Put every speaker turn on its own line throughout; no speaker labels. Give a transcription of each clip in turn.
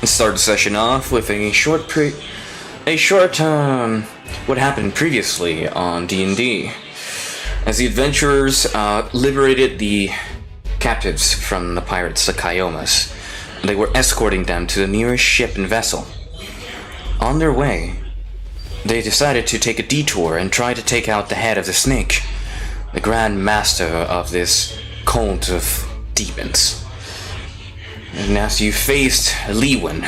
Start the session off with a short what happened previously on D&D. As the adventurers liberated the captives from the pirates, the Kyomas, they were escorting them to the nearest ship and vessel. On their way, they decided to take a detour and try to take out the head of the snake, the grand master of this cult of demons. And as you faced Lewin,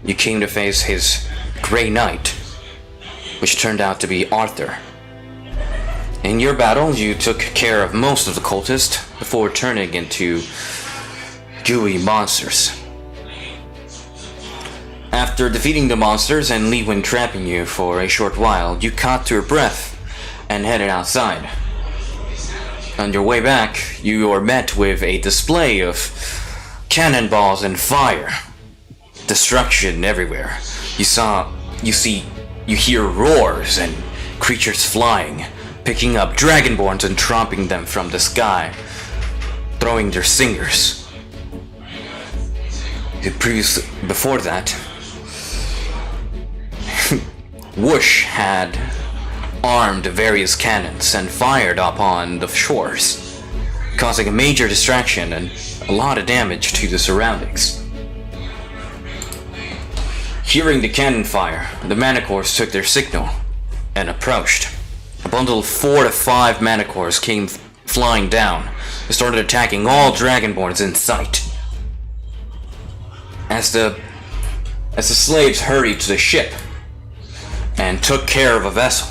you came to face his Grey Knight, which turned out to be Arthur. In your battle, you took care of most of the cultists before turning into gooey monsters. After defeating the monsters and Lewin trapping you for a short while, you caught your breath and headed outside. On your way back, you were met with a display of cannonballs and fire. Destruction everywhere. You hear roars and creatures flying, picking up dragonborns and tromping them from the sky, throwing their stingers. Before that, Whoosh had armed various cannons and fired upon the shores, causing a major distraction and a lot of damage to the surroundings. Hearing the cannon fire, the Manticores took their signal and approached. A bundle of 4 to 5 Manticores came flying down and started attacking all Dragonborns in sight. As the slaves hurried to the ship and took care of a vessel,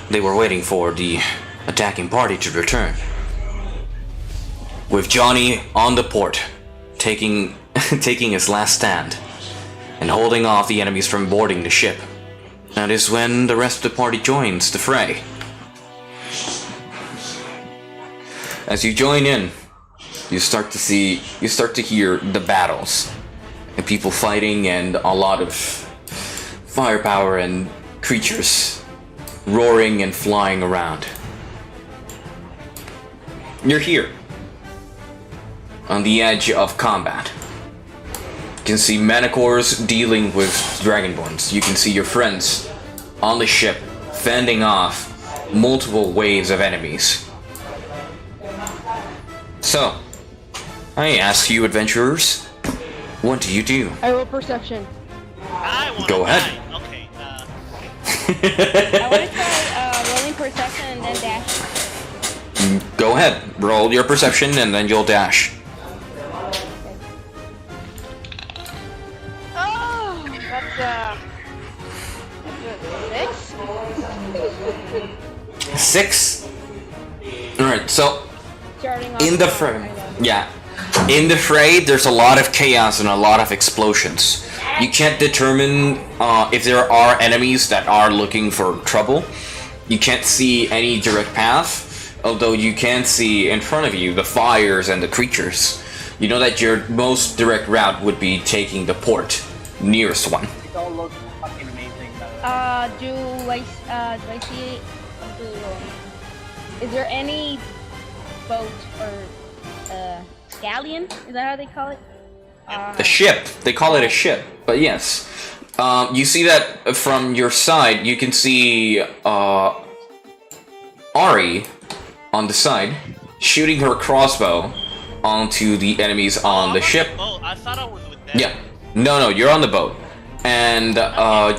they were waiting for the attacking party to return. With Jonny on the port, taking his last stand and holding off the enemies from boarding the ship. That is when the rest of the party joins the fray. As you join in, you start to hear the battles and people fighting and a lot of firepower and creatures roaring and flying around. You're here on the edge of combat. You can see Manticores dealing with Dragonborns. You can see your friends on the ship fending off multiple waves of enemies. So, I ask you adventurers, what do you do?
I roll perception.
Go ahead.
Okay,
I want to try rolling perception and then dash.
Go ahead. Roll your perception and then you'll dash.
Oh, that's 6.
6? Alright, so
Starting off
in the fray, in the fray, there's a lot of chaos and a lot of explosions. You can't determine if there are enemies that are looking for trouble. You can't see any direct path, although you can see in front of you the fires and the creatures. You know that your most direct route would be taking the port, nearest one.
It all looks fucking amazing.
Do I see? Is there any boat or galleon? Is that how they call it?
A ship. They call it a ship, but yes. You see that from your side. You can see Ari on the side shooting her crossbow onto the enemies on the ship.
Oh, I thought I was with them.
Yeah. No, you're on the boat. And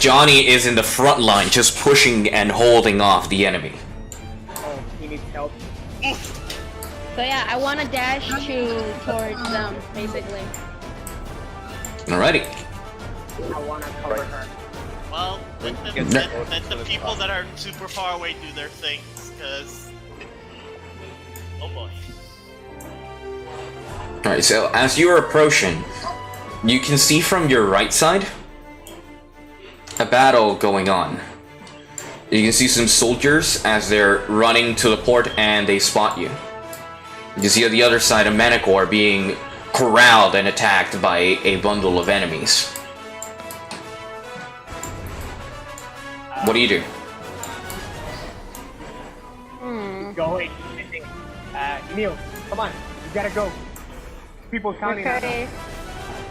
Jonny is in the front line, just pushing and holding off the enemy.
Oh, he needs help.
So yeah, I want to dash towards them, basically.
Alrighty.
I want to cover her.
Well, let the people that are super far away do their thing, because... Oh boy.
Alright, so as you're approaching, you can see from your right side a battle going on. You can see some soldiers as they're running to the port and they spot you. You can see on the other side a Manticore being corralled and attacked by a bundle of enemies. What do you do?
Going. Emil, come on. You gotta go. People counting on us.
Okay.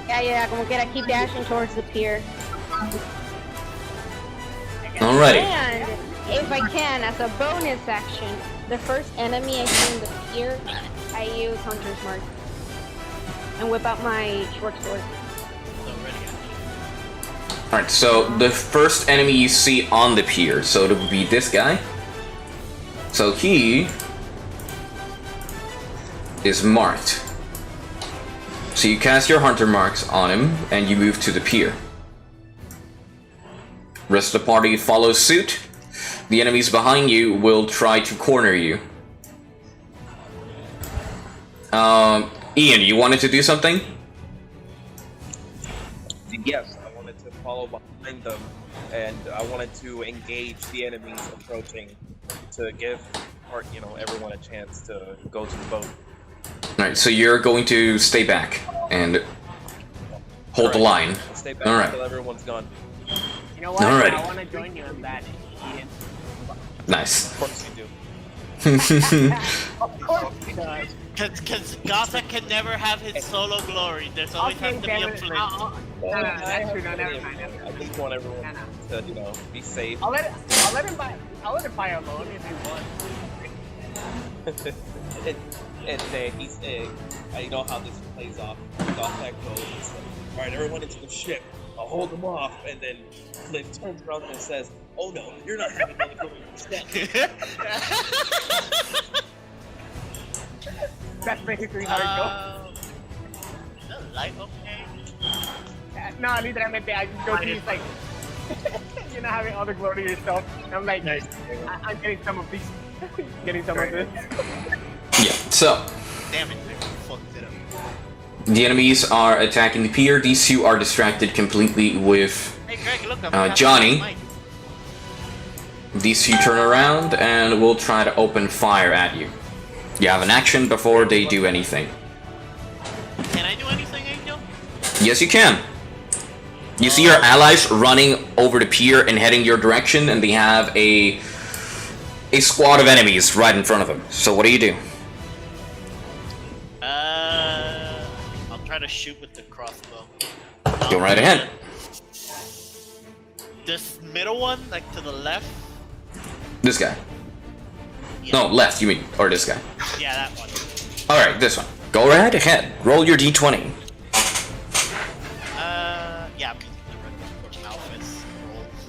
Yeah, como quiera, keep dashing towards the pier.
Alrighty.
And if I can, as a bonus action, the first enemy I see in the pier, I use Hunter's Mark and whip out my short sword.
Alright, so the first enemy you see on the pier, so it would be this guy. So he is marked. So you cast your hunter marks on him, and you move to the pier. Rest of the party follows suit. The enemies behind you will try to corner you. Ian, you wanted to do something?
Yes, I wanted to follow behind them, and I wanted to engage the enemies approaching to give, everyone a chance to go to the boat.
Alright, so you're going to stay back and hold the line.
Stay back
Alright.
until everyone's gone.
You know what?
Alrighty.
I want to join you in that, Ian.
Nice.
Of course you do.
Of course he does.
Because Gaza can never have his solo glory. There's always has to be a flip.
No, that's true. No, never mind.
I just want everyone to, be safe.
I'll let him buy alone if he wants.
and he's I know how this plays off. That goes. Alright, everyone into the ship. I'll hold them off, and then Cliff turns around and says, "Oh no, you're not having any glory instead."
That's basically how it goes.
The light okay?
No, literalmente, I just go to he's like, you're not having all the glory yourself. And I'm like,
Nice.
I'm getting some of these, getting some of this.
Yeah, so
Damn it, I fucked it up.
the enemies are attacking the pier. These two are distracted completely with
Hey Greg, look, I'm
Jonny.
Mike.
These two turn around and will try to open fire at you. You have an action before they do anything.
Can I do anything, Angel?
Yes, you can. You see your allies running over the pier and heading your direction, and they have a squad of enemies right in front of them. So what do you do?
I'll try to shoot with the crossbow.
Go right ahead.
This middle one, like to the left.
This guy.
Yeah.
No, left, you mean. Or this guy.
Yeah, that one.
Alright, this one. Go right ahead. Roll your d20.
Yeah, I'm using the red Alphys rolls.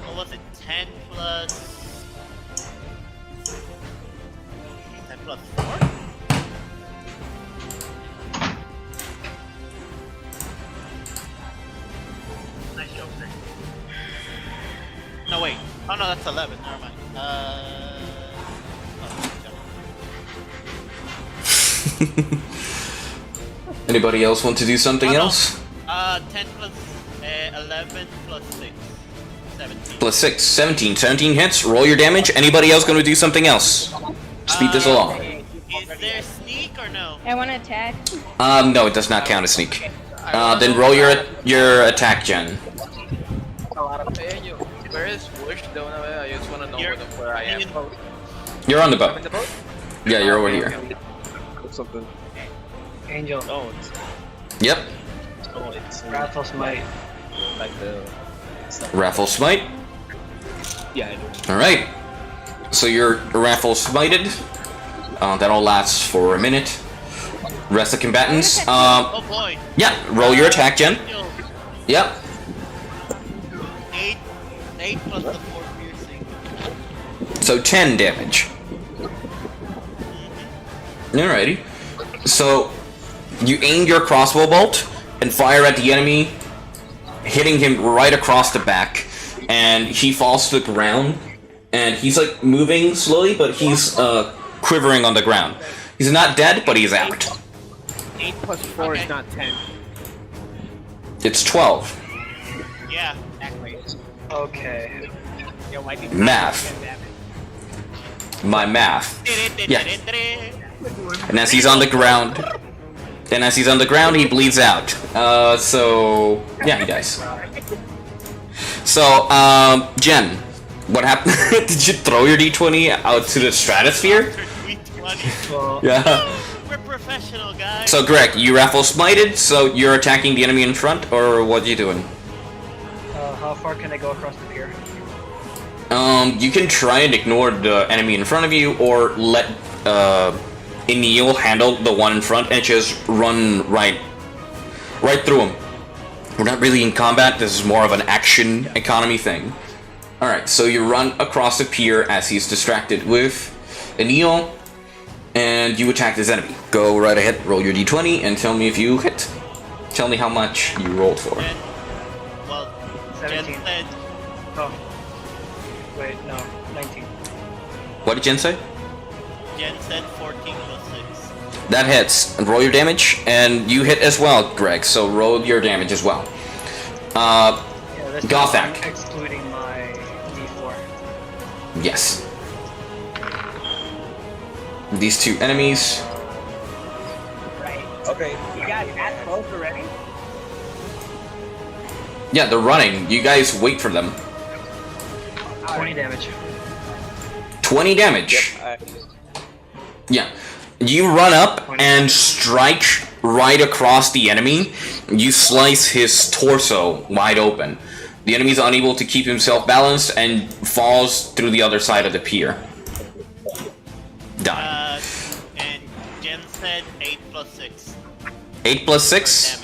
What was it? 10 plus 4? Nice job, Greg. No, wait. Oh, no, that's 11. Never mind.
Anybody else want to do something else?
10 plus 11 plus 6. 17.
Plus 6, 17. 17 hits. Roll your damage. Anybody else going to do something else? Speed this along.
Is there sneak or no?
I want to attack.
No, it does not count as sneak. Then roll your attack, Jen.
Where is Bush? De una vez, I just wanna know where I am.
You're on the
I'm in
boat.
the boat?
Yeah, you're over here.
Something.
Angel.
Oh, it's
Yep.
Raffle Smite.
like the.
Raffle Smite.
Yeah, I do.
Alright. So you're raffle smited. That'll last for a minute. Rest of combatants.
Oh boy.
Yeah, roll your attack, Jen.
Yo,
Yep.
8 plus the 4 piercing.
So 10 damage. Alrighty. So you aim your crossbow bolt and fire at the enemy, hitting him right across the back, and he falls to the ground. And he's like moving slowly, but he's quivering on the ground. He's not dead, but he's out.
8 plus 4
Okay.
is not 10.
It's 12.
Yeah.
Exactly.
Okay.
Yo, why did
Math. My math. Yeah. And as he's on the ground, he bleeds out. So yeah, he dies. So, Jen, what happened? Did you throw your d20 out to the stratosphere?
Well,
Yeah.
we're professional guys.
So Greg, you raffle smited, so you're attacking the enemy in front, or what are you doing?
How far can I go across the pier?
You can try and ignore the enemy in front of you, or let Enil handle the one in front and just run right through him. We're not really in combat. This is more of an action economy thing. All right, so you run across the pier as he's distracted with Enil, and you attack this enemy. Go right ahead, roll your d20, and tell me if you hit. Tell me how much you rolled for.
Well,
17.
Jen said
Oh. Wait, no. 19.
What did Jen say?
14 plus 6.
That hits. And roll your damage, and you hit as well, Greg. So roll your damage as well.
Yeah, that's
Gothak.
excluding my D4.
Yes. These two enemies.
Right.
Okay.
You got that close already?
Yeah, they're running. You guys wait for them.
20 damage.
20 damage.
Yep,
Yeah. You run up and strike right across the enemy. You slice his torso wide open. The enemy is unable to keep himself balanced and falls through the other side of the pier. Done.
And Jen said 8 plus 6
8 plus 6?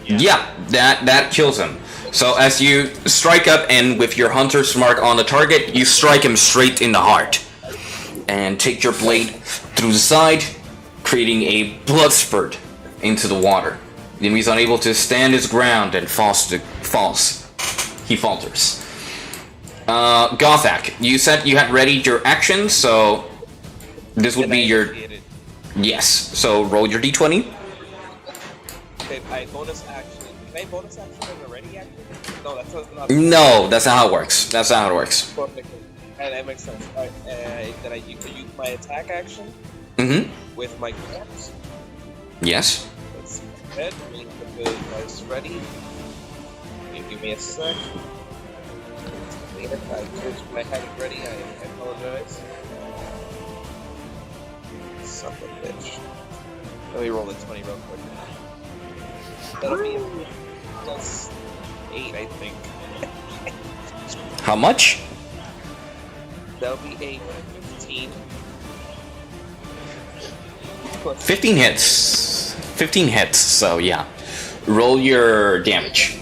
damage.
Yeah, that kills him. So as you strike up and with your hunter's mark on the target, you strike him straight in the heart. And take your blade through the side, creating a blood spurt into the water. The enemy is unable to stand his ground and falls. He falters. Gothak, you said you had readied your action, so this would be your... Yes, so roll your d20.
Okay, I bonus action. Can I bonus action and a ready action? No, that's not.
No, that's not how it works. That's not how it works.
That makes sense. Alright, then I can use my attack action
Mm-hmm.
with my grabs.
Yes.
Let's see. Head, put the dice ready. Give me a sec. When I had it ready, I apologize. Son of a bitch. Let me roll a 20 real quick. That'll be plus 8, I think.
How much?
That'll be a 15. Plus
15 hits. 15 hits, so yeah. Roll your damage.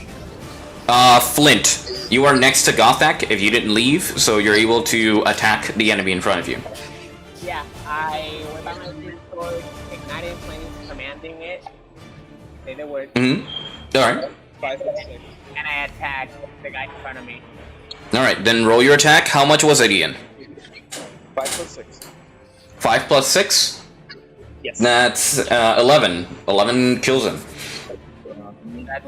Flint, you are next to Gothak if you didn't leave, so you're able to attack the enemy in front of you.
Yeah, I went on my free sword, ignited flames, commanding it. Say the word.
Mm-hmm. Alright.
5 plus 6.
And I attacked the guy in front of me.
Alright, then roll your attack. How much was it, Ian?
5 plus 6.
5 plus 6?
Yes.
That's 11. 11 kills him.
That's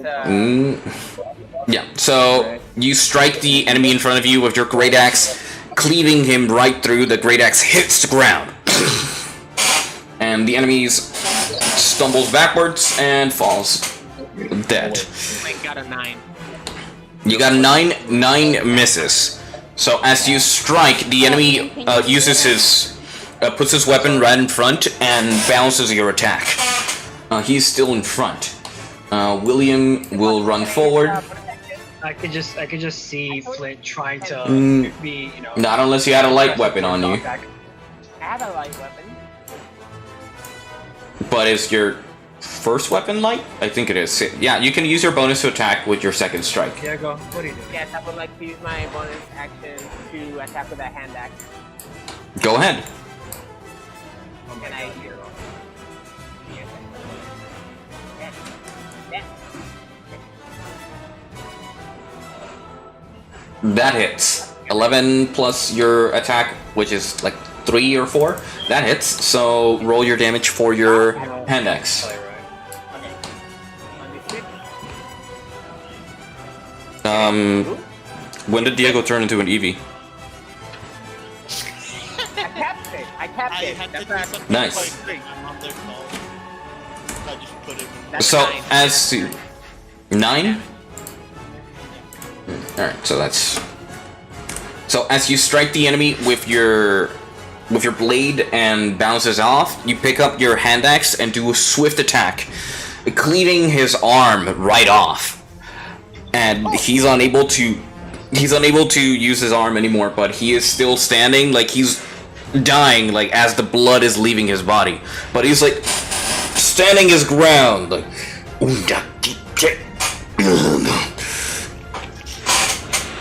Yeah, so you strike the enemy in front of you with your great axe, cleaving him right through. The great axe hits the ground. And the enemy stumbles backwards and falls dead.
I got a 9.
You got a 9. 9 misses. So as you strike, the enemy puts his weapon right in front and bounces your attack. He's still in front. William will run forward.
I could just see Flint trying to be,
Not unless you had a light weapon on you.
I have a light weapon.
But is your first weapon light? I think it is. Yeah, you can use your bonus to attack with your second strike.
Yeah, go. What are you doing? Yes, I would like to use my bonus action to attack with a hand axe.
Go ahead.
Can I hear?
That hits. 11 plus your attack, which is like 3 or 4. That hits. So roll your damage for your hand axe. When did Diego turn into an Eevee?
I kept
I
it.
had to do
That's
something
Nice.
quite quick. I'm not their fault. I just put it in.
That's
So
9.
as 9? Alright, so that's... So as you strike the enemy with your with your blade and bounces off. You pick up your hand axe and do a swift attack, cleaving his arm right off. And he's unable to use his arm anymore, but he is still standing, like he's dying, like as the blood is leaving his body. But he's like standing his ground, like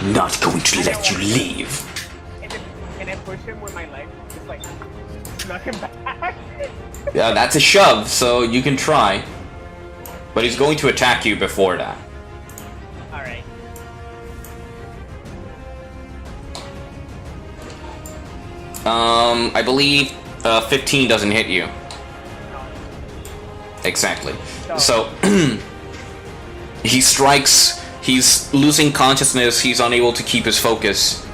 not going to let you leave.
And I push him with my leg, just like knock him back.
Yeah, that's a shove, so you can try. But he's going to attack you before that.
Alright.
I believe 15 doesn't hit you.
No.
Exactly.
No.
So he strikes, he's losing consciousness, he's unable to keep his focus.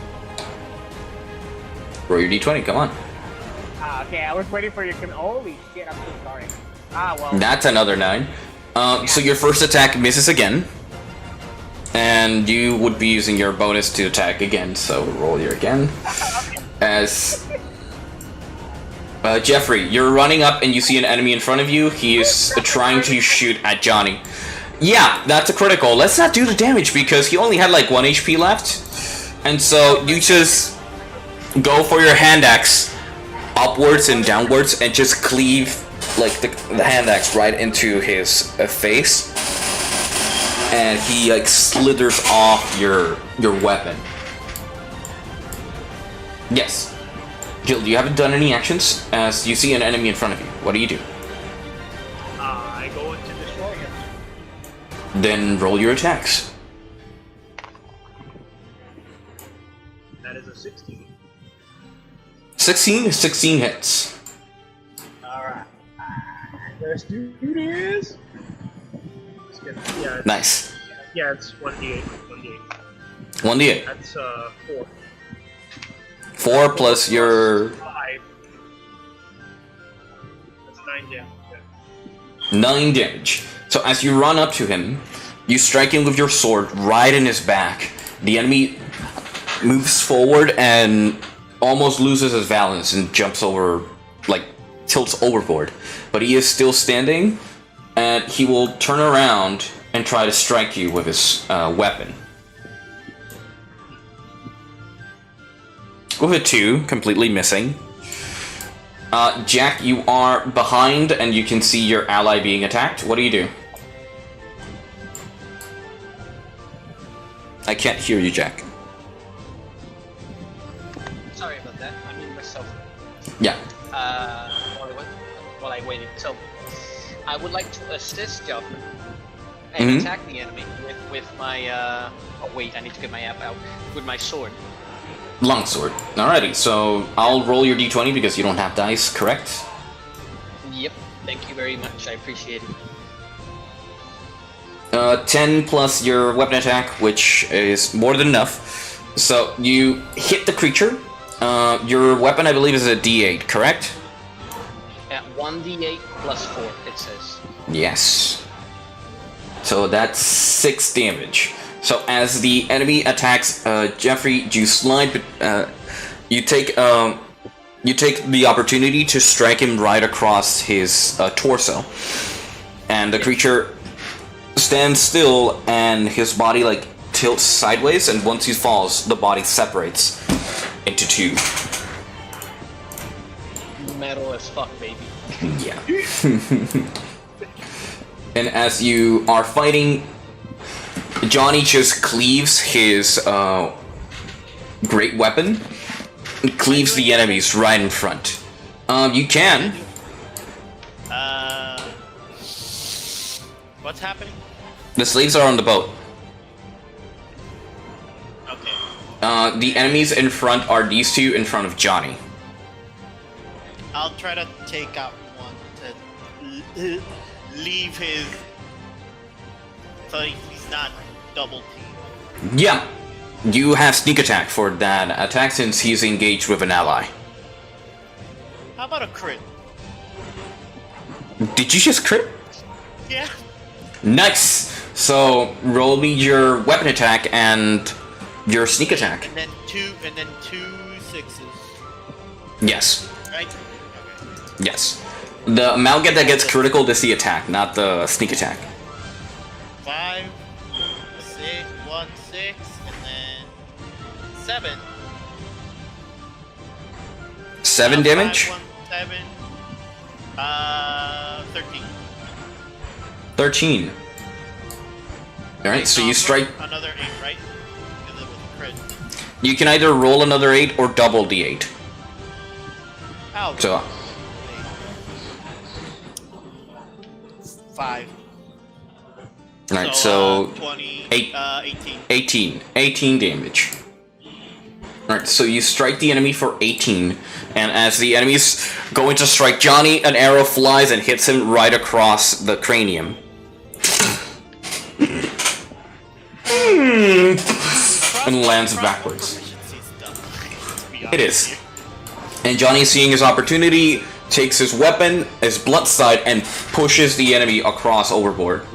Roll your d20, come on.
Okay, I was waiting for you. Holy shit, I'm so sorry. Well.
That's another 9. So your first attack misses again. And you would be using your bonus to attack again, so roll your again. As Jeffrey, you're running up and you see an enemy in front of you. He is trying to shoot at Jonny. Yeah, that's a critical. Let's not do the damage because he only had like 1 HP left. And so you just go for your hand axe upwards and downwards and just cleave like the hand axe right into his face. And he like slithers off your weapon. Yes. Jill, you haven't done any actions as you see an enemy in front of you. What do you do?
I go to destroy him.
Then roll your attacks.
That is a 16.
16 hits.
Alright. Let's do this.
Nice.
Yeah, it's 1d8.
1d8.
That's 4.
4 plus your
5. That's 9 damage.
9 damage. So as you run up to him, you strike him with your sword right in his back. The enemy moves forward and almost loses his balance and jumps over, like tilts overboard. But he is still standing, and he will turn around and try to strike you with his weapon. With a 2, completely missing. Jack, you are behind and you can see your ally being attacked. What do you do? I can't hear you, Jack.
Sorry about that. I mean myself.
Yeah.
While I waited. So, I would like to assist Joffrey and attack the enemy with my. Oh wait, I need to get my app out with my sword.
Longsword. Alrighty, so I'll roll your d20 because you don't have dice, correct?
Yep. Thank you very much. I appreciate it.
10 plus your weapon attack, which is more than enough. So you hit the creature. Your weapon, I believe, is a d8, correct?
1d8 plus 4, it says.
Yes. So that's 6 damage. So as the enemy attacks Jeffrey, you slide. You take the opportunity to strike him right across his torso, and the creature stands still, and his body like tilts sideways. And once he falls, the body separates into 2.
Metal as fuck, baby.
Yeah. And as you are fighting, Jonny just cleaves his great weapon, and cleaves the enemies right in front. You can.
What's happening?
The slaves are on the boat.
Okay.
The enemies in front are these 2 in front of Jonny.
I'll try to take out one to leave his, so he's not double teamed.
Yeah. You have sneak attack for that attack since he's engaged with an ally.
How about a crit?
Did you just crit?
Yeah.
Nice! So roll me your weapon attack and your sneak attack.
And then two sixes.
Yes.
Right? Okay.
Yes. The amount that gets critical is the attack, not the sneak attack.
5, 6, 1, 6, and then 7.
7 damage?
5, 1, 7. 13.
13. Alright, so you strike.
Another 8, right? Because it was a crit.
You can either roll another 8 or double the 8.
Ow.
So,
5.
alright, so
20,
18.
18.
18 damage. Alright, so you strike the enemy for 18, and as the enemy's going to strike Jonny, an arrow flies and hits him right across the cranium. And lands backwards. It is. And Jonny, seeing his opportunity, takes his weapon, his blood side, and pushes the enemy across overboard.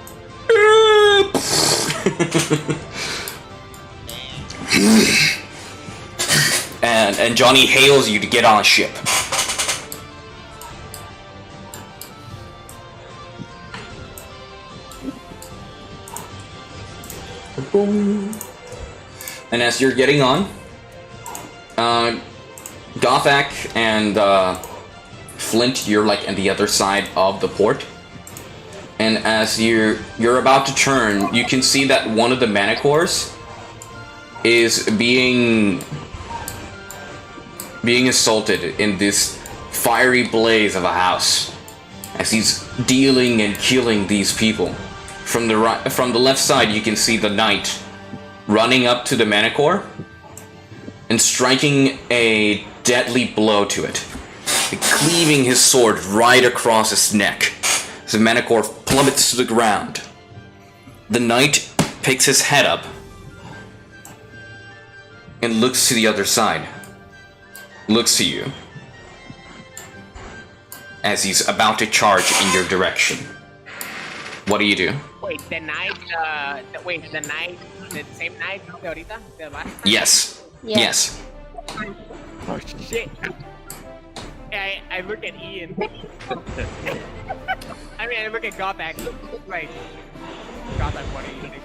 and Jonny hails you to get on a ship. And as you're getting on, Gothak and Flint, you're like on the other side of the port. And as you're about to turn, you can see that one of the manticores is being assaulted in this fiery blaze of a house, as he's dealing and killing these people. From the left side, you can see the knight running up to the manicore and striking a deadly blow to it, cleaving his sword right across his neck as the manicore plummets to the ground. The knight picks his head up and looks to the other side. Looks to you as he's about to charge in your direction. What do you do?
Wait, the night, the same night, ahorita, the last time?
Yes. Yes.
Oh shit. I look at Ian. I mean, I look at Gothak. Like, Gothak, what are you thinking?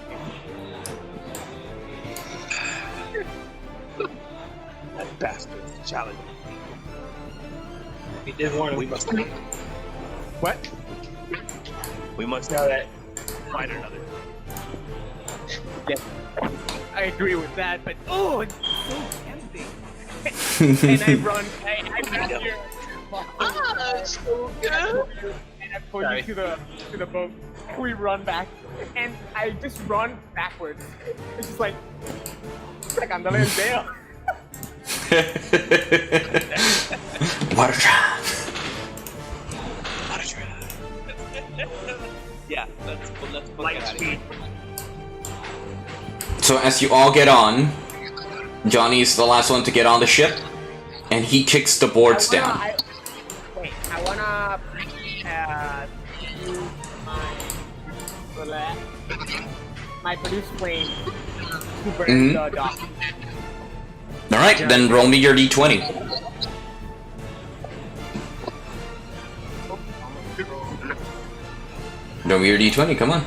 That bastard's challenge. He did warn him. We must.
What?
We must know that. Find another.
Yeah, I agree with that, but oh, it's so tempting. And I run. I run here.
It's so good.
And I pull you to the boat. We run back, and I just run backwards. It's just like andale el dedo.
Water trap.
Yeah, let's light speed.
So as you all get on, Johnny's the last one to get on the ship, and he kicks the boards down.
I wanna use my produce flame to burn the dock.
Alright, then roll me your d20. Roll me your d20, come on.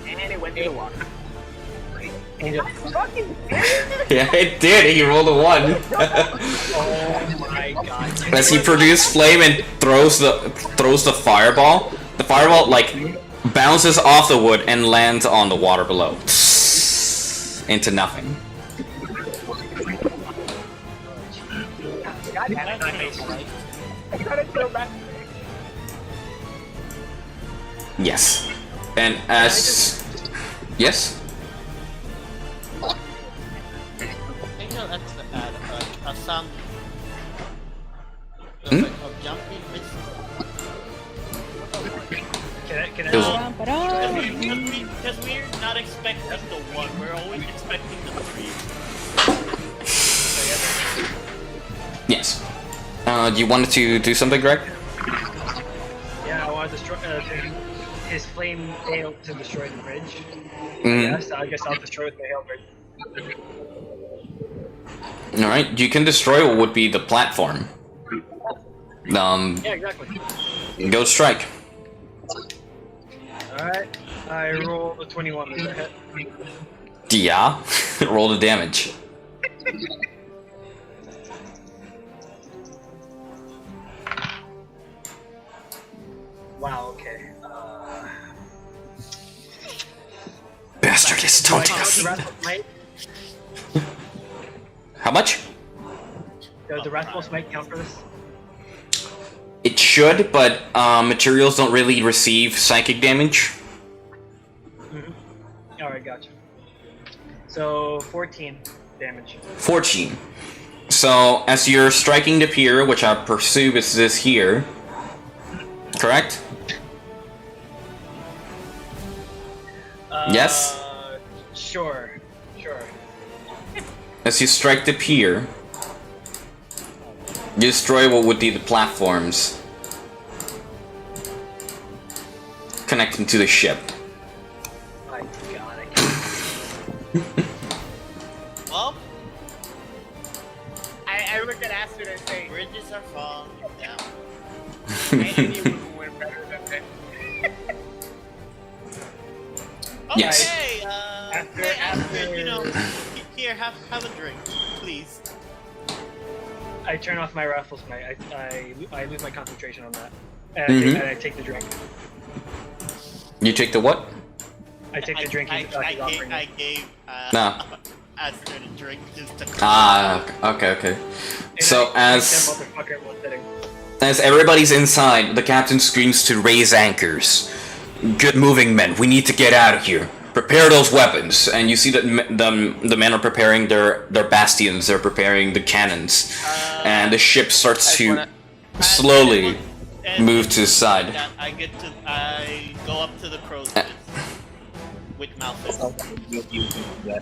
And it went to the water.
Yeah, it did, he rolled a 1.
Oh my god.
As he produced flame and throws the fireball, the fireball like bounces off the wood and lands on the water below. Into nothing.
God damn it. I gotta go back.
Yes. And as... Yes?
Angel X had a sound of jumping missile.
Can I
Because we're not expecting the 1, we're always expecting the 3.
Yes. Do you want to do something, Greg?
Yeah, I want to destroy his flame failed to destroy the bridge.
Mm.
Yes, I guess I'll destroy the hail bridge.
Alright, you can destroy what would be the platform.
Yeah, exactly.
Go strike.
Alright, I roll a 21 with a hit.
Yeah. Roll the damage.
Wow, okay.
Bastard is taunting
Does
us.
the Wrathful Smite,
How much?
does the Wrathful Smite count for this?
It should, but materials don't really receive psychic damage.
Alright, gotcha. So, 14 damage.
14. So, as you're striking the pier, which I presume is this here, correct? Yes?
Sure.
As you strike the pier, you destroy what would be the platforms connecting to the ship.
My god, I can't.
Well,
I look at Astrid and say,
bridges are falling down.
anyone would win better than this.
Yes.
Okay,
After-
hey, Astrid,
after-
you know, here, have a drink, please.
I turn off my Wrathful Smite. I lose my concentration on that. And,
Mhm.
I take the drink.
You take the what?
I take the drink he's offering
I
me.
gave
Nah.
Astrid a drink just to
Ah, okay.
And
So
I
as
drink that motherfucker in one sitting.
as everybody's inside, the captain screams to raise anchors. Good moving, men. We need to get out of here. Prepare those weapons. And you see that the men are preparing their bastions. They're preparing the cannons, and the ship starts to slowly move to the side.
I go up to the crow's nest with Malphite.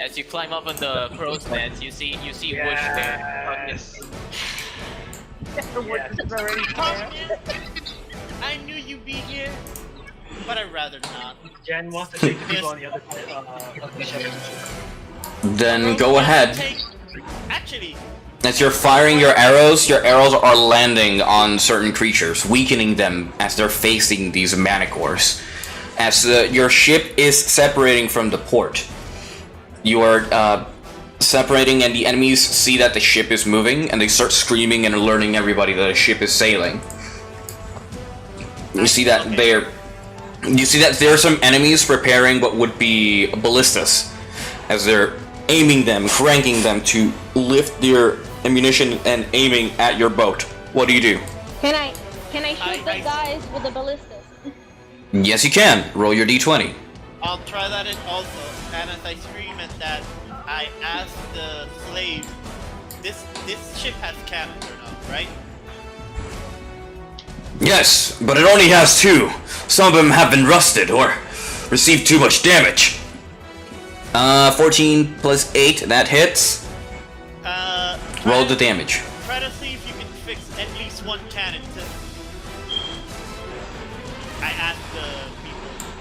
As you climb up on the crow's nest, you see Whoosh there.
Yes.
I knew you'd be here, but I'd rather not.
Jen wants to take the people on the other side of the ship.
Then go ahead.
Actually,
As you're firing your arrows are landing on certain creatures, weakening them as they're facing these manticores. As your ship is separating from the port, you are separating, and the enemies see that the ship is moving, and they start screaming and alerting everybody that a ship is sailing. You see that there are some enemies preparing what would be ballistas, as they're aiming them, cranking them to lift their ammunition and aiming at your boat. What do you do?
Can I shoot the guys with the ballistas?
Yes, you can. Roll your d20.
I'll try that in also. And as I scream at that, I ask the slave, this ship has cannons or not, right?
Yes, but it only has 2. Some of them have been rusted or received too much damage. 14 plus 8, that hits. Roll the damage.
Try to see if you can fix at least one cannon. I ask the people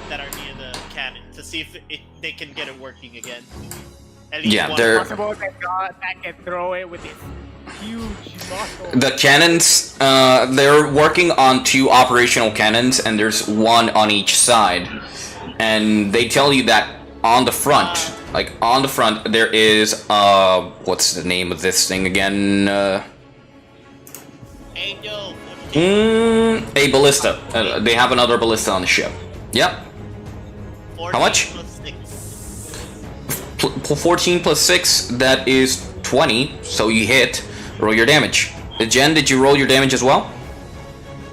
that are near the cannon to see if they can get it working again. At least
Yeah,
one.
they're
Possible that God that can throw it with his huge muscle.
the cannons. They're working on 2 operational cannons, and there's 1 on each side. And they tell you that on the front, there is what's the name of this thing again?
Angel.
A ballista. They have another ballista on the ship. Yep.
14
How much?
plus 6.
14 plus 6, that is 20, so you hit. Roll your damage. Jen, did you roll your damage as well?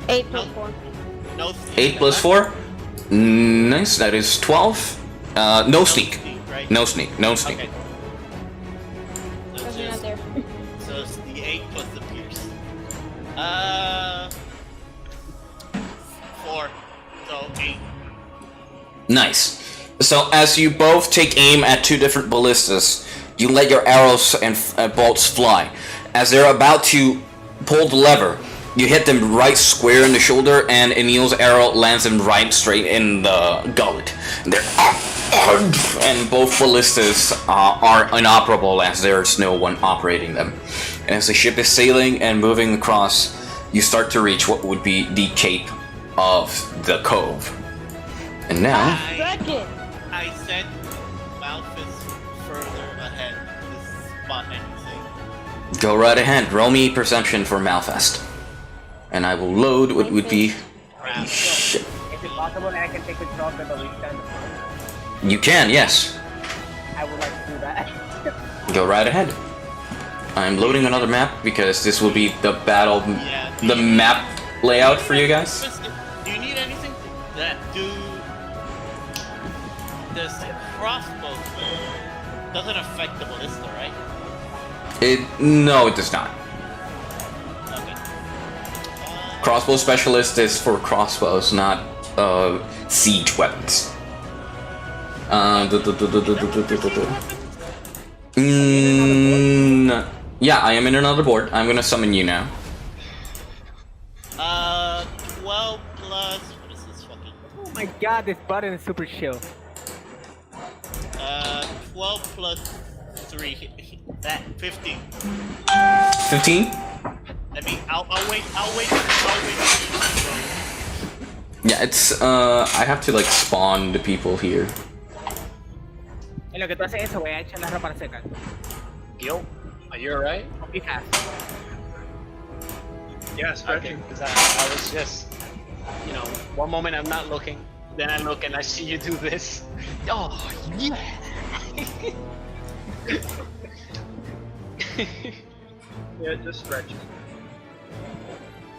8 plus 4.
No.
8 plus 4? Nice, that is 12. No sneak.
Right?
No sneak, no sneak.
Okay. So
Because you're not there.
So it's the 8 plus the pierce. 4. So 8.
Nice. So as you both take aim at 2 different ballistas, you let your arrows and bolts fly. As they're about to pull the lever, you hit them right square in the shoulder, and Emil's arrow lands him right straight in the gullet. And they're and both ballistas are inoperable as there's no one operating them. And as the ship is sailing and moving across, you start to reach what would be the cape of the cove. And now,
I sent Malphus further ahead to spot anything.
go right ahead. Roll me perception for Malfest. And I will load what would be... Shit.
Is it possible that I can take a drop at the weak time?
You can, yes.
I would like to do that.
Go right ahead. I'm loading another map because this will be the battle, the map layout for you guys.
Do you need anything that do this crossbow doesn't affect the ballista, right?
No, it does not.
Okay.
Crossbow specialist is for crossbows, not siege weapons. Yeah, I am in another board. I'm gonna summon you now.
12 plus. What is this fucking?
Oh my god, this button is super chill.
12 plus 3. That 15.
15?
I mean, I'll wait.
Yeah, it's I have to like spawn the people here.
En lo que tú haces eso, voy a echar la ropa seca.
Gil, are you alright?
Be fast.
Yeah,
Okay,
stretching.
because I was just, you know, one moment I'm not looking, then I look and I see you do this. Oh, yeah!
Yeah, just stretching.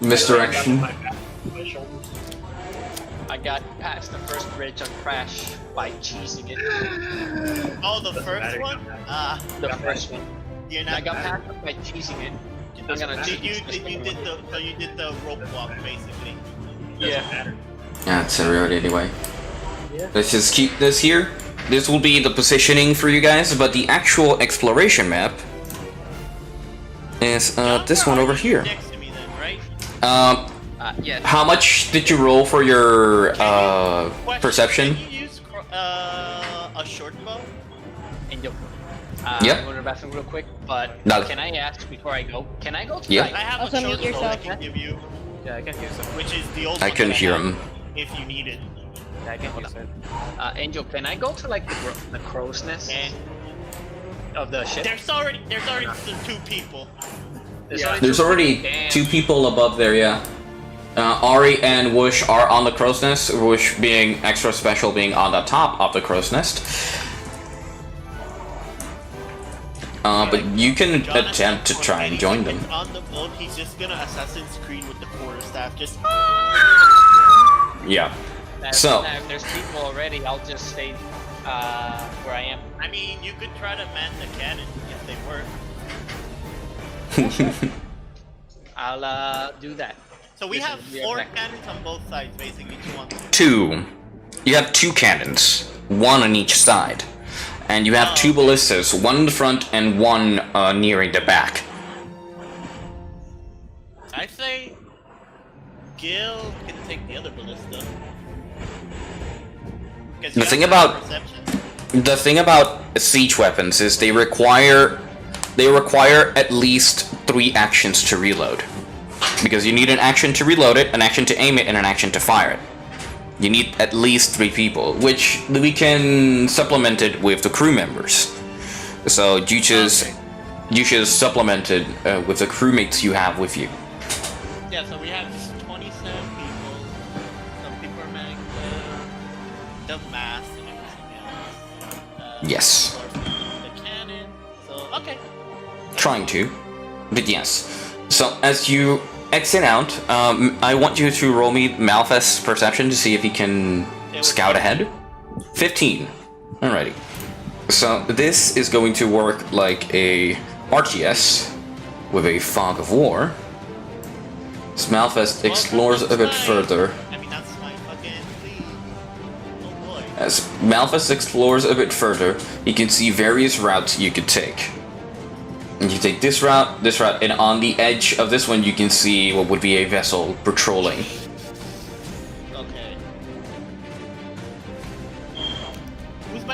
Misdirection.
My back, my shoulders.
I got past the first bridge on Crash by cheesing it.
Oh, the first one?
The first one.
You're
I
not.
got past it by cheesing it. I'm gonna
Did
cheese
you
this
did
one.
the rope walk basically?
Yeah.
Yeah, it's a road anyway. Let's just keep this here. This will be the positioning for you guys, but the actual exploration map is this one over here.
Next to me then, right?
Yeah.
How much did you roll for your
Question,
perception?
Can you use a short bow?
And yo,
Yep.
I'm going to the bathroom real quick, but
Dale.
can I ask before I go? Can I go to
Yeah.
like?
I have
Also
a short
mute
bow I
yourself.
can give you,
Yeah, I can use it.
which is the old
I
one
couldn't
that
hear
have,
him.
if you need it.
Yeah, I can use it.
Angel, can I go to like the crow's nest
And
of the ship?
there's already 2 people.
There's already
Damn.
2 people above there, yeah. Ari and Whoosh are on the crow's nest, Whoosh being extra special, being on the top of the crow's nest. But you can
Jonathan,
attempt to try and join them.
On the boat, he's just gonna Assassin's Creed with the quarterstaff. Just
Yeah.
If,
So-
if there's people already, I'll just stay where I am.
I mean, you could try to man the cannon if they work.
I'll do that.
So we
Listen,
have
we are
4
back.
cannons on both sides, basically 2 on 2.
2. You have 2 cannons, 1 on each side. And you have 2 ballistas, 1 in the front and 1 nearing the back.
I say Gil can take the other ballista. 'Cause
The
you
thing
have
about-
perception.
The thing about siege weapons is they require at least 3 actions to reload. Because you need an action to reload it, an action to aim it, and an action to fire it. You need at least 3 people, which we can supplement it with the crew members. So you just supplement it with the crewmates you have with you.
Yeah, so we have 27 people. Some people are manning the mast and everything else.
Yes.
The cannon. So okay.
Trying to, but yes. So as you exit out, I want you to roll me Malfest's perception to see if he can scout ahead. 15. Alrighty. So this is going to work like a RTS with a fog of war. As Malfest explores a bit further.
I mean, that's my fucking lead. Oh boy.
As Malfest explores a bit further, you can see various routes you could take. And you take this route, and on the edge of this one you can see what would be a vessel patrolling.
Okay. Who's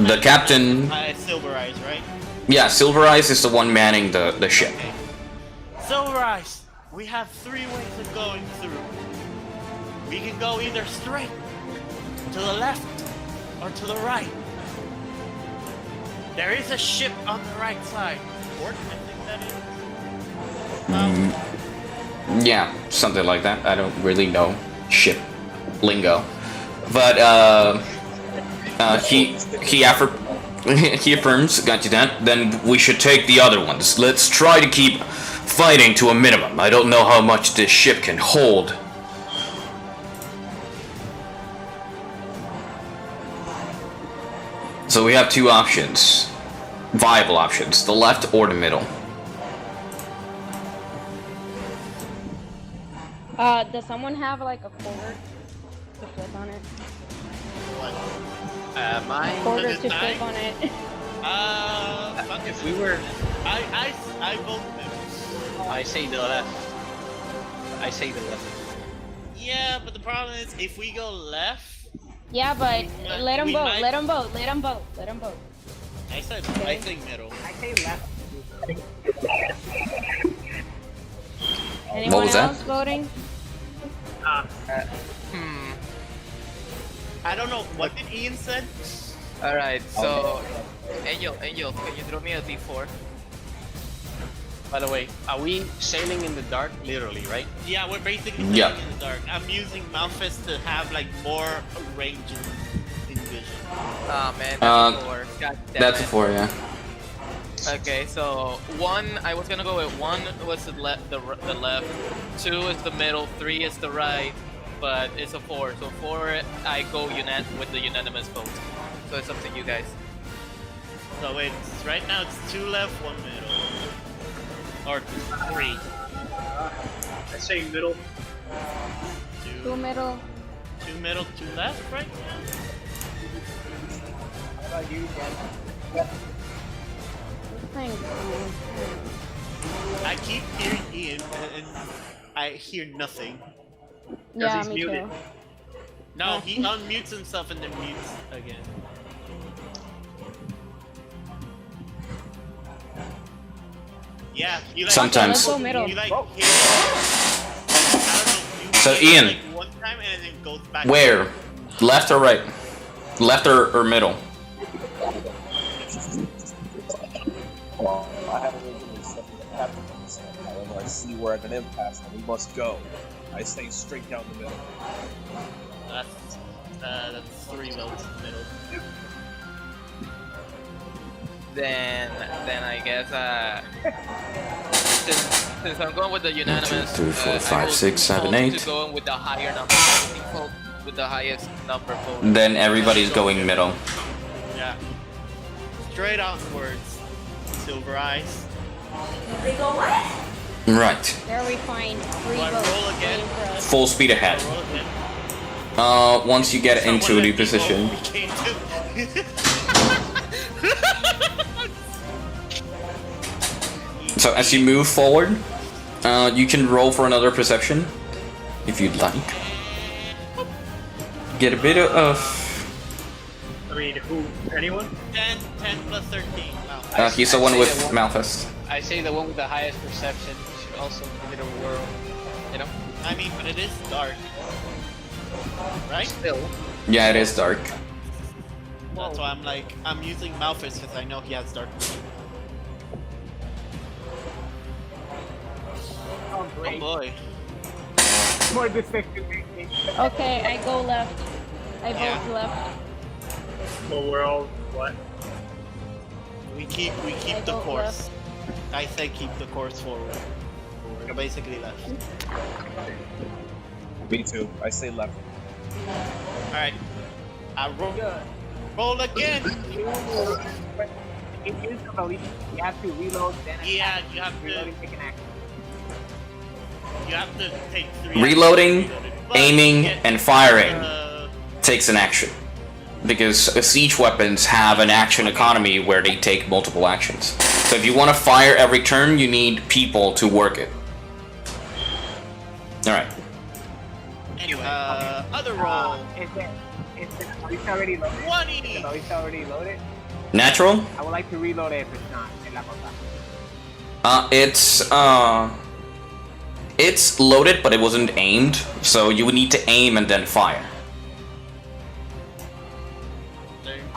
The captain.
Silver Eyes, right?
Yeah, Silver Eyes is the one manning the ship.
Okay. Silver Eyes, we have 3 ways of going through. We can go either straight, to the left, or to the right. There is a ship on the right side. Port, I think that is.
Yeah, something like that. I don't really know ship lingo, but he he affirms, got you that. Then we should take the other ones. Let's try to keep fighting to a minimum. I don't know how much this ship can hold. So we have 2 options, viable options: the left or the middle.
Does someone have like a forward to flip on it?
Mine.
Forward to flip on it.
If we were,
I vote middle.
I say the left. I say the left.
Yeah, but the problem is, if we go left,
Yeah, but let them
we
vote.
might-
Let them vote. Let them vote. Let them vote.
I think middle.
I say left.
Anyone
was that?
else voting?
I don't know, what did Ian said?
Alright, so Angel, can you throw me a D4?
By the way, are we sailing in the dark? Literally, right?
Yeah, we're basically
Yeah.
in the dark. I'm using Malphus to have like more range in vision.
Ah man, that's a 4. God damn
That's a
it.
4, yeah.
Okay, so 1, I was gonna go with 1 was the left, the left, 2 is the middle, 3 is the right, but it's a 4. So 4, I go with the unanimous vote. So it's up to you guys.
So it's right now it's 2 left, 1 middle, or 3.
I say middle.
2 middle.
2 middle, 2 left, right now.
How about you, Jen?
Thing.
I keep hearing Ian, and I hear nothing.
Yeah,
he's
me
muted.
too.
No, he unmutes himself and then mutes again. Yeah, you like
Sometimes.
Let's go middle.
You like hear, I don't know.
So,
hear
Ian.
like one time and then it goes back.
Where? Left or right? Left or middle?
Well, I had originally set the captain on the side. However, I see we're at an impasse and we must go. I say straight down the middle.
That's 3 votes in the middle.
Then I guess since I'm going with the unanimous,
1, 2, 3, 4,
I
5,
will
6, 7,
default
8.
to going with the higher number. I will default with the highest number vote.
Then everybody's going middle.
Yeah. Straight onwards. Silver Eyes.
Right.
There we find 3
Do I
votes.
roll again?
waiting for us.
Full speed ahead.
Roll again.
Once you get into a new position. So as you move forward, you can roll for another perception, if you'd like. Get a bit of...
I mean, who? Anyone?
10 plus 13. Wow.
he's the one with Malphus.
I say the one with the highest perception should also give it a whirl. You know?
I mean, but it is dark. Right?
Still.
Yeah, it is dark.
That's why I'm using Malphus because I know he has dark vision.
Oh,
Oh
great.
boy.
More deceptive.
Okay, I go left. I vote
Yeah.
left.
Well, we're all what?
We keep
I
the
vote
course. I say keep the course forward. So basically left.
Me too. I say left.
Alright. I
Good.
roll again!
If you use the belief, you have to reload, then
Yeah,
attack.
you have
Reloading,
to
take an action.
take 3
Reloading,
actions. But
aiming,
you get,
and firing
uh,
takes an action. Because siege weapons have an action economy where they take multiple actions. So if you want to fire every turn, you need people to work it. Alright.
Anyway, other roll.
Is the ballista already loaded?
20!
Is the ballista already loaded?
Natural?
I would like to reload it if it's not. En la cosa.
It's loaded, but it wasn't aimed, so you would need to aim and then fire.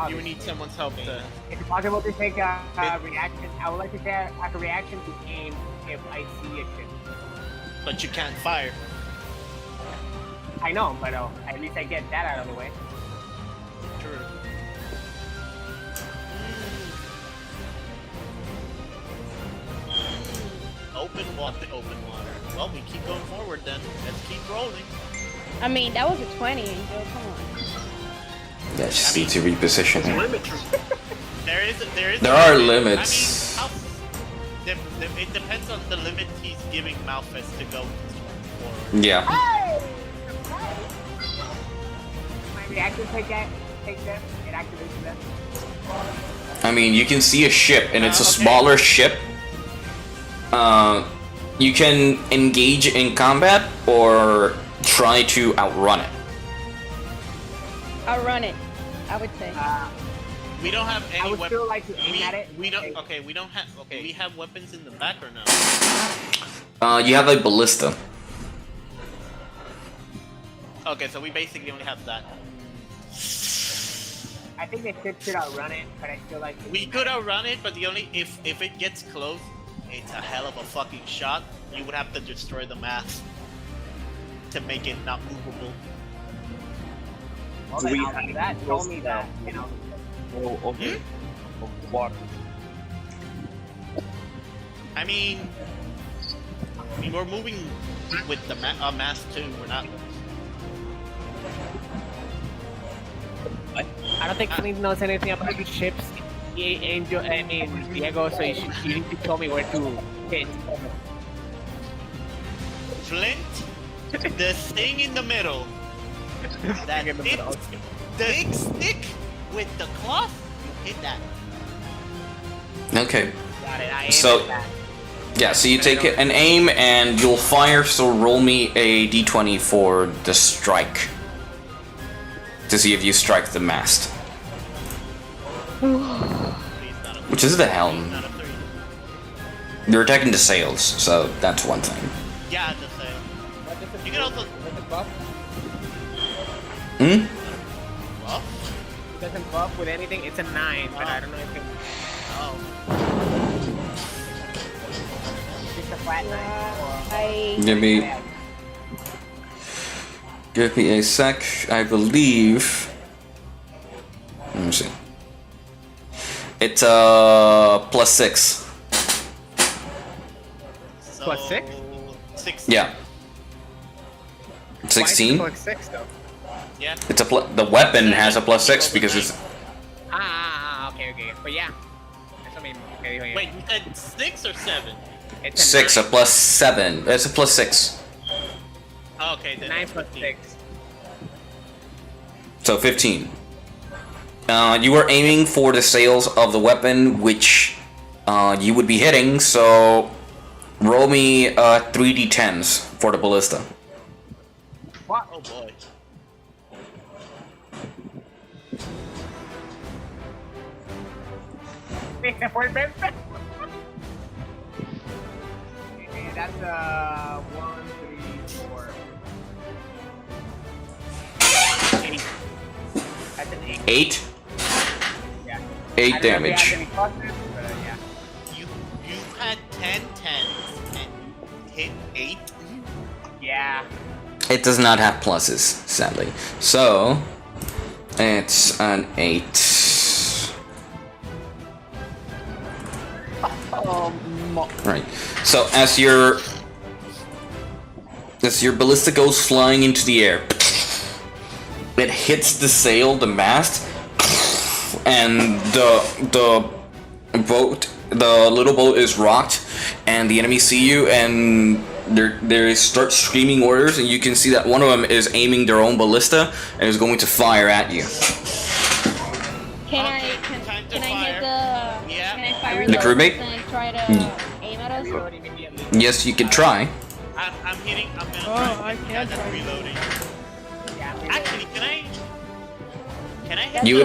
You would need someone's help to.
Is it possible to take a reaction? I would like to take a reaction to aim if I see a ship.
But you can't fire.
I know, but at least I get that out of the way.
True. Open water. Well, we keep going forward then. Let's keep rolling.
I mean, that was a 20, Angel. Come on.
Yeah, just need to reposition it.
There
are
a
limits.
I mean, it depends on the limit he's giving Malphus to go forward.
Yeah.
My reaction take them. It activates them.
I mean, you can see a ship, and it's a smaller ship. You can engage in combat or try to outrun it.
I'll run it, I would say.
We don't have any
I would
weapons.
still like to aim at it.
We don't. Okay, we don't have. Okay, we have weapons in the back or no?
You have a ballista.
Okay, so we basically only have that.
I think the ship should outrun it, but I still like to
We could outrun it, but the only if it gets close, it's a hell of a fucking shot. You would have to destroy the mast to make it not movable.
Well,
Do we
then I'll do
have
that. Tell me that. You know.
Go over the water.
I mean, we're moving with the mast too. We're not.
I don't think Flint knows anything about the ships. Angel, I mean Diego, so you need to tell me where to hit.
Flint, the thing in the middle. That
In the
big,
middle.
the big stick with the cloth. You hit that.
Okay.
Got it. I aim
So-
at that.
Yeah, so you take an aim and you'll fire, so roll me a d20 for the strike. To see if you strike the mast. Which is the helm.
Not a 3.
You're attacking the sails, so that's one thing.
Yeah, the same. You can also.
Hmm?
Well,
It doesn't buff with anything. It's a 9, but I don't know if it.
oh.
Just a flat 9
Give me a sec. I believe. Let me see. It's +6.
So,
Plus 6?
16.
Yeah. 16.
Plus 6 though.
Yeah.
It's the weapon has a +6 because it's
Okay. But yeah. Eso mismo. Que dijo ella.
Wait, you said 6 or 7?
It's a
6, a
9.
+7. It's a +6.
Oh, okay, then
9
it's
plus
15.
6.
So 15. You are aiming for the sails of the weapon, which you would be hitting, so roll me 3d10s for the ballista.
What?
Oh boy.
Se fue el Benfe. That's 1, 3, 4. 8. That's an 8.
8?
Yeah.
8
I don't know if
damage.
it has any pluses, but yeah.
You had 10 10s and you hit 8.
Yeah.
It does not have pluses, sadly. So, it's an 8. Right. So as your ballista goes flying into the air, it hits the sail, the mast, and the boat, the little boat is rocked, and the enemies see you, and they start screaming orders, and you can see that one of them is aiming their own ballista and is going to fire at you.
Can I
Okay,
can,
time to
can I
fire.
hit the
Yeah.
can I fire
The crewmate?
and try to aim at us?
Reload immediately.
Yes, you can try.
I'm hitting. I'm gonna
Oh,
try.
I can't
I'm
try.
reloading.
Yeah, I'm reloading.
Actually, can I? Can I hit?
That's
You-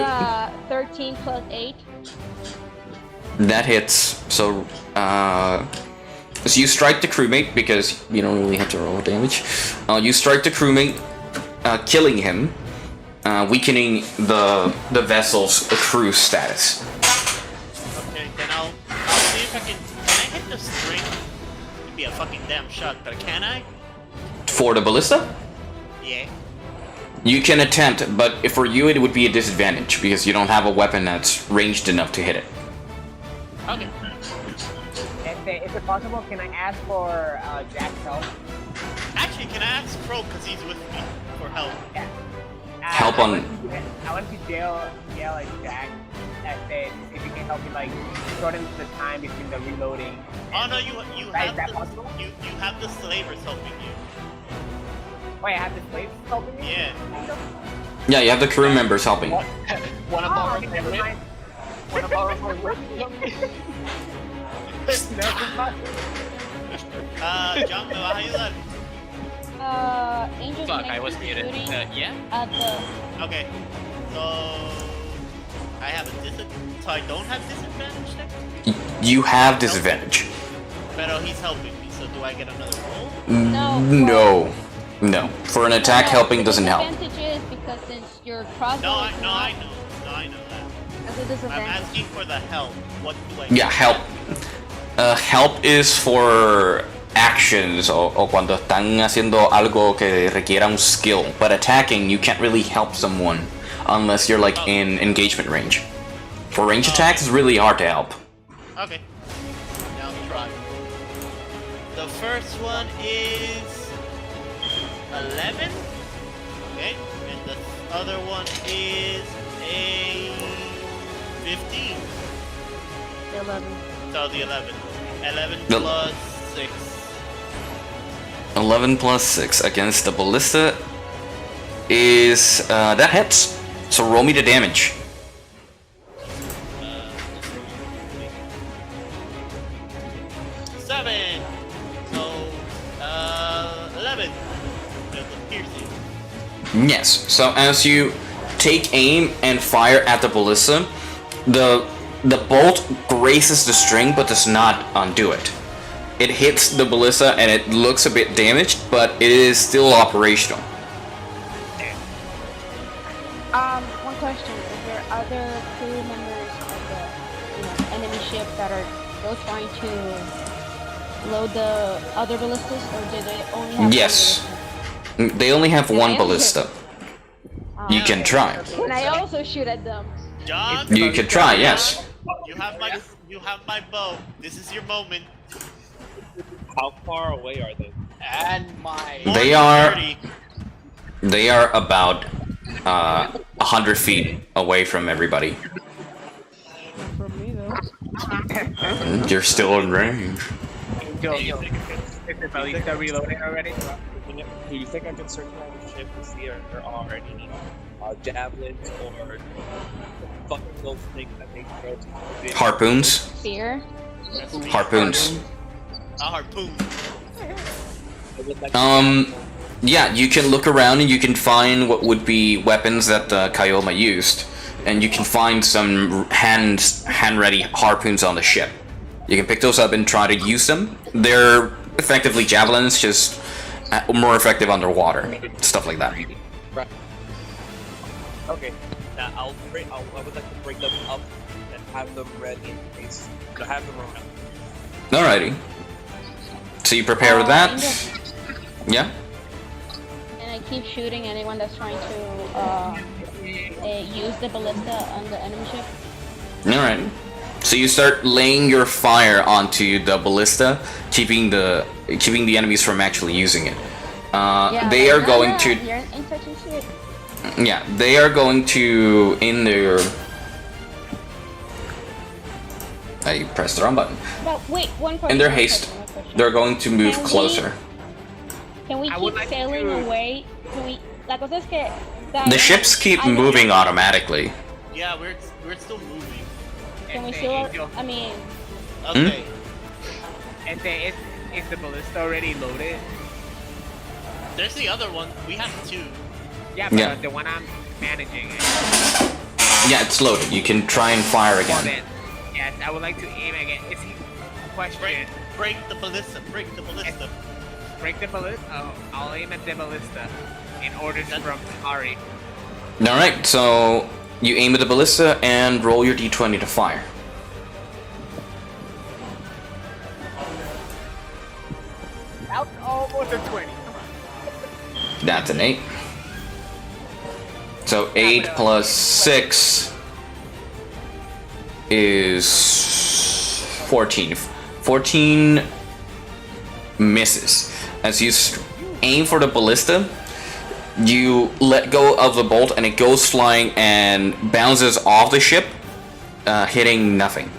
13 plus 8.
That hits. So you strike the crewmate because you don't really have to roll damage. You strike the crewmate, killing him, weakening the vessel's crew status.
Okay, then I'll see if I can. Can I hit the string? It'd be a fucking damn shot, but can I?
For the ballista,
Yeah.
you can attempt, but if for you it would be a disadvantage because you don't have a weapon that's ranged enough to hit it.
Okay.
If it's possible, can I ask for Jack's help?
Actually, can I ask Pro because he's with me for help?
Yeah.
Help on-
I want to yell at Jack and say if you can help me like shorten the time between the reloading.
Oh no, you
Right,
have
is that
the,
possible?
you have the slavers helping you.
Wait, I have the slaves helping me?
Yeah.
Yeah, you have the crew members helping.
Wanna
Oh,
borrow
okay,
my
never
whip?
mind. Wanna borrow my whip? Never mind.
John, how you left?
Angel.
Fuck,
can
I was
keep
muted.
shooting
Yeah?
At the.
Okay. So I have a so I don't have disadvantage there?
You have disadvantage.
Pero he's helping me, so do I get another roll?
No. For an attack, helping doesn't help.
Disadvantage is because since your crossbow
No,
is
I
not
know that.
as a
I'm
disadvantage.
asking for the help. What do I
Yeah, help. Help is for actions o cuando están haciendo algo que requiera un skill. But attacking, you can't really help someone unless you're like in engagement range. For range attacks, it's really hard to help.
Okay. Now I'll try. The first one is 11. Okay. And the other one is a 15.
11.
So the 11. 11
No.
plus 6.
11 plus 6 against the ballista is that hits. So roll me the damage.
7. So 11. With the piercing.
Yes. So as you take aim and fire at the ballista, the bolt grazes the string but does not undo it. It hits the ballista and it looks a bit damaged, but it is still operational.
One question: is there other crew members of the enemy ship that are still trying to load the other ballistas, or do they only have?
Yes.
One ballista?
They only have
Can I
one
answer?
ballista. You can try.
Can I also shoot at them?
John,
You can try, yes.
you have my bow. This is your moment.
How far away are they?
And my.
They are they are about 100 feet away from everybody.
From me though.
You're still in range.
Angel, is the ballista reloading already?
Do you think I can search around the ship to see if there are any javelins or fucking those things that they throw to
Harpoons.
Spear.
Harpoons.
A harpoon.
Yeah, you can look around and you can find what would be weapons that the Kayoma used, and you can find some hand-ready harpoons on the ship. You can pick those up and try to use them. They're effectively javelins, just more effective underwater, stuff like that.
Right. Okay. Now I would like to bring them up and have them ready in case. To have them around.
Alrighty. So you prepare with that? Yeah?
And I keep shooting anyone that's trying to use the ballista on the enemy ship.
Alright. So you start laying your fire onto the ballista, keeping the enemies from actually using it. They are going to.
You're in touching shit.
Yeah, they are going to in their. I pressed the wrong button.
But wait, one question.
In their
one
haste,
question.
they're going to move
Can we-
closer.
Can we
I
keep
would like
sailing
to-
away? Can we? La cosa es que.
The ships keep moving automatically.
Yeah, we're still moving.
Can we
And
still?
Angel,
I mean,
Okay.
and is the ballista already loaded?
There's the other one. We have 2.
Yeah, but
Yeah.
the one I'm managing.
Yeah, it's loaded. You can try and fire
Well,
again.
then, yes, I would like to aim again. If you question,
Break the ballista. Break the ballista.
break the ballista. I'll aim at the ballista in order to from Ari.
Alright, so you aim at the ballista and roll your d20 to fire.
That's almost a 20. Come on.
That's an 8. So 8 plus 6 is 14. 14 misses. As you aim for the ballista, you let go of the bolt and it goes flying and bounces off the ship, hitting nothing.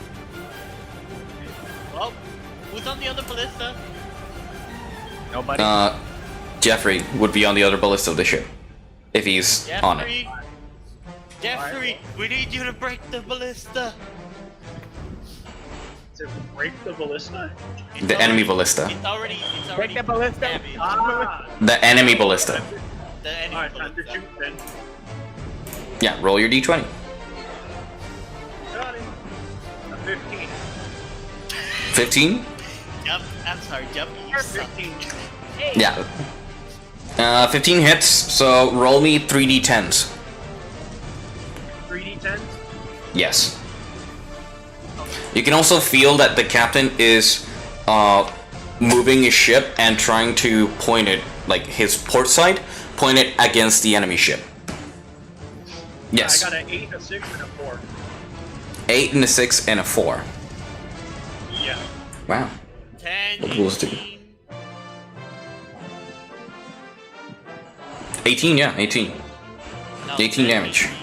Well, who's on the other ballista?
Nobody.
Jeffrey would be on the other ballista of the ship if he's on it.
Jeffrey, we need you to break the ballista.
To break the ballista?
The enemy ballista.
It's already
break the ballista.
heavy.
The enemy ballista.
The enemy
Alright, time to
ballista.
shoot then.
Yeah, roll your d20.
Got it. A 15.
15?
Jump. I'm sorry, Jump. You suck.
15.
Yeah. 15 hits, so roll me 3d10s.
3d10s?
Yes. You can also feel that the captain is moving his ship and trying to point it, like his port side, point it against the enemy ship. Yes.
I got an 8, a 6, and a 4.
8 and a 6 and a 4.
Yeah.
Wow.
10,
What rules do?
18.
18, yeah, 18.
No,
18
10,
damage.
18.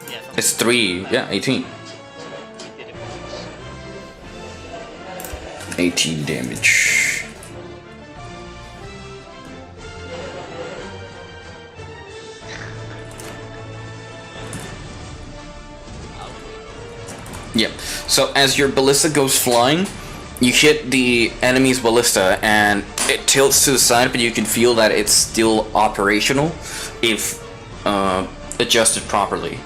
Yeah, something.
It's 3, yeah, 18.
We did it once.
18 damage. Yep. So as your ballista goes flying, you hit the enemy's ballista and it tilts to the side, but you can feel that it's still operational if adjusted properly.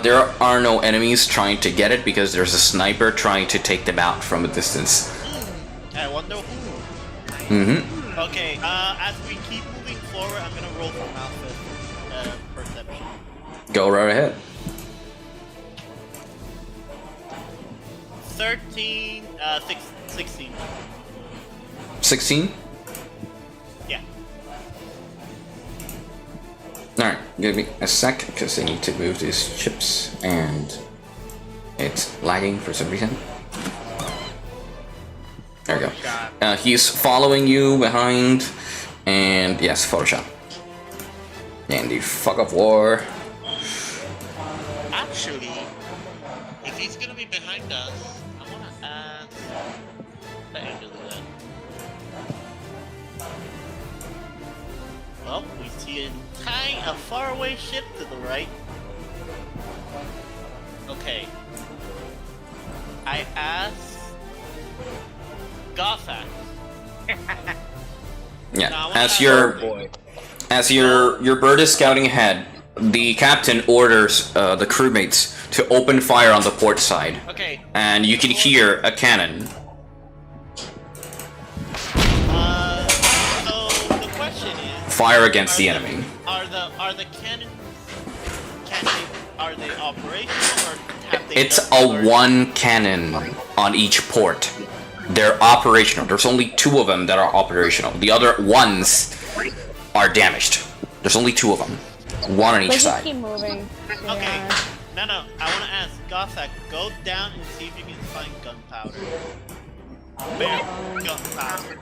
There are no enemies trying to get it because there's a sniper trying to take them out from a distance.
I wonder who.
Mm-hmm.
Okay, as we keep moving forward, I'm gonna roll for Malphite perception.
Go right ahead.
13, 16.
16?
Yeah.
Alright, give me a sec because I need to move these chips and it's lagging for some reason. There we go. He's following you behind and yes, Photoshop. And the fuck of war.
Actually, if he's gonna be behind us, I wanna ask. Let me do that. Well, we see a faraway ship to the right. Okay. I asked Gotham.
Yeah,
No,
as your bird is scouting ahead, the captain orders the crewmates to open fire on the port side.
Okay.
And you can hear a cannon.
So the question is,
Fire against the enemy.
Are the cannons are they operational or have they?
It's
just
a
learned-
one cannon on each port. They're operational. There's only 2 of them that are operational. The other ones are damaged. There's only 2 of them. 1 on each
Let's just
side.
keep moving.
Okay. No. I want to ask Gothak, go down and see if you can find gunpowder. Bam, gunpowder.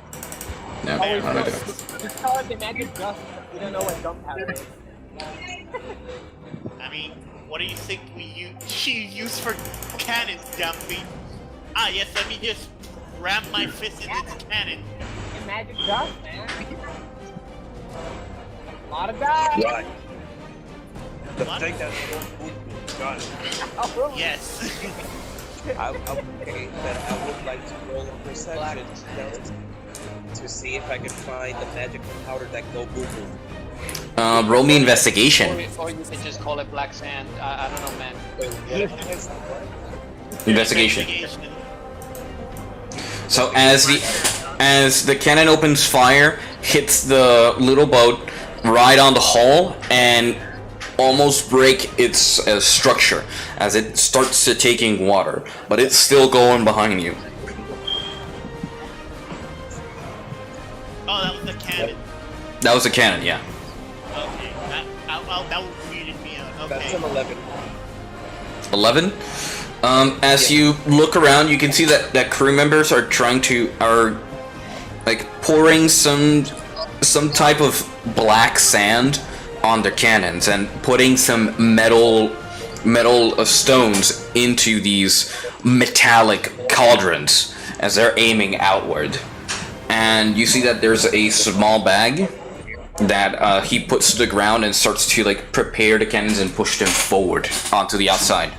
No,
Oh,
I'm not doing it.
Just call it the magic dust. We don't know what gunpowder is.
I mean, what do you think you use for cannons, Dumpy? Ah, yes. Let me just ram my fist in this cannon.
The magic dust, man. A lot of dice.
Right. The
What?
thing that's got it.
Oh,
Yes.
Okay, then I would like to roll a perception to see if I can find the magic powder that go boom boom.
Roll me investigation.
Or you can just call it black sand. I don't know, man.
Investigation. So as the cannon opens fire, hits the little boat right on the hull, and almost break its structure as it starts to taking water, but it's still going behind you.
Oh, that was the cannon.
That was a cannon, yeah.
Okay, that weirded me out.
That's
Okay.
an 11.
11. As you look around, you can see that crew members are like pouring some type of black sand on their cannons and putting some metal stones into these metallic cauldrons as they're aiming outward. And you see that there's a small bag that he puts to the ground and starts to like prepare the cannons and push them forward onto the outside.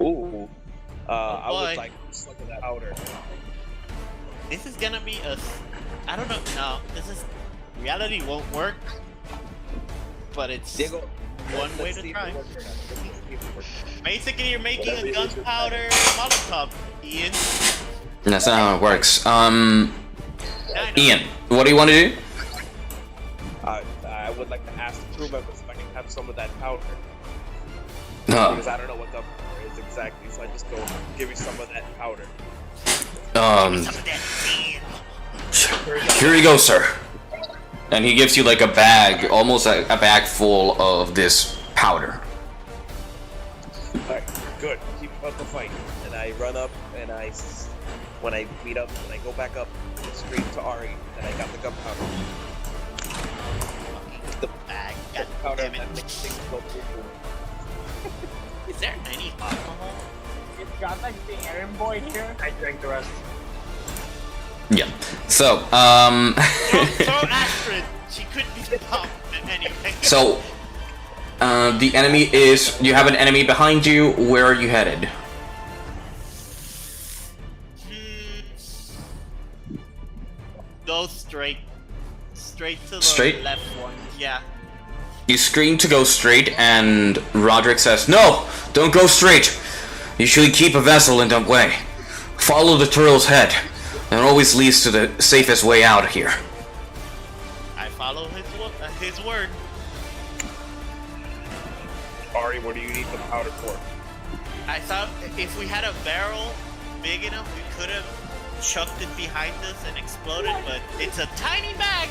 Ooh. I
boy.
would like slug of that powder.
This is gonna be I don't know. No, this is reality won't work, but it's
Diego,
one way
let's
to
see if
try.
it works or not. Let's see if it works.
Basically, you're making a gunpowder Molotov, Ian.
That's not how it works.
I know.
Ian, what do you want to do?
I would like to ask the crew members if I can have some of that powder.
Uh,
Because I don't know what gunpowder is exactly, so I just go, give me some of that powder.
Some of that sand.
Here you go, sir. And he gives you like a bag, almost a bag full of this powder.
Alright, good. Keep up the fight. And I run up, and when I meet up, and I go back up the street to Ari, and I got the gunpowder. The
Bag.
powder
Damn
that
it.
makes things go boom.
Is there any alcohol?
It's got like the errand boy here.
I drank the rest.
Yeah. So,
Throw Astrid. She could be stopped anyway.
so, the enemy is. You have an enemy behind you. Where are you headed?
Go straight. Straight to the
Straight?
left one. Yeah.
You scream to go straight, and Roderick says, "No, don't go straight. You should keep a vessel in that way. Follow the turtle's head. It always leads to the safest way out here."
I follow his word.
Ari, what do you need the powder for?
I thought if we had a barrel big enough, we could have chucked it behind us and exploded, but it's a tiny bag.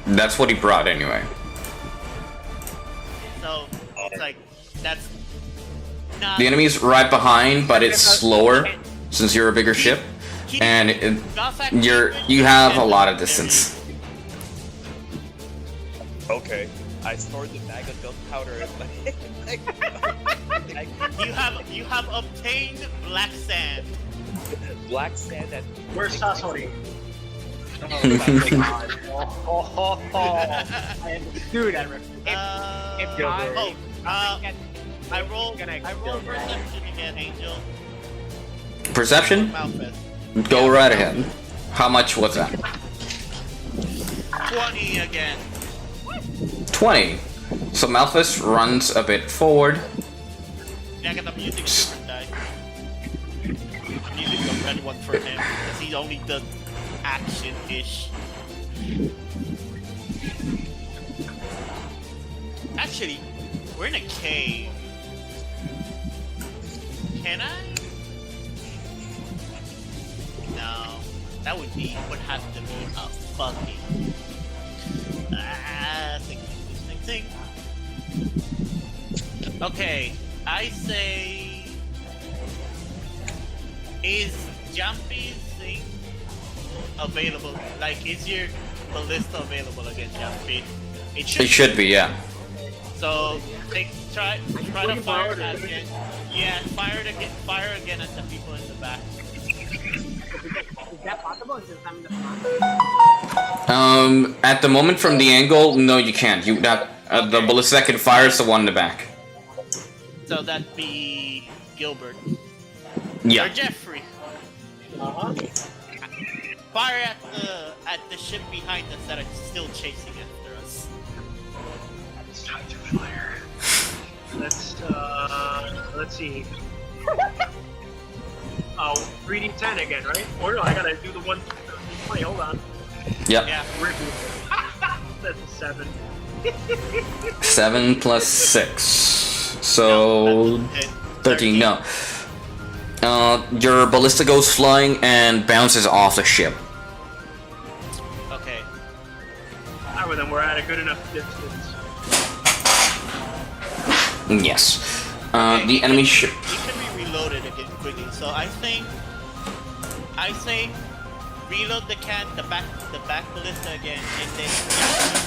That's what he brought anyway.
So it's like that's not.
The enemy's right behind, but it's slower since you're a bigger ship, and you have a lot of distance.
Okay. I stored the bag of gunpowder in my
You have obtained black sand.
black sand that.
Where's Sasori?
Dude, Edward.
I roll perception again, Angel.
Perception?
Malphite.
Go right ahead. How much was that?
20 again.
20. So Malthus runs a bit forward.
Yeah, I got the music different die. Music a red one for him, because he only does action-ish. Actually, we're in a cave. Can I? No, that would have to be a fucking. Think. Okay, I say. Is Jumpy's thing available? Like, is your ballista available against Jumpy?
It should be, yeah.
So try to fire at it. Yeah, fire again at the people in the back.
Is that possible? Is this time in the front?
At the moment from the angle, no, you can't. You that the ballista that can fire is the one in the back.
So that'd be Gilbert.
Yeah.
Or Jeffrey. Fire at the ship behind us that are still chasing after us.
It's time to fire. Let's see. Oh, 3d10 again, right? Or no, I gotta do the 120. Hold on.
Yep.
Yeah.
That's a 7.
7 plus 6. So 13. No. Your ballista goes flying and bounces off the ship.
Okay.
Alright, well then we're at a good enough distance.
Yes. The enemy ship.
It can be reloaded again quickly. So I say reload the back ballista again, and then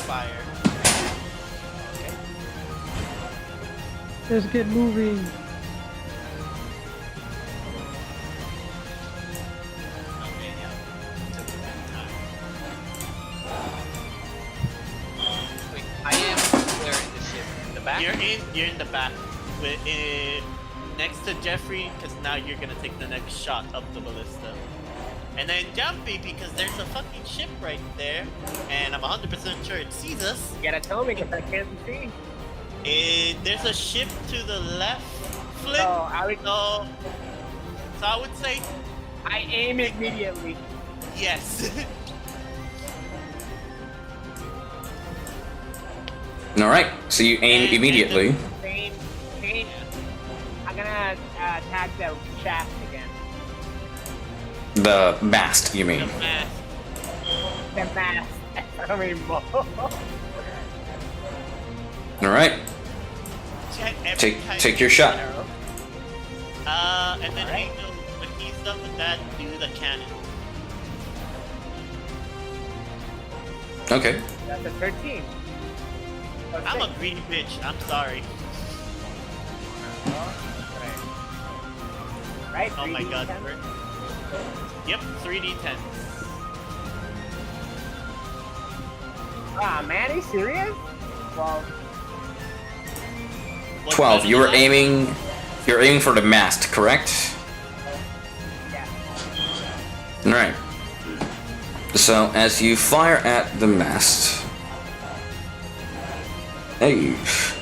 fire.
Let's get moving.
Okay, yeah.
Wait, I am where in the ship? In the back?
You're in the back, next to Jeffrey, because now you're gonna take the next shot of the ballista. And then Jumpy, because there's a fucking ship right there, and I'm 100% sure it sees us.
You gotta tell me because I can't see.
There's a ship to the left, Flint.
Oh,
So I would say
I aim immediately.
yes.
Alright, so you aim immediately.
Pain. I'm gonna tag the shaft again.
The mast, you mean?
The mast.
The mast. I mean, more.
Alright,
Every time
take
you
your
shoot
shot.
an arrow. And then Angel, when he's done with that, do the cannon.
Okay.
That's a 13.
I'm a greedy bitch. I'm sorry.
Right?
Oh my god.
3d10?
Yep, 3d10.
Ah, man, are you serious? Well,
12. You're aiming for the mast, correct?
yeah.
Alright. So as you fire at the mast, hey,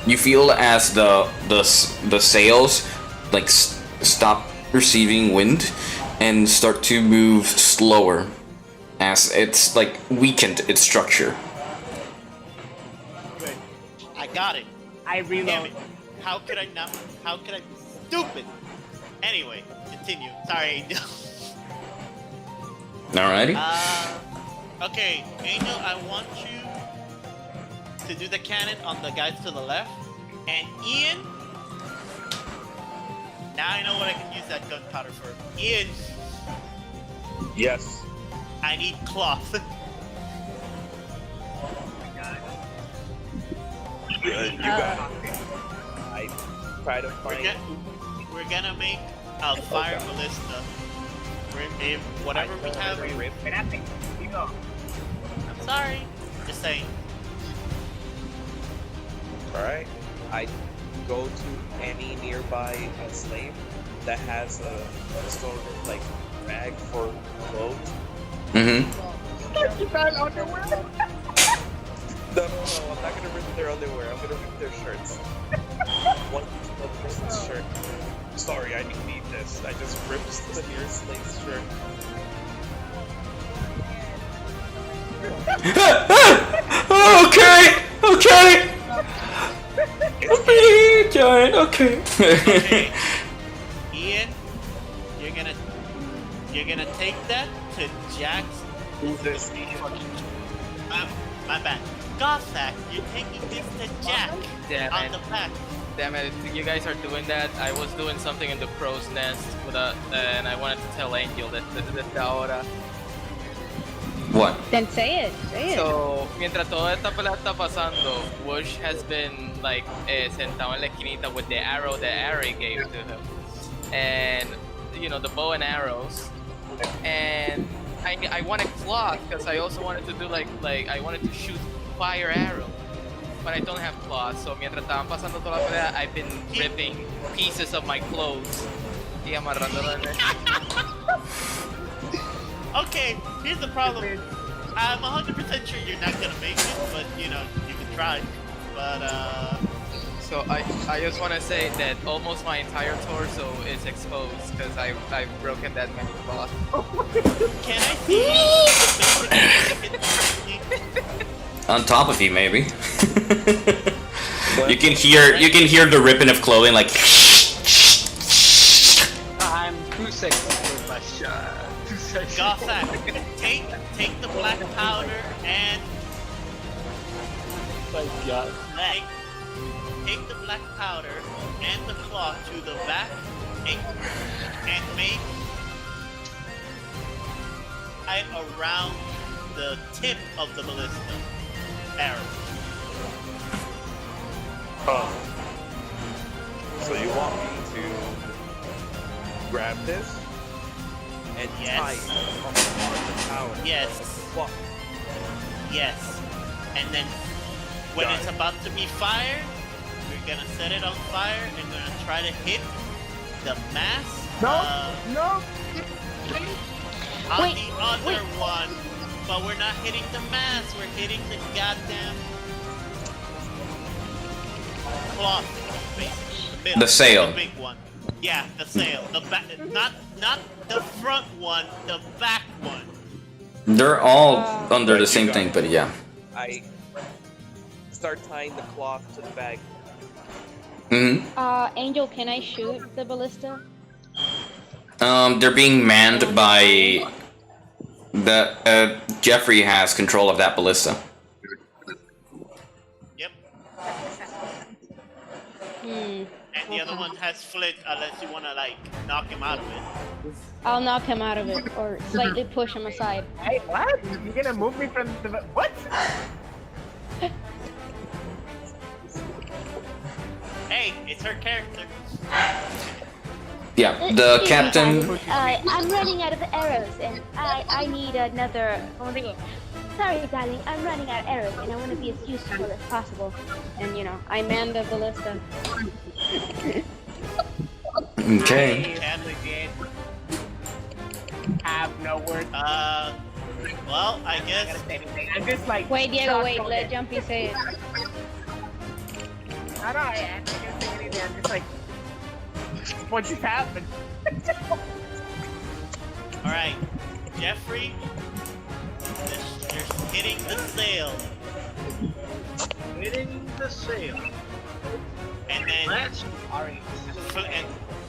you feel as the sails like stop receiving wind and start to move slower as it's like weakened its structure.
Good. I got it.
I
Damn
reload.
it. How could I not? How could I be stupid? Anyway, continue. Sorry, Angel.
Alrighty.
Okay, Angel, I want you to do the cannon on the guys to the left. And Ian, now I know what I can use that gunpowder for. Ian,
Yes.
I need cloth.
You got it. I try to find.
We're gonna make a fire ballista. If whatever we have.
You go.
I'm sorry. Just saying.
Alright. I go to any nearby slave that has a sort of like bag for clothes.
Mm-hmm.
You found underwear?
No, I'm not gonna rip their underwear. I'm gonna rip their shirts. One person's shirt. Sorry, I didn't need this. I just ripped the nearest slave's shirt.
Okay. Giant. Okay.
Okay. Ian, you're gonna take that to Jack's.
Who's this?
My bad. Gothak, you're taking this to Jack
Damn
on
it.
the back.
Damn it, you guys are doing that. I was doing something in the crow's nest and I wanted to tell Angel that ahora.
What?
Then say it. Say it.
So, mientras toda esta pelea está pasando, Wush has been like sentado en la esquinita with the arrow that Ari gave to him. And, you know, the bow and arrows. And I wanted cloth because I also wanted to do like I wanted to shoot fire arrow. But I don't have cloth, so mientras estaban pasando toda la pelea, I've been ripping pieces of my clothes y amarrándolo en el...
Okay, here's the problem. I'm 100% sure you're not gonna make it, but you know, you can try. But
So I just want to say that almost my entire torso is exposed because I've broken that many cloths.
can I see
On top of you, maybe. you can hear the ripping of clothing like.
I'm 2 seconds for my shot. 2 seconds.
Gothak, take the black powder and
My God.
take the black powder and the cloth to the back and make it around the tip of the ballista arrow.
So you want me to grab this and tie
Yes.
it on the power?
Yes.
What?
Yes. And then when
Got
it's
it.
about to be fired, we're gonna set it on fire and we're gonna try to hit the mass
No.
on
Wait,
the other one. But we're not hitting the mass, we're hitting the goddamn cloth, basically.
The sail.
The big one. Yeah, the sail. The back, not the front one, the back one.
They're all under the same thing, but yeah.
I start tying the cloth to the bag.
Angel, can I shoot the ballista?
They're being manned by the Jeffrey has control of that ballista.
Yep.
Hmm.
And the other one has flit unless you wanna like knock him out of it.
I'll knock him out of it, or slightly push him aside.
Hey, what? You're gonna move me from the what?
Hey, it's her character.
Yeah, the captain.
I'm running out of arrows, and I need another. Sorry, darling, I'm running out of arrows, and I want to be as useful as possible. And you know, I man the ballista.
Okay.
Have no words.
Well, I guess.
I'm just like.
Wait, Diego,
shocked
wait,
all
let
day.
Jumpy say it.
I can't say anything. I'm just like. What just happened?
Alright, Jeffrey, you're hitting the sail.
Hitting the sail.
And then.
Let's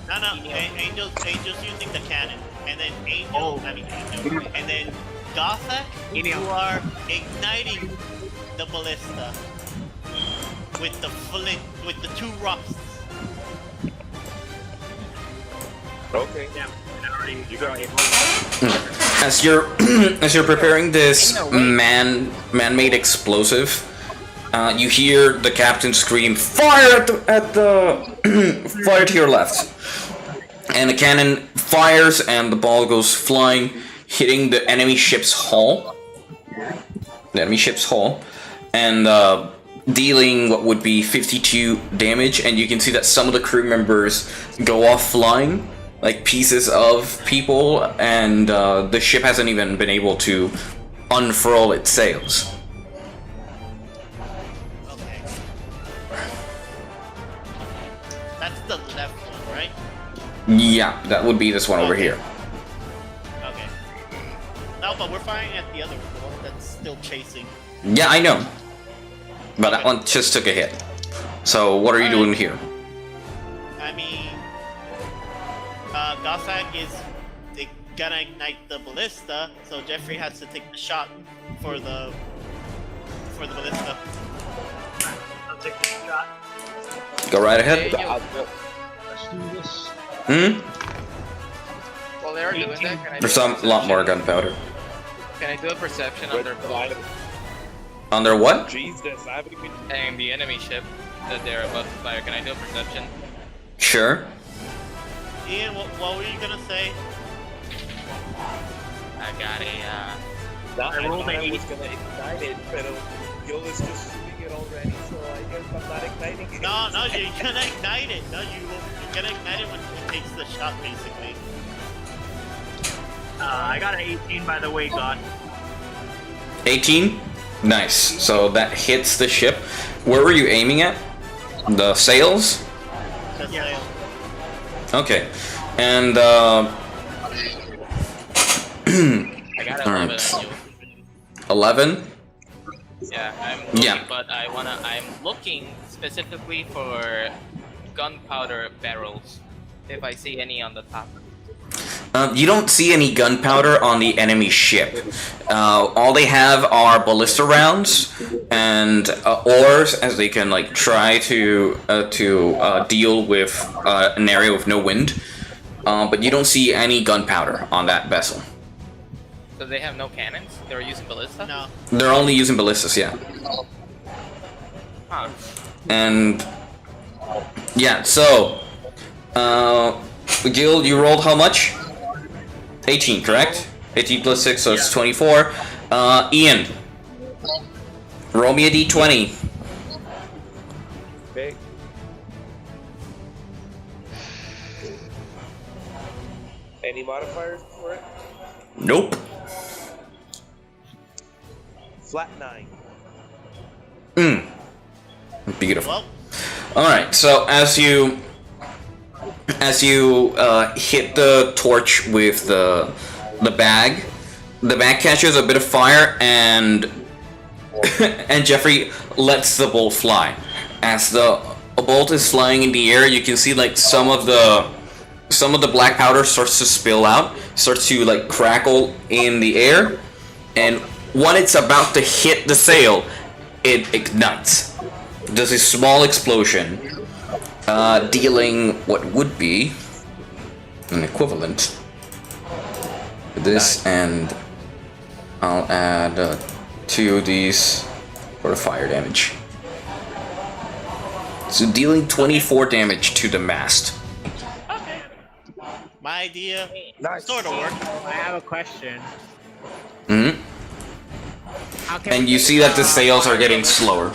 Angel's using the cannon. And then Angel, and then Gothak, you are igniting the ballista with the flint, with the 2 rusts.
Okay.
Yeah. You got it.
As you're as you're preparing this man-made explosive, you hear the captain scream, "Fire at the fire to your left!" And the cannon fires, and the ball goes flying, hitting the enemy ship's hull. And dealing what would be 52 damage. And you can see that some of the crew members go off flying, like pieces of people, and the ship hasn't even been able to unfurl its sails.
Okay. That's the left one, right?
Yeah, that would be this one over here.
Okay. No, but we're firing at the other one, the one that's still chasing.
Yeah, I know. But that one just took a hit. So what are you doing here?
I mean, Gothak is gonna ignite the ballista, so Jeffrey has to take the shot for the ballista.
I'll take the shot.
Go right ahead.
Hey, yo,
Let's do this.
while they're doing that, can I do
There's
a
a lot more
perception?
gunpowder.
Can I do a perception on their boat
Under what?
Jesus, I haven't even.
and the enemy ship that they're about to fire? Can I do a perception?
Sure.
Ian, what were you gonna say?
I got a
I
rolled
thought
an
I
80.
was gonna ignite it, but Gil is just shooting it already, so I guess I'm not igniting it.
No, you're gonna ignite it. No, you're gonna ignite it when it takes the shot, basically.
I got an 18 by the way, God.
18? Nice. So that hits the ship. Where were you aiming at? The sails?
The sail.
Okay. And
I got 11 on you.
11?
Yeah, I'm looking,
Yeah.
but I'm looking specifically for gunpowder barrels. If I see any on the top.
You don't see any gunpowder on the enemy ship. All they have are ballista rounds and oars, as they can like try to deal with an area with no wind. But you don't see any gunpowder on that vessel.
So they have no cannons? They're using ballista?
No.
They're only using ballistas, yeah.
Huh.
And yeah, so Gil, you rolled how much? 18, correct? 18 plus 6, so it's 24. Ian, roll me a d20.
Okay. Any modifiers for it?
Nope.
Flat 9.
Beautiful.
Well,
Alright, so as you hit the torch with the bag catches a bit of fire, and and Jeffrey lets the bolt fly. As the bolt is flying in the air, you can see like some of the black powder starts to spill out, starts to like crackle in the air, and when it's about to hit the sail, it ignites. There's a small explosion, dealing what would be an equivalent to this, and I'll add 2 of these for the fire damage. So dealing 24 damage to the mast.
okay. My idea
Nice.
sort of worked.
I have a question.
Mm-hmm.
How can
And
we
you
get,
see that the sails are getting slower.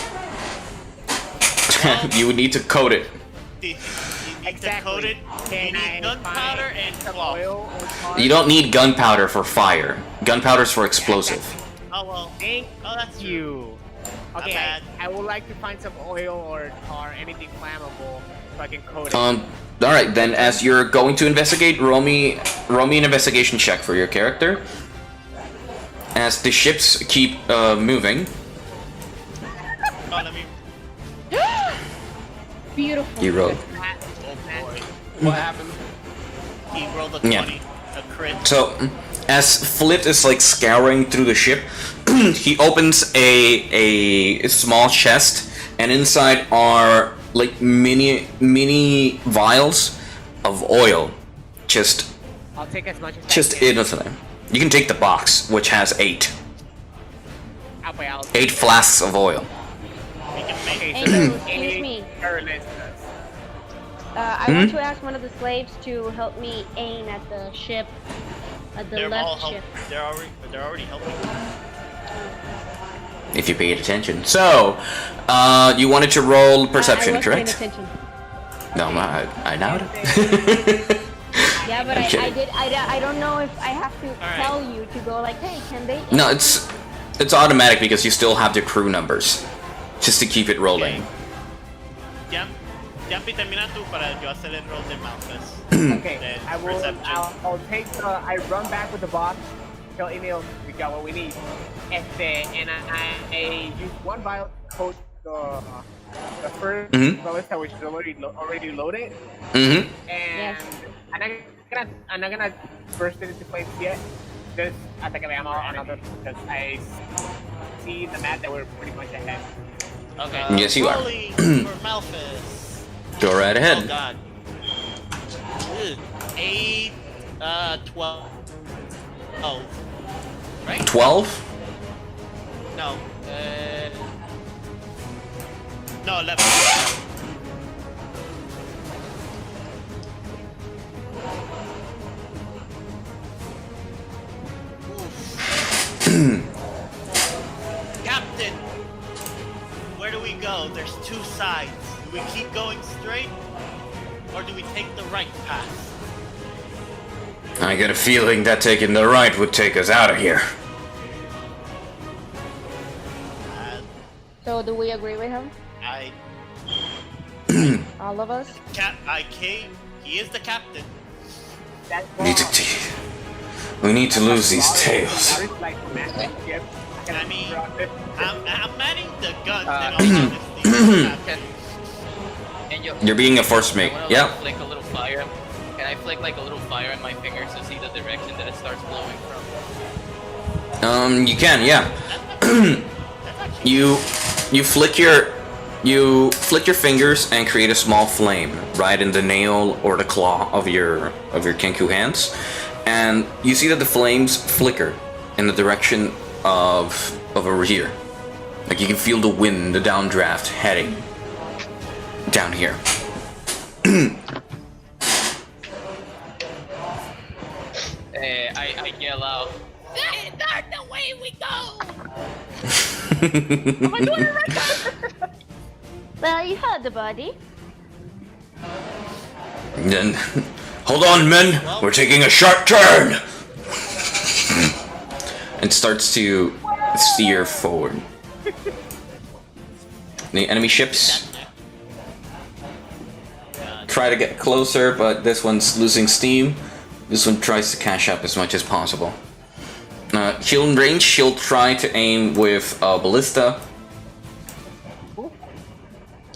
You would need to coat it.
You need
Exactly.
to coat it.
Can
You need
I
gunpowder
find
and
some
cloth.
oil or tar?
You don't need gunpowder for fire. Gunpowder's for explosive.
Oh well.
Thank
Oh, that's true.
you. Okay,
bad.
I would like to find some oil or tar, anything flammable, so I can coat it.
All right, then as you're going to investigate, roll me an investigation check for your character. As the ships keep moving,
Oh, let me.
Beautiful.
you roll.
Oh boy.
What happened?
He rolled a
Yeah.
20. A crit.
So, as Flit is like scouring through the ship, he opens a small chest, and inside are like mini vials of oil, just
I'll take as much as I can.
innocent. You can take the box, which has 8
I'll
8 flasks of oil.
We can make
Okay,
Hey,
so
so,
any
excuse me.
experiments.
I want to ask one of the slaves to help me aim at the ship, at the
They're all
left
help.
ship.
They're already helping.
If you paid attention. So, you wanted to roll perception,
I was
correct?
paying attention.
No, I doubt it.
Yeah, but
I'm kidding.
I don't know if I have to
Alright.
tell you to go like, hey, can they?
No, it's automatic because you still have the crew numbers, just to keep it rolling.
Jumpy, termina tú para yo hacer el roll de Malphus.
Okay,
Then
I will.
perception.
I'll take the. I run back with the box. Tell Emil we got what we need. And I use one vial to coat the first ballista, which is already loaded.
Mm-hmm.
And I'm not gonna burst it into flames yet. Just hasta que veamos another, because I see the map that we're pretty much ahead.
Okay.
Yes, you are.
Rolling for Malphus.
Go right
Oh
ahead.
god. Ugh. 8, 12. Oh. Right?
12?
No. No, 11. Captain! Where do we go? There's 2 sides. Do we keep going straight? Or do we take the right path?
I get a feeling that taking the right would take us out of here.
So do we agree with him? All of us?
He is the captain.
We need to lose these tails.
I mean, I'm manning the guns and obviously.
You're
being a force mate. Yeah.
Flick a little fire. Can I flick like a little fire in my fingers to see the direction that it starts blowing from?
You can, yeah. you flick your fingers and create a small flame right in the nail or the claw of your Kenku hands, and you see that the flames flicker in the direction of over here. Like you can feel the wind, the downdraft heading down here.
I yell out, "That's the way we go!"
Am I doing it right now? Well, you heard the body.
Then, hold on, men. We're taking a sharp turn. And starts to steer forward. The enemy ships try to get closer, but this one's losing steam. This one tries to catch up as much as possible. She'll in range, she'll try to aim with ballista.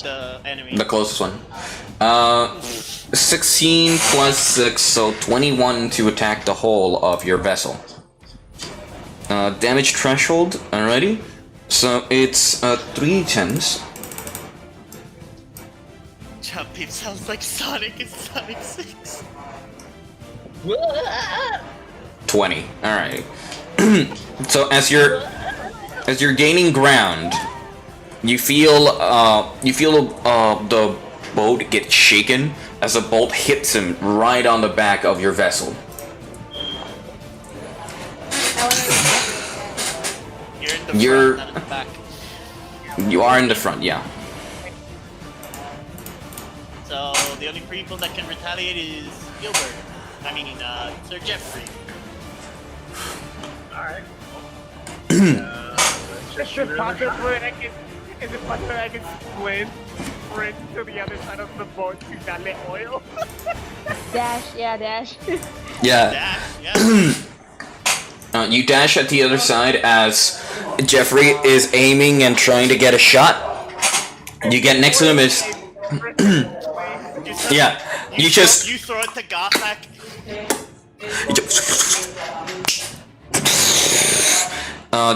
The enemy.
The closest one. 16 plus 6, so 21 to attack the hull of your vessel. Damage threshold, alrighty. So it's 3d10s.
Jumping sounds like Sonic in Sonic 6.
20. Alright. So as you're gaining ground, you feel the boat get shaken as a bolt hits him right on the back of your vessel.
You're in the front, not in the back.
You are in the front, yeah.
So the only people that can retaliate is Gilbert. I mean, Sir Jeffrey.
Alright.
Is it possible I can sprint to the other side of the boat to Dale oil?
Dash, yeah, dash.
Yeah.
Dash, yeah.
You dash at the other side as Jeffrey is aiming and trying to get a shot. You get next to him is... yeah. You just...
You throw it to Gothak.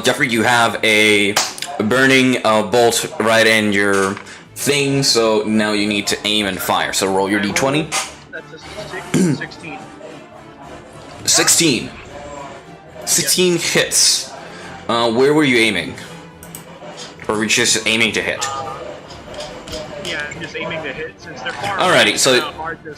Jeffrey, you have a burning bolt right in your thing, so now you need to aim and fire. So roll your d20.
That's a 16.
16. 16 hits. Where were you aiming? Or were you just aiming to hit?
Yeah, I'm just aiming to hit since they're far.
Alrighty, so
hard to...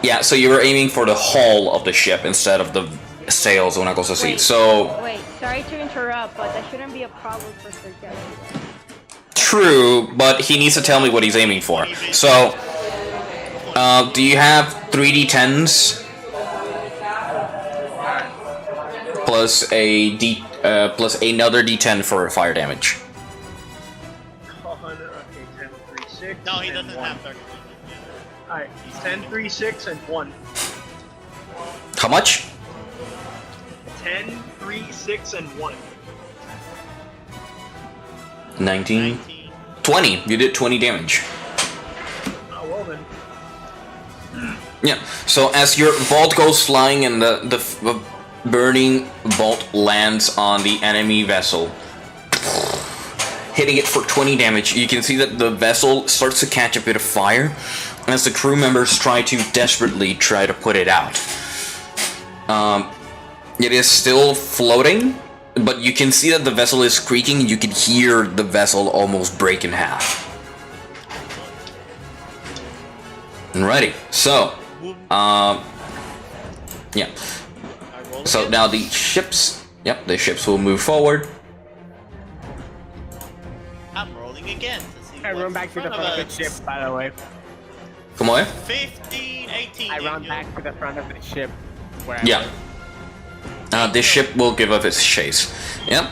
yeah, so you were aiming for the hull of the ship instead of the sails, una cosa así. So
Wait, sorry to interrupt, but that shouldn't be a problem for Sir Jeffrey.
true, but he needs to tell me what he's aiming for. So, do you have 3d10s plus plus another d10 for fire damage?
Okay, 10, 3, 6.
No, he
and
doesn't
1.
have dark vision.
Alright, 10, 3, 6, and 1.
How much?
10, 3, 6, and 1.
19. 20. You did 20 damage.
Oh, well then.
Yeah. So as your bolt goes flying and the burning bolt lands on the enemy vessel, hitting it for 20 damage, you can see that the vessel starts to catch a bit of fire as the crew members desperately try to put it out. It is still floating, but you can see that the vessel is creaking and you can hear the vessel almost break in half. Alrighty, so, yeah. So now the ships, the ships will move forward.
I'm rolling again to see
I
what's
run back to the
in
front of
front
the ship, by the way.
Come on.
15, 18.
I run
Daniel.
back to the front of the ship. where I
Yeah.
was.
This ship will give up its chase. Yep.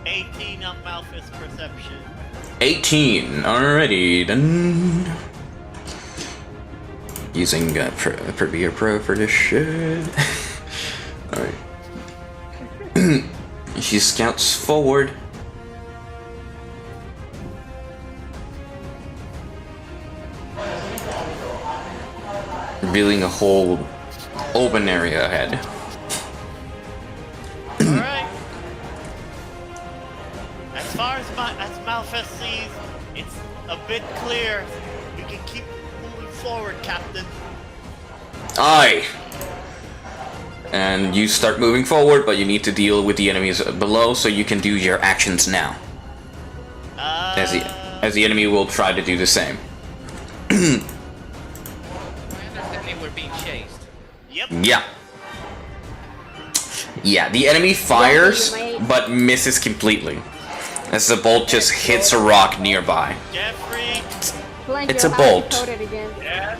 18 on Malphus perception.
18. Alrighty, then. Using Previa Pro for this shit. Alright. She scouts forward. Revealing a whole open area ahead.
Alright. As far as Malphus sees, it's a bit clear. You can keep moving forward, Captain.
Aye. And you start moving forward, but you need to deal with the enemies below, so you can do your actions now. As the enemy will try to do the same.
My understanding we're being chased.
Yep.
Yeah. Yeah, the enemy fires, but misses completely. As the bolt just hits a rock nearby.
Jeffrey,
Blank,
It's
you're
a
about to
bolt.
code it again.
yes.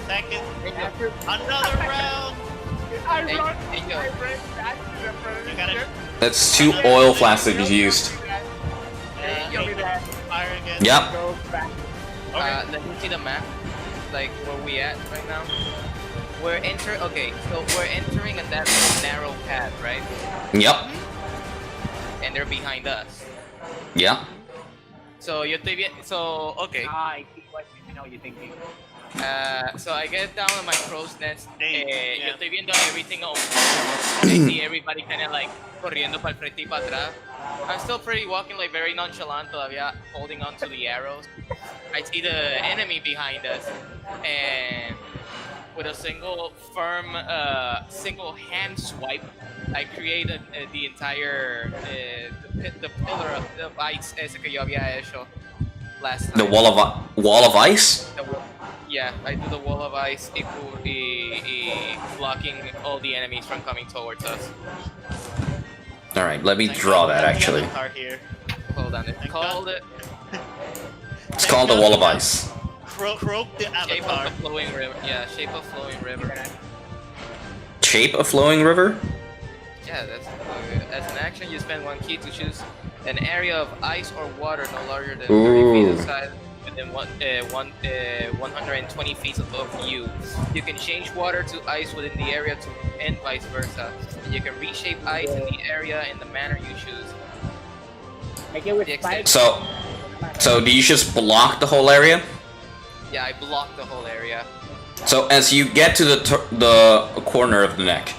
Second, another round.
I
Hey,
run.
hey, yo.
I ran back to the front.
You gotta
That's 2 oil flasks that you used.
Give me that.
fire again.
Yep.
Go back.
Let me see the map. Like where we at right now. Okay, so we're entering in that narrow path, right?
Yep.
And they're behind us.
Yep.
So yo estoy bien. So okay.
I see what you know you're thinking.
So I get down on my crow's nest.
Yeah.
Yo estoy viendo everything on. I see everybody kind of like corriendo para el frente y para atrás. I'm still pretty walking like very nonchalant todavía, holding on to the arrows. I see the enemy behind us, and with a single firm, single hand swipe, I create the entire the pillar of ice ese que yo había hecho last time.
The wall of ice?
Yeah, I do the wall of ice, blocking all the enemies from coming towards us.
All right, let me draw that actually.
Here.
Hold on, it's called
It's called the wall of ice.
Croak the
Shape
avatar.
of the Flowing River. Yeah, Shape of Flowing River.
Shape a flowing river?
Yeah, that's as an action you spend 1 key to choose an area of ice or water no larger than 30 feet
Ooh.
inside within 120 feet above you. You can change water to ice within the area and vice versa. And you can reshape ice in the area in the manner you choose.
I get with
The
spikes.
So do you just block the whole area?
Yeah, I blocked the whole area.
So as you get to the corner of the neck,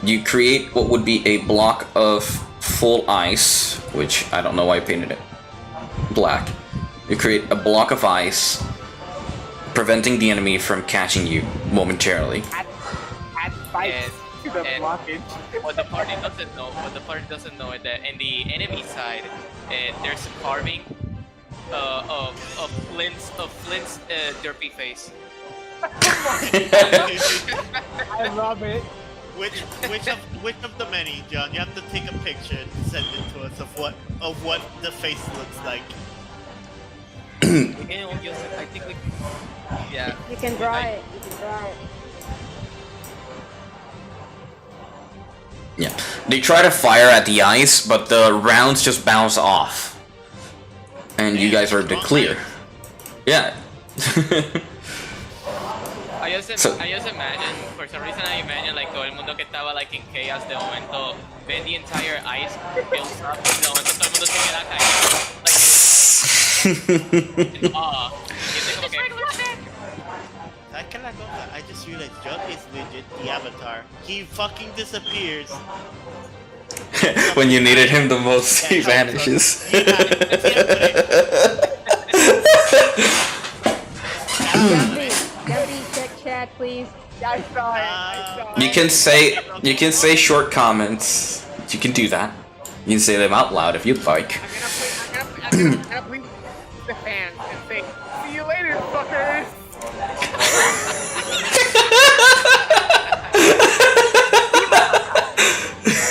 you create what would be a block of full ice, which I don't know why I painted it black. You create a block of ice, preventing the enemy from catching you momentarily.
Add spikes to the
and-
blockage.
What the party doesn't know is that in the enemy side, there's a carving of Flint's derpy face.
I love it.
Which of the many, John? You have to take a picture and send it to us of what the face looks like.
I think we, yeah.
You can draw it. You can draw it.
Yeah. They try to fire at the ice, but the rounds just bounce off. And you guys are to clear. Yeah.
I just imagine, for some reason I imagine like todo el mundo que estaba like in chaos de momento ven the entire ice builds up y de momento todo el mundo se queda caído. Like in awe. Y es como que,
I just realized John is legit the avatar. He fucking disappears.
When you needed him the most, he vanishes.
Debbie, check chat, please.
I saw it. I saw it.
You can say short comments. You can do that. You can say them out loud if you'd like.
I'm gonna bleep the fans and say, "See you later, fuckers."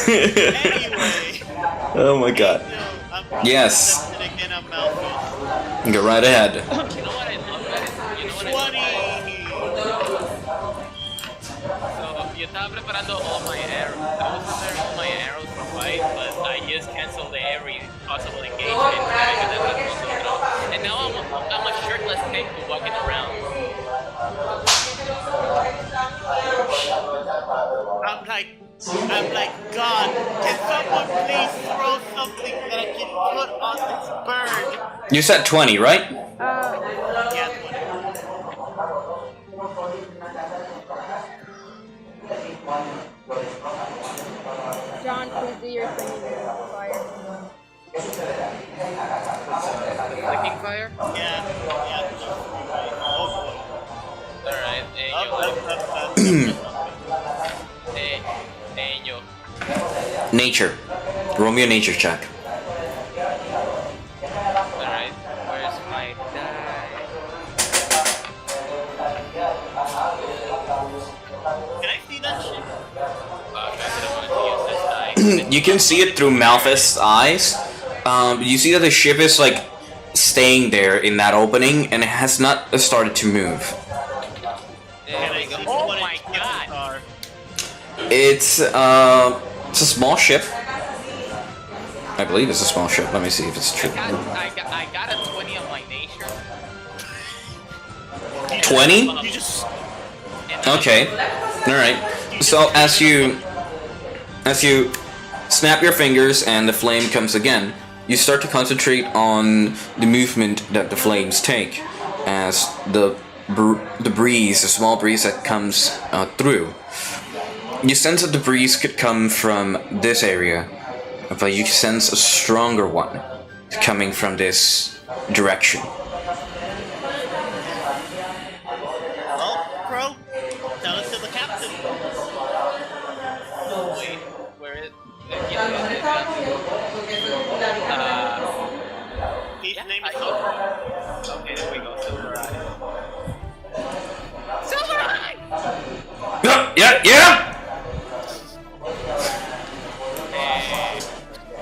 Anyway.
Oh my god. Yes.
Again, I'm Malphus.
Go right ahead.
you know what I love? You know what I love?
20.
So, yo estaba preparando all my arrows. I was preparing all my arrows for fight, but I just canceled every possible engagement. And now I'm a shirtless tank walking around.
I'm like, God, can someone please throw something that I can put on this bird?
You said 20, right?
Yeah, 20.
John, please do your thing with fire.
Flicking fire?
Yeah. Oh,
Alright,
Nature. Roll me a nature check.
Alright, where's my die?
Can I see that shit?
Fuck, I didn't want to use this die.
You can see it through Malphite's eyes. You see that the ship is like staying there in that opening and it has not started to move.
Can I see
Oh
what
my
its
god!
are?
It's a small ship. I believe it's a small ship. Let me see if it's true.
I got a 20 on my nature.
20?
You just
Okay. Alright. So as you snap your fingers and the flame comes again, you start to concentrate on the movement that the flames take as the breeze, the small breeze that comes through. You sense that the breeze could come from this area, but you sense a stronger one coming from this direction.
well, Crow, tell it to the captain.
Wait, where is
His name is
okay, there we go, Silver Eye.
Yeah!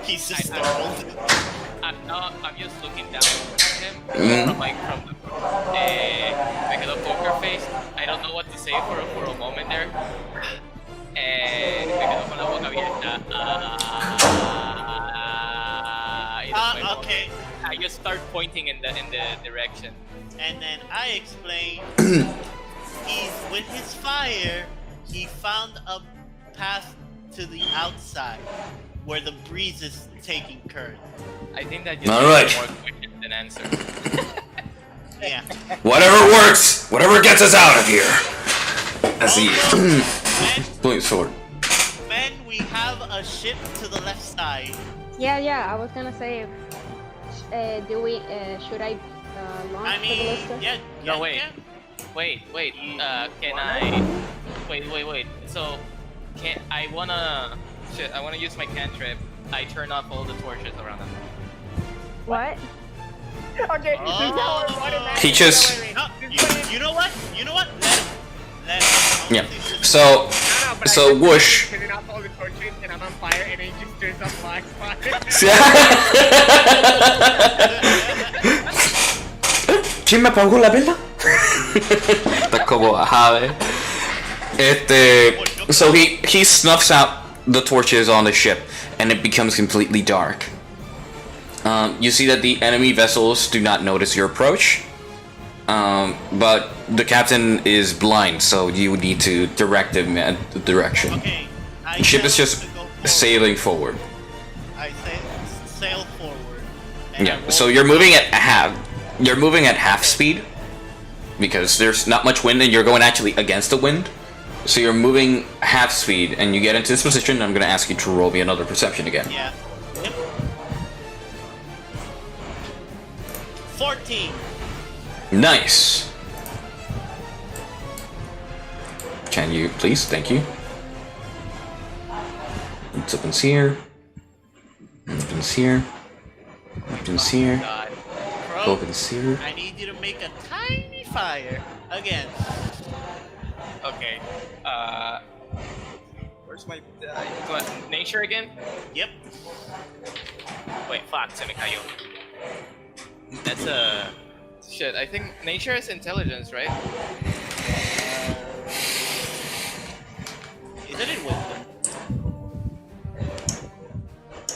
He's just startled.
I'm just looking down at him from the poker face. I don't know what to say for a moment there. Me quedo con la boca abierta.
Okay.
I just start pointing in the direction.
And then I explain, he's with his fire, he found a path to the outside where the breeze is taking current.
I think that just
All right.
more questions than answers.
Yeah.
Whatever works! Whatever gets us out of here! As he points forward.
Men, we have a ship to the left side.
Yeah, I was gonna say, should I launch
I
the
mean,
ballista?
yeah.
No, wait.
Yeah.
Wait. Can I? Wait. So, can I wanna? Shit, I wanna use my cantrip. I turn off all the torches around them.
What?
Okay,
Oh.
He just...
No, you know what? Let him.
Yeah. So whoosh.
Turning off all the torches and I'm on fire and then he just turns off my fire.
¿Quién me apagó la vela? Está como bajada, So he snuffs out the torches on the ship and it becomes completely dark. You see that the enemy vessels do not notice your approach, but the captain is blind, so you need to direct him at the direction.
Okay.
The ship is just sailing forward.
I sail forward. And I
Yeah.
roll
So you're moving at half speed because there's not much wind and you're going actually against the wind. So you're moving half speed and you get into this position. I'm gonna ask you to roll me another perception again.
Yeah. Yep. 14.
Nice. Can you please? Thank you. It opens here. Opens here. Opens here.
God.
Bro,
Opens here.
I need you to make a tiny fire again.
Okay. Where's my nature again?
Yep.
Wait, fuck, se me cayó. That's a shit. I think nature is intelligence, right?
Is it in wisdom?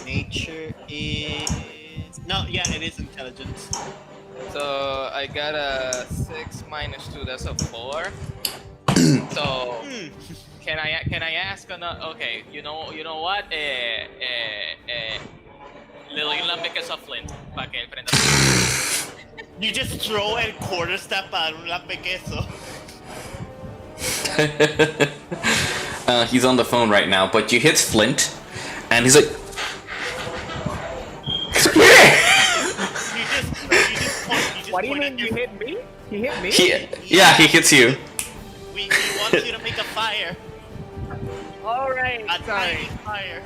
Nature is no, yeah, it is intelligence.
So I got a 6 minus 2. That's a 4. So can I ask another? Okay, you know what? Le doy un lambequezo a Flint para que él prenda.
You just throw el quarterstaff para un lambequezo.
He's on the phone right now, but you hit Flint, and he's like,
What do you mean you hit me? He hit me?
yeah, he hits you.
We want you to make a fire.
Alright,
A
sorry.
tiny fire.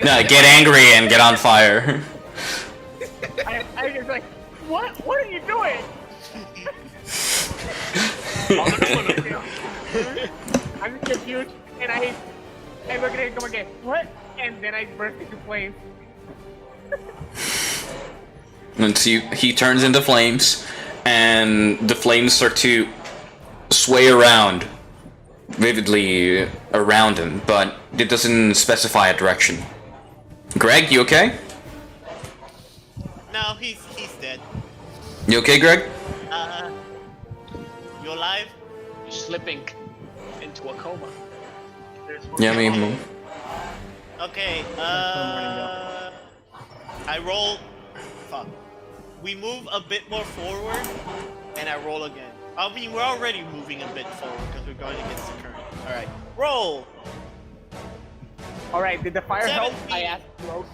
No, get angry and get on fire.
I was like, what? What are you doing? I'm confused, and I look at him again. What? And then I burst into flames.
And so he turns into flames, and the flames start to sway around, vividly around him, but it doesn't specify a direction. Greg, you okay?
No, he's dead.
You okay, Greg?
You alive?
You're slipping into a coma.
Yeah, I mean,
Okay, I roll. Fuck. We move a bit more forward, and I roll again. I mean, we're already moving a bit forward because we're going against the current. Alright, roll!
Alright, did the fire help?
17.
I asked Rose.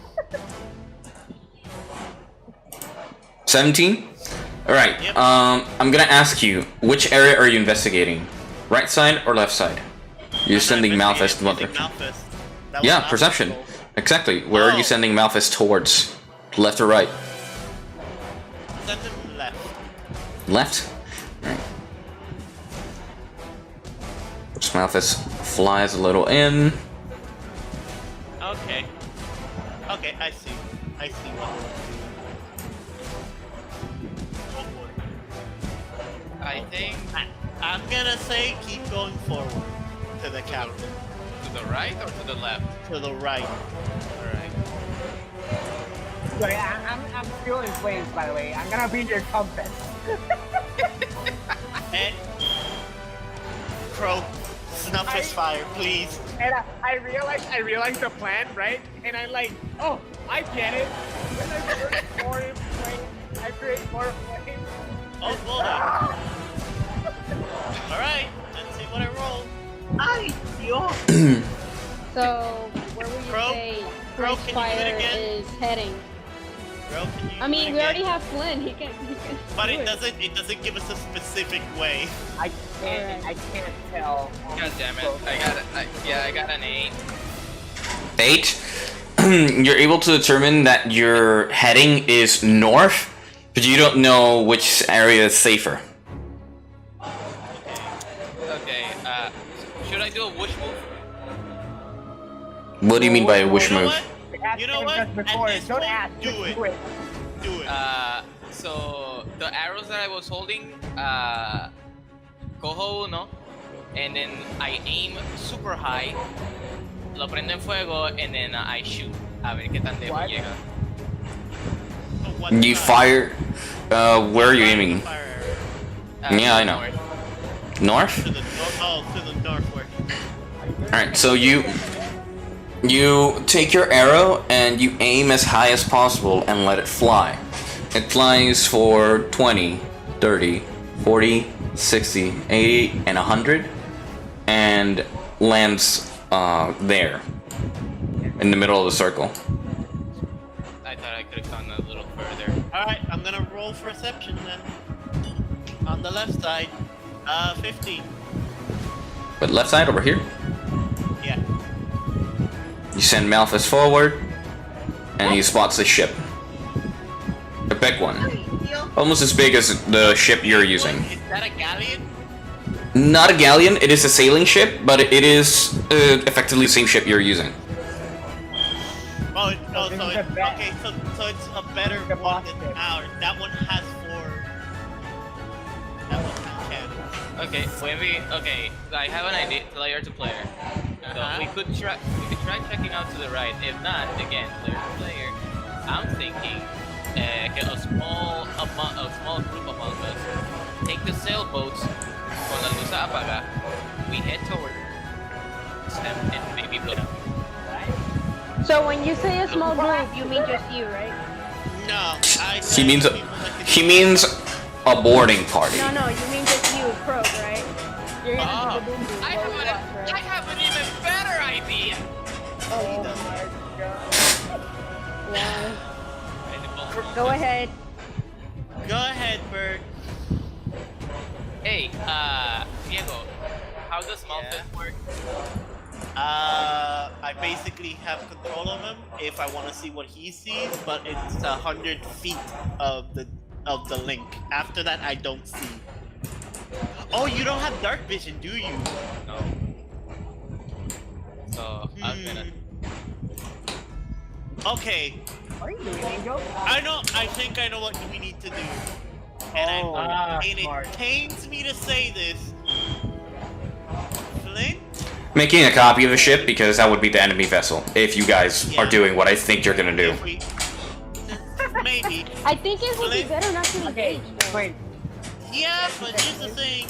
17? Alright,
Yep.
I'm gonna ask you, which area are you investigating? Right side or left side? You're sending Malthus to one direction. Yeah, perception. Exactly. Where are you sending Malthus towards? Left or right?
Send him left.
Left? Alright. Malthus flies a little in.
Okay. Okay, I see. I see what
I think
I'm gonna say keep going forward to the captain.
to the right or to the left.
To the right.
All right.
Sorry, I'm still in flames, by the way. I'm gonna be your compass.
And Crow, snuff his fire, please.
And I realized the plan, right? And I'm like, oh, I get it. And I create more flames. I create more flames.
Oh, hold on. Alright, let's see what I roll.
So, where would you
Crow?
say
Crow, can you do it
TaleSpire
again?
is heading?
Crow, can you
I
do
mean,
it
we already
again?
have Flynn. He can
But
do
it doesn't give us a specific way.
I can't tell.
God damn it! I got an 8.
8. You're able to determine that your heading is north, but you don't know which area is safer.
Okay. Should I do a whoosh move?
What do you mean by a whoosh
You know
move?
what? You know what? At this
Don't
point,
ask.
do it. Do it.
So the arrows that I was holding, cojo uno, and then I aim super high, lo prendo en fuego, and then I shoot. A ver qué tan lejos
What?
llega.
What
You
side?
fire. Where are you aiming?
Fire.
Yeah, I know.
north.
To
North?
the to the northward.
Alright, so you take your arrow and you aim as high as possible and let it fly. It flies for 20, 30, 40, 60, 80, and 100, and lands there, in the middle of the circle.
I thought I could have gone a little further.
Alright, I'm gonna roll for perception then. On the left side. 15.
But left side over here,
Yeah.
you send Malthus forward, and he spots a ship. A big one. Almost as big as the ship you're using.
Is that a galleon?
Not a galleon, it is a sailing ship, but it is effectively the same ship you're using.
Oh,
this is a bet.
okay, so it's a better
The
one
boss
than
ship.
ours. That one has 4. That one has 10.
Okay, maybe. Okay, I have an idea. Player to player. So we could try checking out to the right. If not, again, player to player, I'm thinking a small group among us take the sailboats con la luz apaga. We head toward them and maybe blow them.
So when you say a small group, you mean just you, right?
No,
He means a boarding party.
No, you mean just you, Croak, right? You're gonna do the boom boom.
I have an even better idea.
Oh my god. Yeah. Go ahead.
Go ahead, Bird.
Hey, Diego, how does Malphite work?
I basically have control of him if I want to see what he sees, but it's 100 feet of the link. After that, I don't see. Oh, you don't have dark vision, do you?
No. So I'm gonna.
Okay.
What are you doing, Angel?
I think I know what we need to do. And
smart.
it pains me to say this. Flint?
Making a copy of a ship, because that would be the enemy vessel, if you guys are doing what I think you're gonna do.
Maybe.
I think it would be better not to engage. though.
Wait.
Yeah, but here's the thing.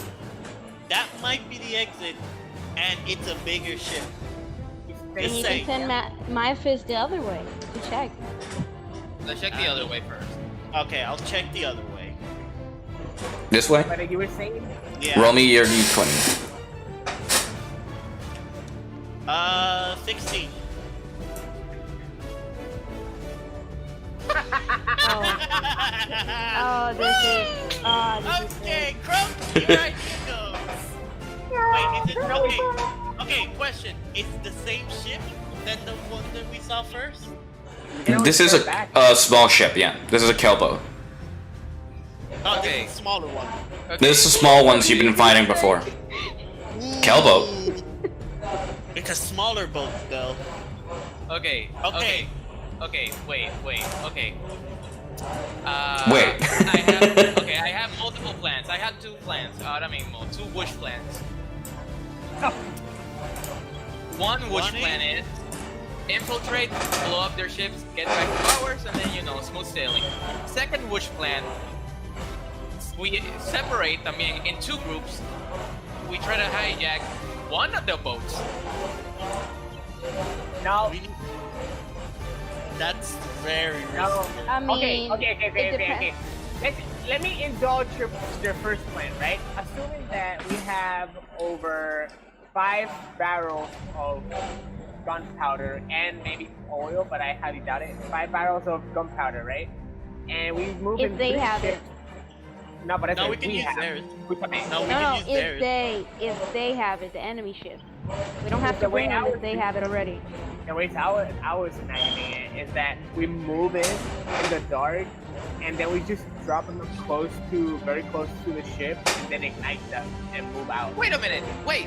That might be the exit, and it's a bigger ship.
And
Just
you
saying.
can send my fist the other way to check.
Let's check the other way first.
Okay, I'll check the other way.
This way?
What you were saying?
Yeah.
Roll me your d20.
16.
Oh, this is.
Okay, Croak, here I goes. Wait, is it okay? Okay, question. It's the same ship than the one that we saw first?
This is a small ship, yeah. This is a kelbo.
Oh,
Okay.
this is a smaller one.
Okay.
This is the small ones you've been fighting before. Kelbo.
It's a smaller boat, though.
Okay.
Okay.
Okay. Wait. Okay.
Wait.
I have multiple plans. I have 2 plans. Two bush plans. One bush
Jonny?
plan is infiltrate, blow up their ships, get back to ours, and then smooth sailing. Second bush plan, we separate. In 2 groups. We try to hijack one of the boats.
No.
That's very risky.
No.
I mean,
Okay. Let me indulge your first plan, right? Assuming that we have over 5 barrels of gunpowder and maybe oil, but I highly doubt it. 5 barrels of gunpowder, right? And we move in
if they
3
have it.
ships. No, but I
No,
said
we can use
have.
theirs.
Okay.
No, we
No,
can use theirs.
if they have it, the enemy ship. We don't have
The
to
way
bring them
I
if
would
they
do-
have it already.
The way I was imagining it is that we move in the dark, and then we just drop them very close to the ship, and then ignite them and move out.
Wait a minute. Wait.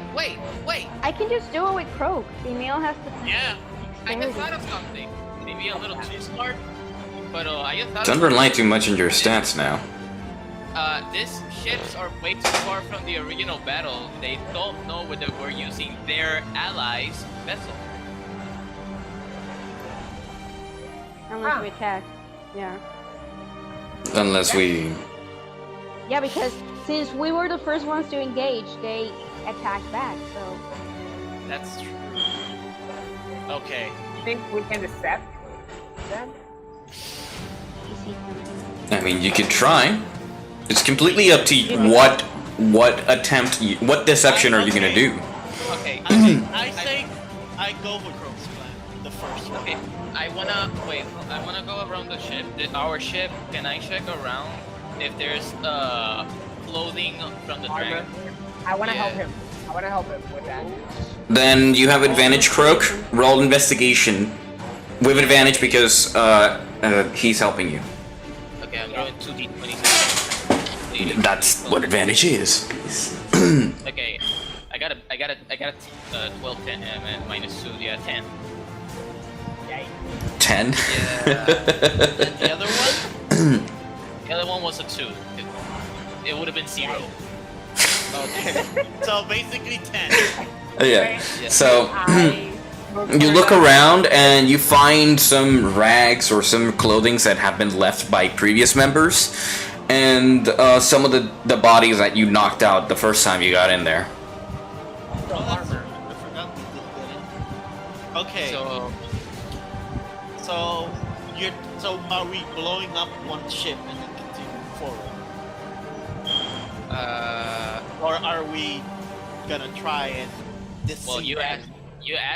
I can just do it with Croak. Emil has to.
Yeah. I just thought of something. Maybe a little too smart, but I just thought.
Don't rely too much on your stats now.
These ships are way too far from the original battle. They don't know whether we're using their allies' vessel.
Unless we attack. Yeah.
Unless we...
Yeah, because since we were the first ones to engage, they attacked back, so.
That's true.
Okay.
You think we can decept them?
I mean, you could try. It's completely up to you. What deception are you gonna do?
Okay.
I say I go with Croak's plan, the first one.
Okay. I wanna go around the ship. Our ship. Can I check around if there's clothing from the dragon?
I want to
Yeah.
help him. I want to help him with that.
Then you have advantage, Croak. Roll investigation with advantage because he's helping you.
Okay, I'm going 2d20.
That's what advantage is.
Okay, I got a 12, 10, and minus 2, yeah, 10.
10.
Yeah.
The other one?
The other one was a 2. It would have been 0.
Okay. So basically 10.
Yeah. So
I
you look around and you find some rags or some clothing that have been left by previous members, and some of the bodies that you knocked out the first time you got in there.
Armor. I forgot. Okay. So are we blowing up one ship and then continuing forward? Or are we gonna try and
Well, you asked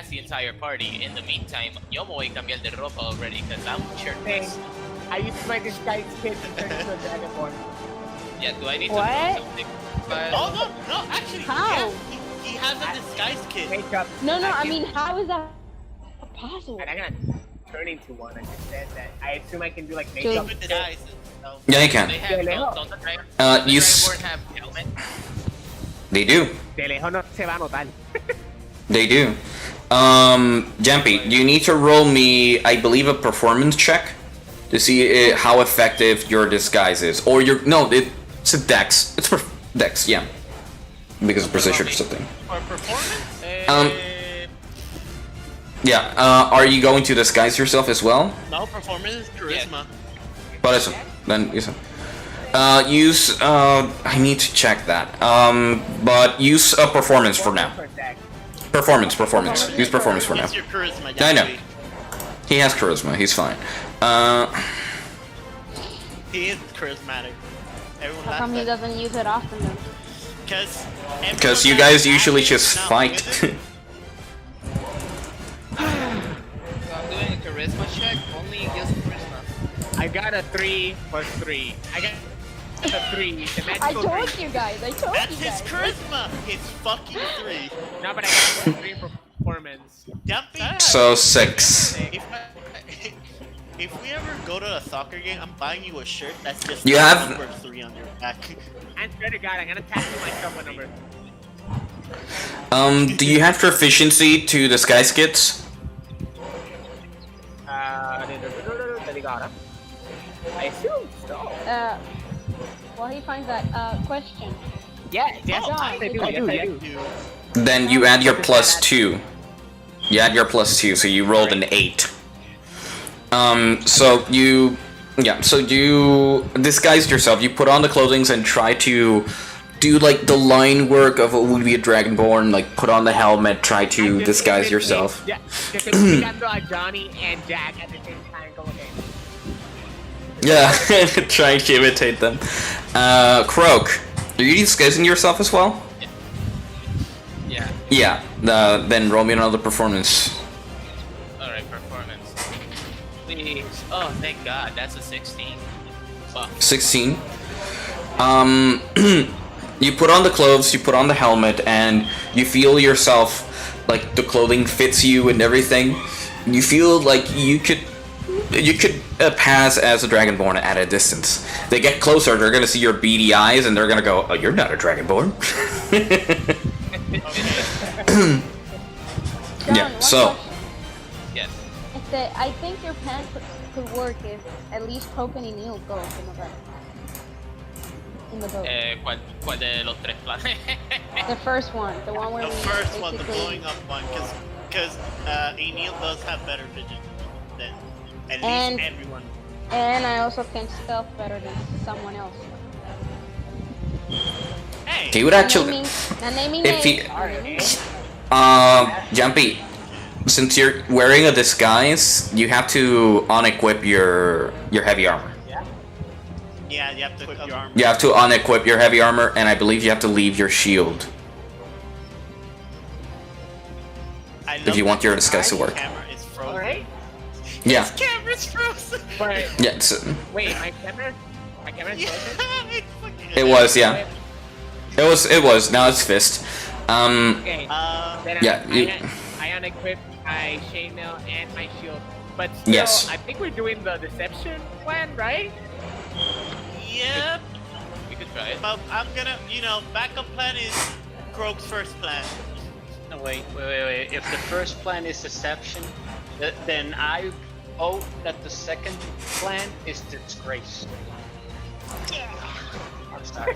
the entire party. In the meantime, yo me voy a cambiar de ropa already because I'm shirtless.
I used my disguise kit to turn into a dragonborn.
Yeah, do I need
What?
to do something?
Oh no, actually,
How?
he has a disguise kit.
Makeup.
No, I mean, how is that possible?
And I'm gonna turn into one. I just said that. I assume I can do like makeup.
With the dice. So.
Yeah, you
They
can.
have
Leo.
don't the
You
Dragonborn have helmet?
They do.
De lejos no se va a notar.
They do. Jumpy, you need to roll me, I believe, a performance check to see how effective your disguise is, or your it's a dex. It's dex, yeah, because of precision or something.
For performance?
Yeah. Are you going to disguise yourself as well?
No, performance is charisma.
Por eso. Then use I need to check that. But use a performance for now. Performance. Use performance for now.
What's your charisma?
I know.
Johnny?
He has charisma. He's fine.
He is charismatic. Everyone
How come he
laughs
doesn't use it often then?
Because you guys usually just fight.
I'm doing a charisma check. Only against charisma.
I got a 3 plus 3. I got a 3. The
I
magical
told
3.
you guys.
That's his charisma. It's fucking 3.
No, but I got a 3 for performance.
Jumping.
So 6.
If we ever go to a soccer game, I'm buying you a shirt that's just
You have-
number 3 on your back.
I swear to God, I'm gonna tattoo myself with number 3.
Do you have proficiency to disguise kits?
I assume so.
While he finds that, question.
Yes,
John,
I do.
I
Yes, I do.
Then you add your plus 2. You add your plus 2, so you rolled an 8. So you disguised yourself. You put on the clothing and try to do like the line work of what would be a dragonborn. Like put on the helmet, try to disguise yourself.
Yeah, just imitando a Johnny and Jack at the same time. Go ahead.
Yeah, trying to imitate them. Croak, are you disguising yourself as well?
Yeah.
Yeah. Then roll me another performance.
Alright, performance. Please. Oh, thank God. That's a 16. Fuck.
16. You put on the clothes, you put on the helmet, and you feel yourself like the clothing fits you and everything. You feel like you could pass as a dragonborn at a distance. They get closer, they're gonna see your beady eyes, and they're gonna go, "Oh, you're not a dragonborn."
John,
Yeah.
one
So.
question.
Yes.
I think your plan could work if at least Token and Neil go in the boat.
¿Cuál de los tres planes?
The first one, the one where
The
we
first one, the
basically-
blowing up one, because Emil does have better vision than at
And-
least everyone.
And I also can stealth better than someone else.
Hey,
He would actually.
Not naming
If he-
names.
Jumpy, since you're wearing a disguise, you have to unequip your heavy armor.
yeah, you have to equip your armor.
You have to unequip your heavy armor, and I believe you have to leave your shield
I
if
love
you want
that
your disguise to
the
work.
camera is frozen.
Alright.
Yeah.
His camera's frozen.
But
Yeah. It's,
wait, my camera is
Yeah,
frozen?
it's fucking.
it was. Yeah. It was. Now it's fist.
Okay. Then
Yeah,
I unequipped my chainmail and my shield. But still,
Yes.
I think we're doing the deception plan, right?
Yep.
We could try it.
But I'm gonna, backup plan is Croak's first plan.
No, wait. If the first plan is deception, then I vote that the second plan is disgrace. I'm sorry.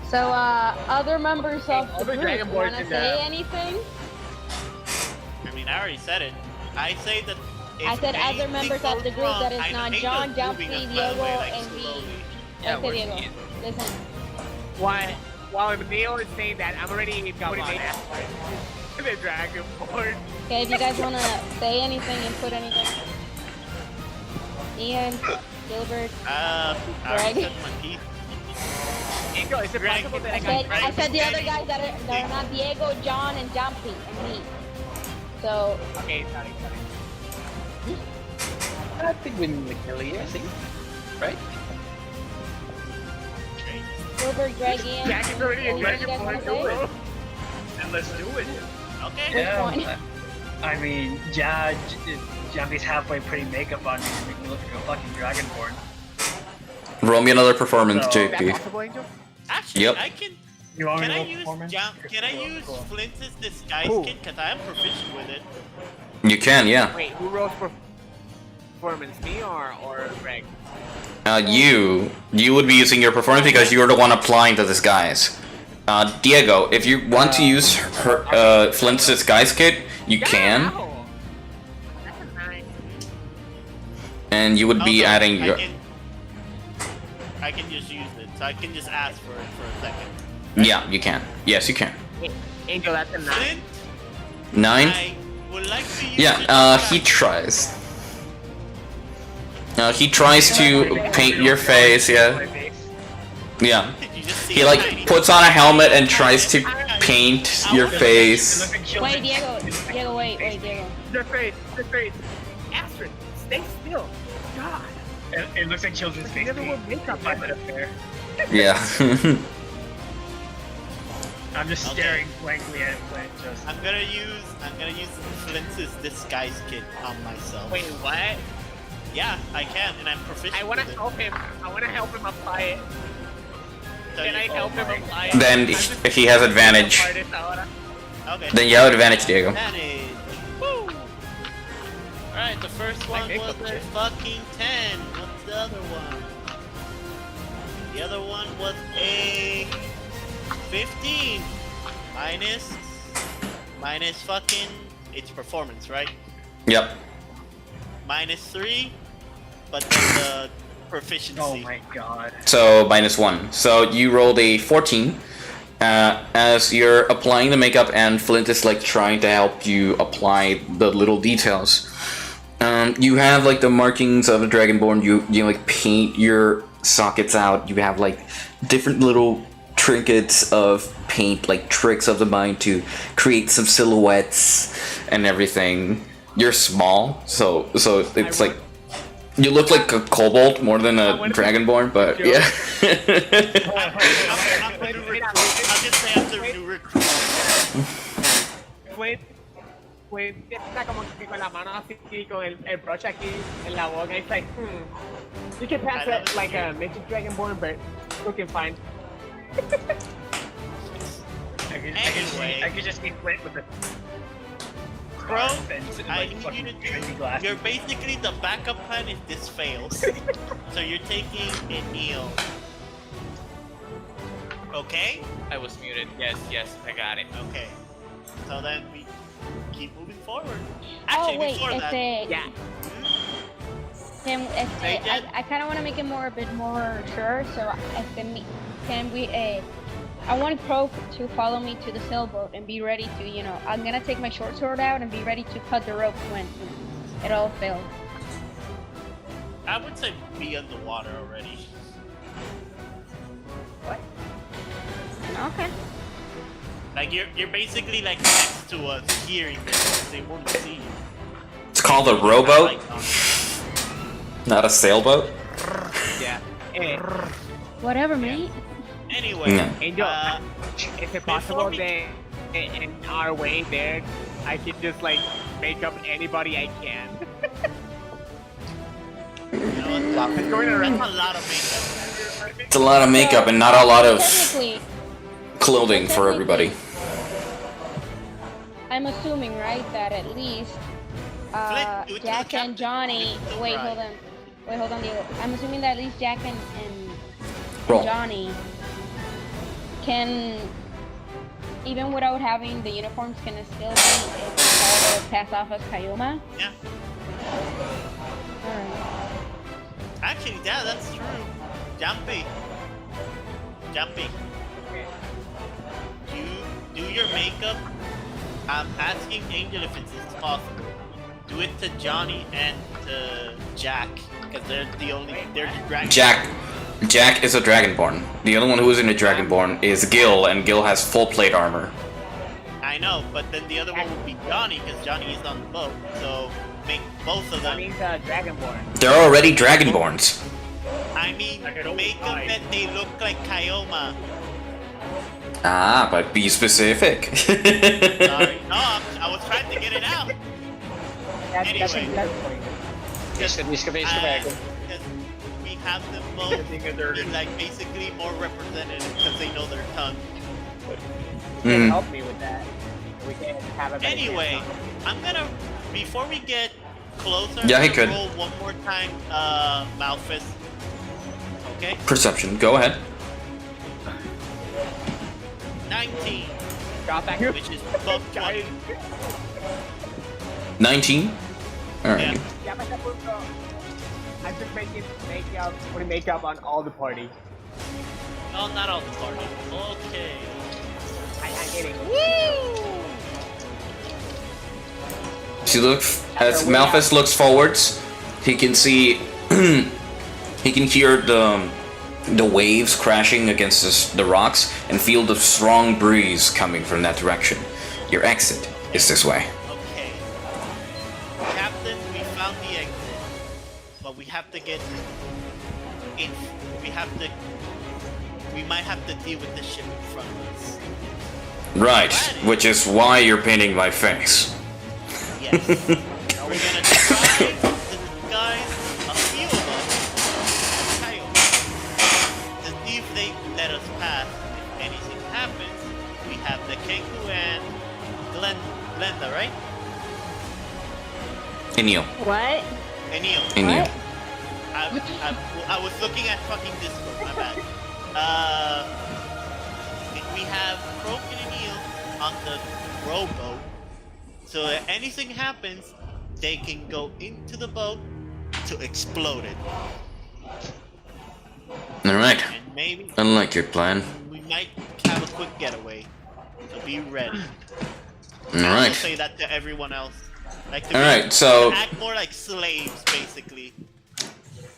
So, other members of the
other
group,
Dragon Boards
wanna
in
say
the-
anything?
I mean, I already said it. I say that. If
I said other
anything
members of the
goes
group that
wrong,
is
I
not
know
John,
Angel's
Jumpy,
moving us, by the
Diego,
way, like,
and me.
slowly.
Yeah,
Okay,
we're
Diego.
seeing-
Listen.
While Neil is saying that, I'm already putting the Dragon Board.
Okay, if you guys wanna say anything and put anything. Ian, Gilbert.
I
Greg.
already said my piece.
Angel, is it
Greg,
possible that
I
I can...
said the other guys that are not Diego, John, and Jumpy, and me. So,
Okay, sorry.
I think we need McNally, I think. Right?
Gilbert, Greg, Ian.
Jack is already in
anything you
Dragon
guys wanna
Board,
say?
bro.
And let's do it.
Okay.
Which
Yeah.
one?
I mean, yeah, Jumpy's halfway putting makeup on me to make me look like a fucking dragonborn.
Roll me another performance,
No.
Is that
JP.
possible, Angel?
Actually,
Yep.
I can.
You want me
Can
to
I
roll
use
performance?
Can I
Cool,
use
cool.
Flint's disguise
Cool.
kit? Because I am proficient with it.
You can, yeah.
Wait, who rolls performance? Me or Greg?
You would be using your performance because you're the one applying the disguise. Diego, if you want to use her, Flint's disguise kit, you can,
Ow. That's a nice.
and you would be
Also,
adding your.
I can just use it, so I can just ask for it for a second.
Yeah, you can. Yes, you can.
Angel, that's a 9.
Flint,
9.
I would like to use
Yeah.
it
He tries. He tries to paint your face. Yeah.
My face.
Yeah.
You just see
He
it
like
tiny.
puts on a helmet and tries to paint your
It
face.
looks like
Wait,
children's-
Diego, wait, Diego.
Your face. Astrid, stay still. God.
It looks like children's face
Never will
paint.
make up
I find that fair.
Yeah.
I'm just
Okay.
staring blankly at Flint. Just
I'm gonna use Flint's disguise kit on myself.
Wait, what?
Yeah, I can, and I'm proficient.
I want to
with it.
help him. I want to help him apply it.
So
Can
you-
I help him apply it?
Then
I'm just
he has advantage.
artist ahora.
Okay.
Then you have advantage, Diego.
Advantage. Woo! Alright, the first one
make
was
up
a
shit.
fucking 10. What's the other one? The other one was a 15. Minus fucking. It's performance, right?
Yep.
Minus 3. But then the proficiency.
oh my god.
So -1. So you rolled a 14. As you're applying the makeup, and Flint is like trying to help you apply the little details. You have like the markings of a dragonborn. You like paint your sockets out. You have like different little trinkets of paint, like tricks of the mind to create some silhouettes and everything. You're small, so it's like you look like a kobold more than a dragonborn, but yeah.
I'll just say I'm the new recruit.
Pues está como que con la mano así, con el brush aquí en la boca. It's like, you can pass it like a mythic dragonborn, but looking fine.
I could just be Flint with the
Bro,
and
I
like
need you
fucking
to
trendy
do.
glasses.
You're basically the backup plan if this fails. So you're taking a kneel. Okay?
I was muted. Yes, I got it.
Okay. So then we keep moving forward.
Oh,
Actually,
wait,
before that,
Yeah.
I kind of want to make it a bit more sure, so can we, I want Crow to follow me to the sailboat and be ready to, I'm gonna take my short sword out and be ready to cut the rope when it all fails.
I would say be underwater already.
What? Okay.
Like you're basically like next to us, hearing this. They won't see you.
It's called a rowboat, not a sailboat.
Yeah.
Whatever, mate.
Anyway,
Yeah.
Angel, is it possible
we-
that in our way there, I can just like make up anybody I can?
that's
going around.
a lot of makeup.
It's a lot of makeup and not a lot of
Technically,
clothing for everybody.
I'm assuming, right, that at least
Flint, do it to the
Jack
captain.
and Johnny.
Do it to the
Wait,
right.
hold on, Diego. I'm assuming that at least Jack and
Roll.
Johnny can, even without having the uniforms, can it still be able to pass off as Kayoma?
Yeah.
Alright.
Actually, yeah, that's true. Jumpy. You do your makeup. I'm asking Angel if it's possible. Do it to Jonny and to Jack, because they're the dragon.
Jack is a Dragonborn. The other one who isn't a Dragonborn is Gil, and Gil has full plate armor.
I know, but then the other one would be Jonny, because Jonny is on the boat. So make both of them.
Johnny's Dragonborn.
They're already Dragonborns.
I mean, make them that they look like Kayoma.
Ah, but be specific.
Sorry. No, I was trying to get it out. Anyway.
Visca vägen.
We have them both be like basically more representative because they know their tongue.
Help me with that. We can have a
Anyway, I'm gonna, before we get closer,
Yeah, he
I'm
could.
gonna roll one more time, Malphus. Okay?
Perception, go ahead.
19,
Got that.
which is above 20.
19. Alright.
Yeah, but I'm just putting makeup on all the party.
No, not all the party. Okay.
I'm getting
She looks, as Malphus looks forwards, he can see, he can hear the waves crashing against the rocks and feel the strong breeze coming from that direction. Your exit is this way.
Okay. Captain, we found the exit. But we have to get in. We might have to deal with the ship in front of us.
Right, which is why you're painting my face.
Yes. We're gonna try to disguise a few of us as Coyotes to see if they let us pass. If anything happens, we have the Kenku and Glenda, right?
Enil.
What?
Enil.
Enil.
I was looking at fucking Discord, my bad. We have Croak and Enil on the rowboat. So if anything happens, they can go into the boat to explode it.
Alright.
And maybe
I like your plan.
we might have a quick getaway. So be ready. I'll
Alright.
say that to everyone else. Like to
Alright, so...
act more like slaves, basically.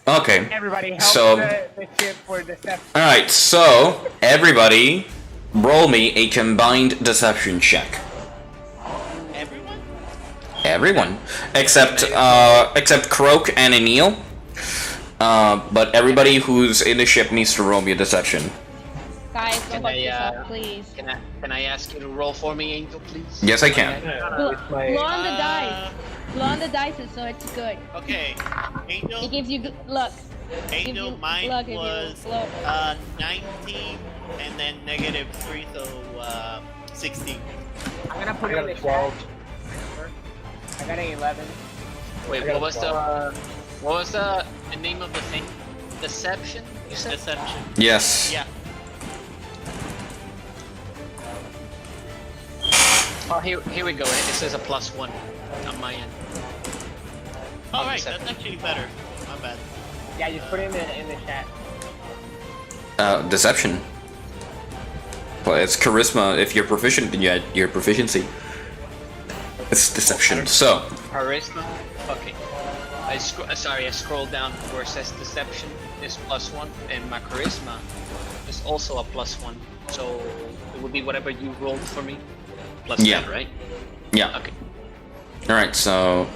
Okay.
everybody help
So-
the ship for deception.
Alright, so... Everybody, roll me a combined deception check.
Everyone?
Everyone. Except Croak and Enil. But everybody who's in the ship needs to roll me a deception.
Guys, don't
Can
fuck
I,
this up, please.
Can I ask you to roll for me, Angel, please?
Yes, I can.
Blow on the dice. Blow on the dice so it's good.
Okay. Angel.
It gives you good luck.
Angel,
you
mine
luck if you
was
blow.
19 and then -3, so 16.
I'm gonna put it in the 12. I got an 11.
Wait, what was the name of the thing? Deception? You said?
Deception.
Yes.
Yeah.
Oh, here we go. It says a +1 on my end.
Alright,
Deception.
that's actually better. My bad.
Yeah, just put it in the chat.
Deception. Well, it's charisma if you're proficient in your proficiency. It's deception. So,
Charisma? Okay. I scrolled down where it says deception is +1, and my charisma is also a +1. So it would be whatever you rolled for me. Plus
Yeah.
10, right?
yeah.
Okay.
Alright, so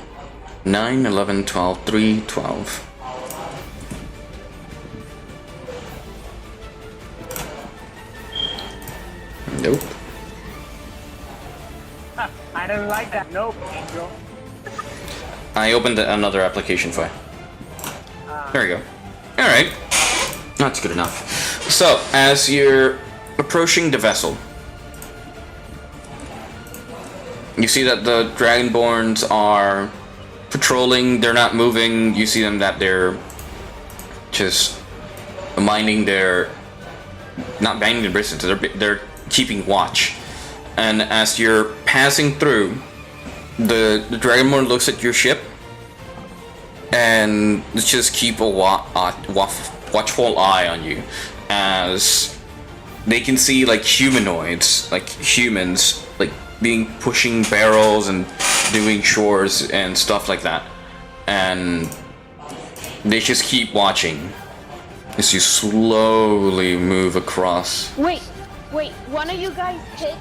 9, 11, 12, 3, 12. Nope.
I don't like that. Nope, Angel.
I opened another application file. There we go. Alright. That's good enough. So, as you're approaching the vessel, you see that the Dragonborns are patrolling, they're not moving, you see them that they're just minding their not banging the bristles. They're keeping watch. And as you're passing through, the Dragonborn looks at your ship, and just keep a watchful eye on you, as they can see like humanoids, like humans, like pushing barrels and doing chores and stuff like that, and they just keep watching as you slowly move across.
Wait, one of you guys pretend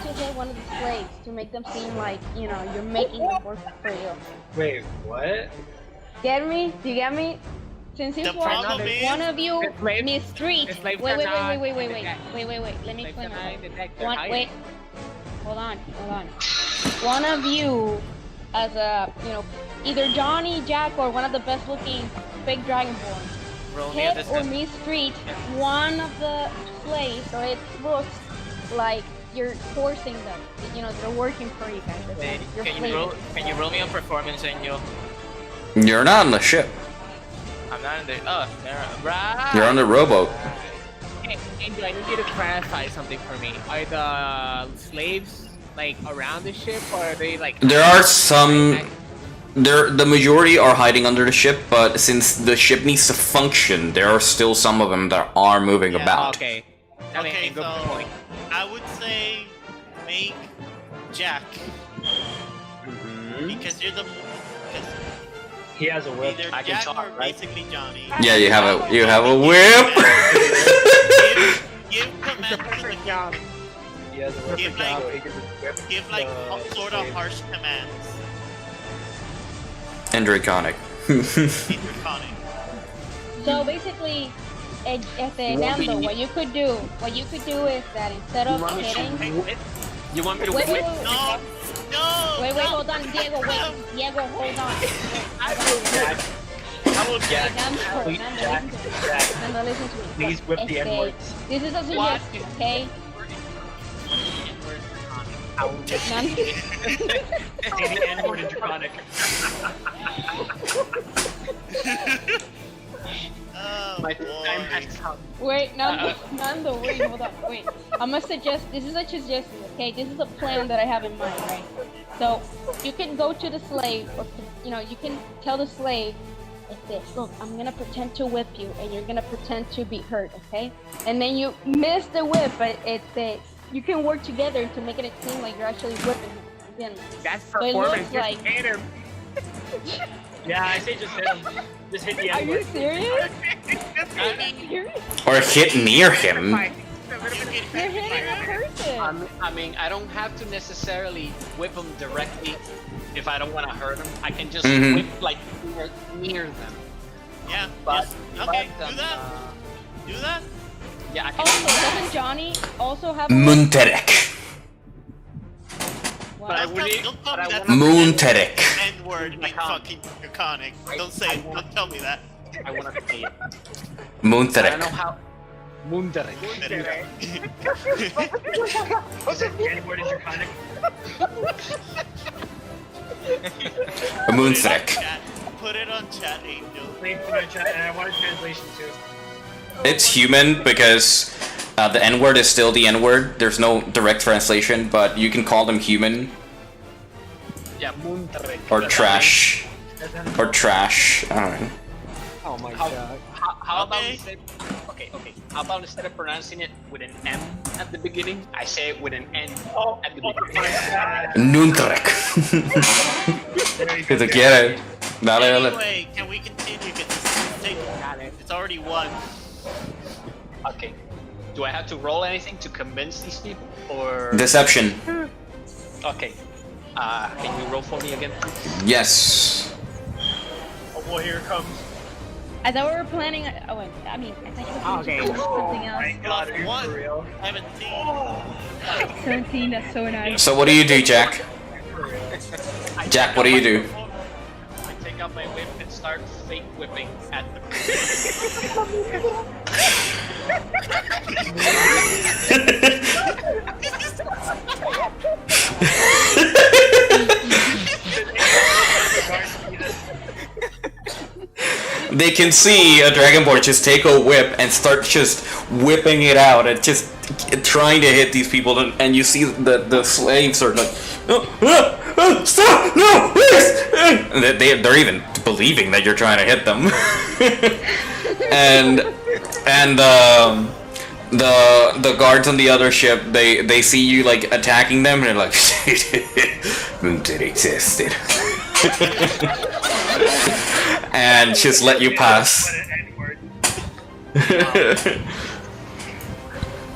to hit one of the slaves to make them seem like, you know, you're making them work for you.
Wait, what?
Get me? Do you get me? Since it's
The problem is-
one of you mistreat.
the slaves
Wait,
cannot
let me
They
explain
cannot
myself.
detect their height.
Hold on. One of you, as a, you know, either Jonny, Jack, or one of the best looking big dragonborn,
Roll me a
hit or
distance.
mistreat one of the slaves, so it looks like you're forcing them. You know, they're working for you guys.
Hey,
You're
can
fleeing.
you roll me a performance, Angel?
You're not on the ship.
I'm not in the. Oh, there. Right.
You're on the rowboat.
Hey, Angel, I need you to clarify something for me. Are the slaves like around the ship, or are they like?
There are some. The majority are hiding under the ship, but since the ship needs to function, there are still some of them that are moving
Yeah,
about.
Okay.
Okay,
good
so
point.
I would say make Jack
Mm-hmm.
because you're the
He has a whip.
either
I can
Jack
talk,
or
right?
basically Jonny.
Yeah, you have a whip.
Give command to the
Perfect job.
He has a whip.
Give, like-
so he can just whip
give like
the
sort of
slave.
harsh commands.
And Draconic.
In Draconic.
So basically, Nando, what you could do is that instead of hitting,
You want me to
wait,
whip?
No, no.
wait,
no.
hold on, Diego, hold on.
I will get.
Nando, listen to me.
Please whip the N-words.
This is a suggestion, okay? Nando,
Say the N-word in Draconic.
Oh,
My
boy.
time has come.
wait, Nando, wait, hold on, wait. I'm gonna suggest, this is a suggestion, okay? This is a plan that I have in mind, right? So, you can go to the slave, or, you know, you can tell the slave, like this, look, I'm gonna pretend to whip you, and you're gonna pretend to be hurt, okay? And then you miss the whip, but you can work together to make it seem like you're actually whipping him. Again.
That's
So it
performance.
looks like-
Just hit him.
Yeah, I say just hit him. Just hit the
Are you
N-word.
serious?
I mean,
You're
Or hit near him.
you can
hitting a person.
I mean, I don't have to necessarily whip them directly if I don't want to hurt them. I can just
Mhm.
whip like near them.
Yeah.
But
Just, okay.
but,
Do that. Do that.
Yeah, I can.
Also, doesn't Jonny also have a
Munterek.
Wow.
But I
Don't
wouldn't-
tell
but
me
I
that's
Munterek.
the N-word in fucking Draconic. Don't say it. Don't tell me that.
I want to say it. I don't know
Munterek.
how. Munderek.
What's the N-word in Draconic?
Munterek.
Chat. Put it on chat, Angel.
Please put it in chat, and I want a translation too.
It's human because the N-word is still the N-word. There's no direct translation, but you can call them human
Yeah, Munderek.
or trash. Or trash. I don't know.
Oh my
How,
god.
how about
Okay.
instead? Okay. How about instead of pronouncing it with an M at the beginning, I say it with an N at the beginning.
Nuntrek. Que te quiere. Dale, dale.
Anyway, can we continue? It's already one.
Okay. Do I have to roll anything to convince these people, or?
Deception.
Okay. Can you roll for me again?
Yes.
Oh boy, here it comes.
I thought we were planning. Oh, wait, I mean, I thought you were
Okay.
doing something
My
else.
god, are you
One.
for real?
17.
17, that's so nice.
So what do you do, Jack? Jack, what do you do?
I take out my whip and start fake whipping at the.
they can see a dragonborn just take a whip and start just whipping it out and just trying to hit these people, and you see the slaves are like, stop, no, please! And they're even believing that you're trying to hit them. and the guards on the other ship, they see you like attacking them, and they're like, did existed. And just let you pass.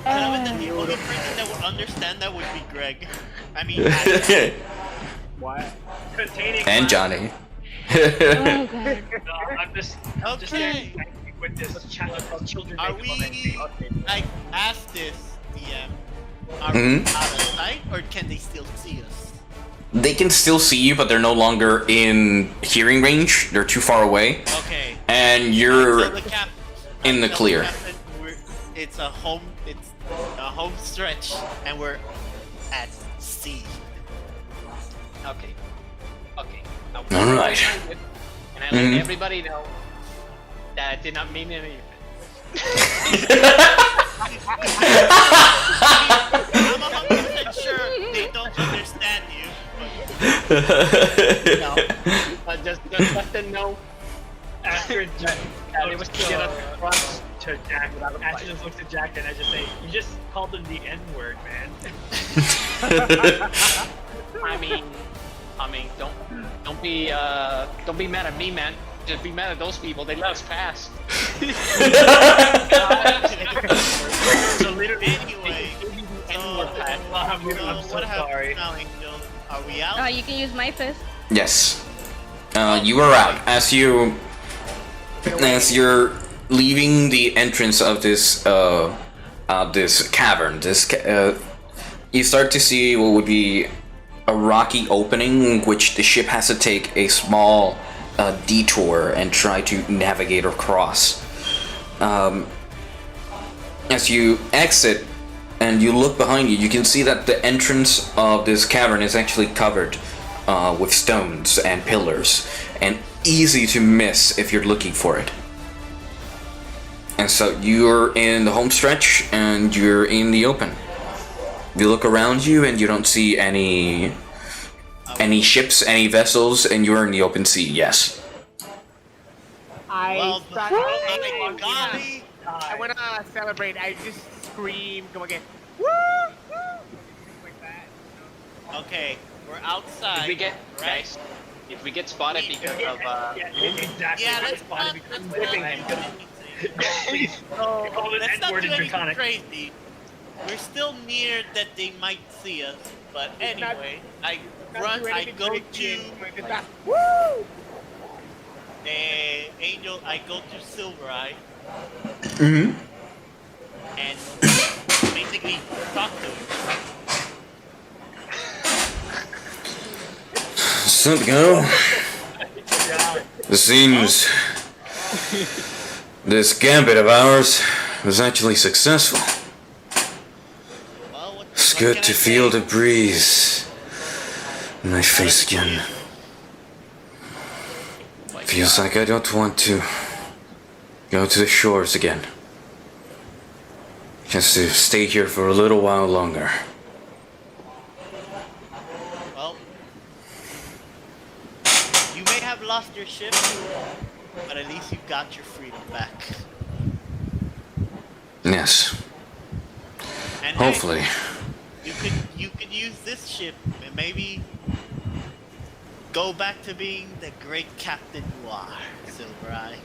The only person that would understand that would be Greg. I mean,
What?
Containing
And Johnny.
Oh god.
I'm just
okay.
with this channel called Children
Are
Make
we
Comments.
like ask this DM? Are we out of sight, or can they still see us?
They can still see you, but they're no longer in hearing range. They're too far away.
Okay.
And you're
So the cap-
in the
tell
clear.
captain it's a home stretch, and we're at sea.
Okay. Okay. Now,
All right.
And I let everybody know that I did not mean anything.
I'm 100% sure they don't understand you.
No. Just let them know.
After Jack,
They was
get up front to Jack. Asher just looks at Jack and I just say, "You just called him the N-word, man."
I mean, don't be mad at me, man. Just be mad at those people. They let us pass.
So literally,
Anyway,
I'm so
what
sorry.
happens now, Angel? Are we out?
You can use my fist.
Yes. You are out as you're leaving the entrance of this cavern. You start to see what would be a rocky opening, which the ship has to take a small detour and try to navigate across. As you exit and you look behind you, you can see that the entrance of this cavern is actually covered with stones and pillars, and easy to miss if you're looking for it. And so you're in the home stretch and you're in the open. You look around you and you don't see any ships, any vessels, and you're in the open sea. Yes.
I want to celebrate. I just scream, go again. Woo! Like that.
Okay, we're outside.
If we get
right?
guys, if we get spotted because of
Exactly.
Yeah, let's
Why
not
did we
let's
come
not
whipping
do
him?
anything.
Please, call it
Let's not
N-word
do
in
anything
Draconic.
crazy. We're still near that they might see us, but anyway, I go to
Woo!
Angel. I go to Silver Eye
Mm-hmm.
and basically talk to him.
So, go. It seems this gambit of ours was actually successful.
Well,
It's
what
good
can
to
I
feel
say?
the breeze in my face again. Feels like I don't want to go to the shores again. Just to stay here for a little while longer.
Well, you may have lost your ship, but at least you got your freedom back.
Yes,
And
hopefully.
hey, you could use this ship and maybe go back to being the great captain you are, Silver Eye.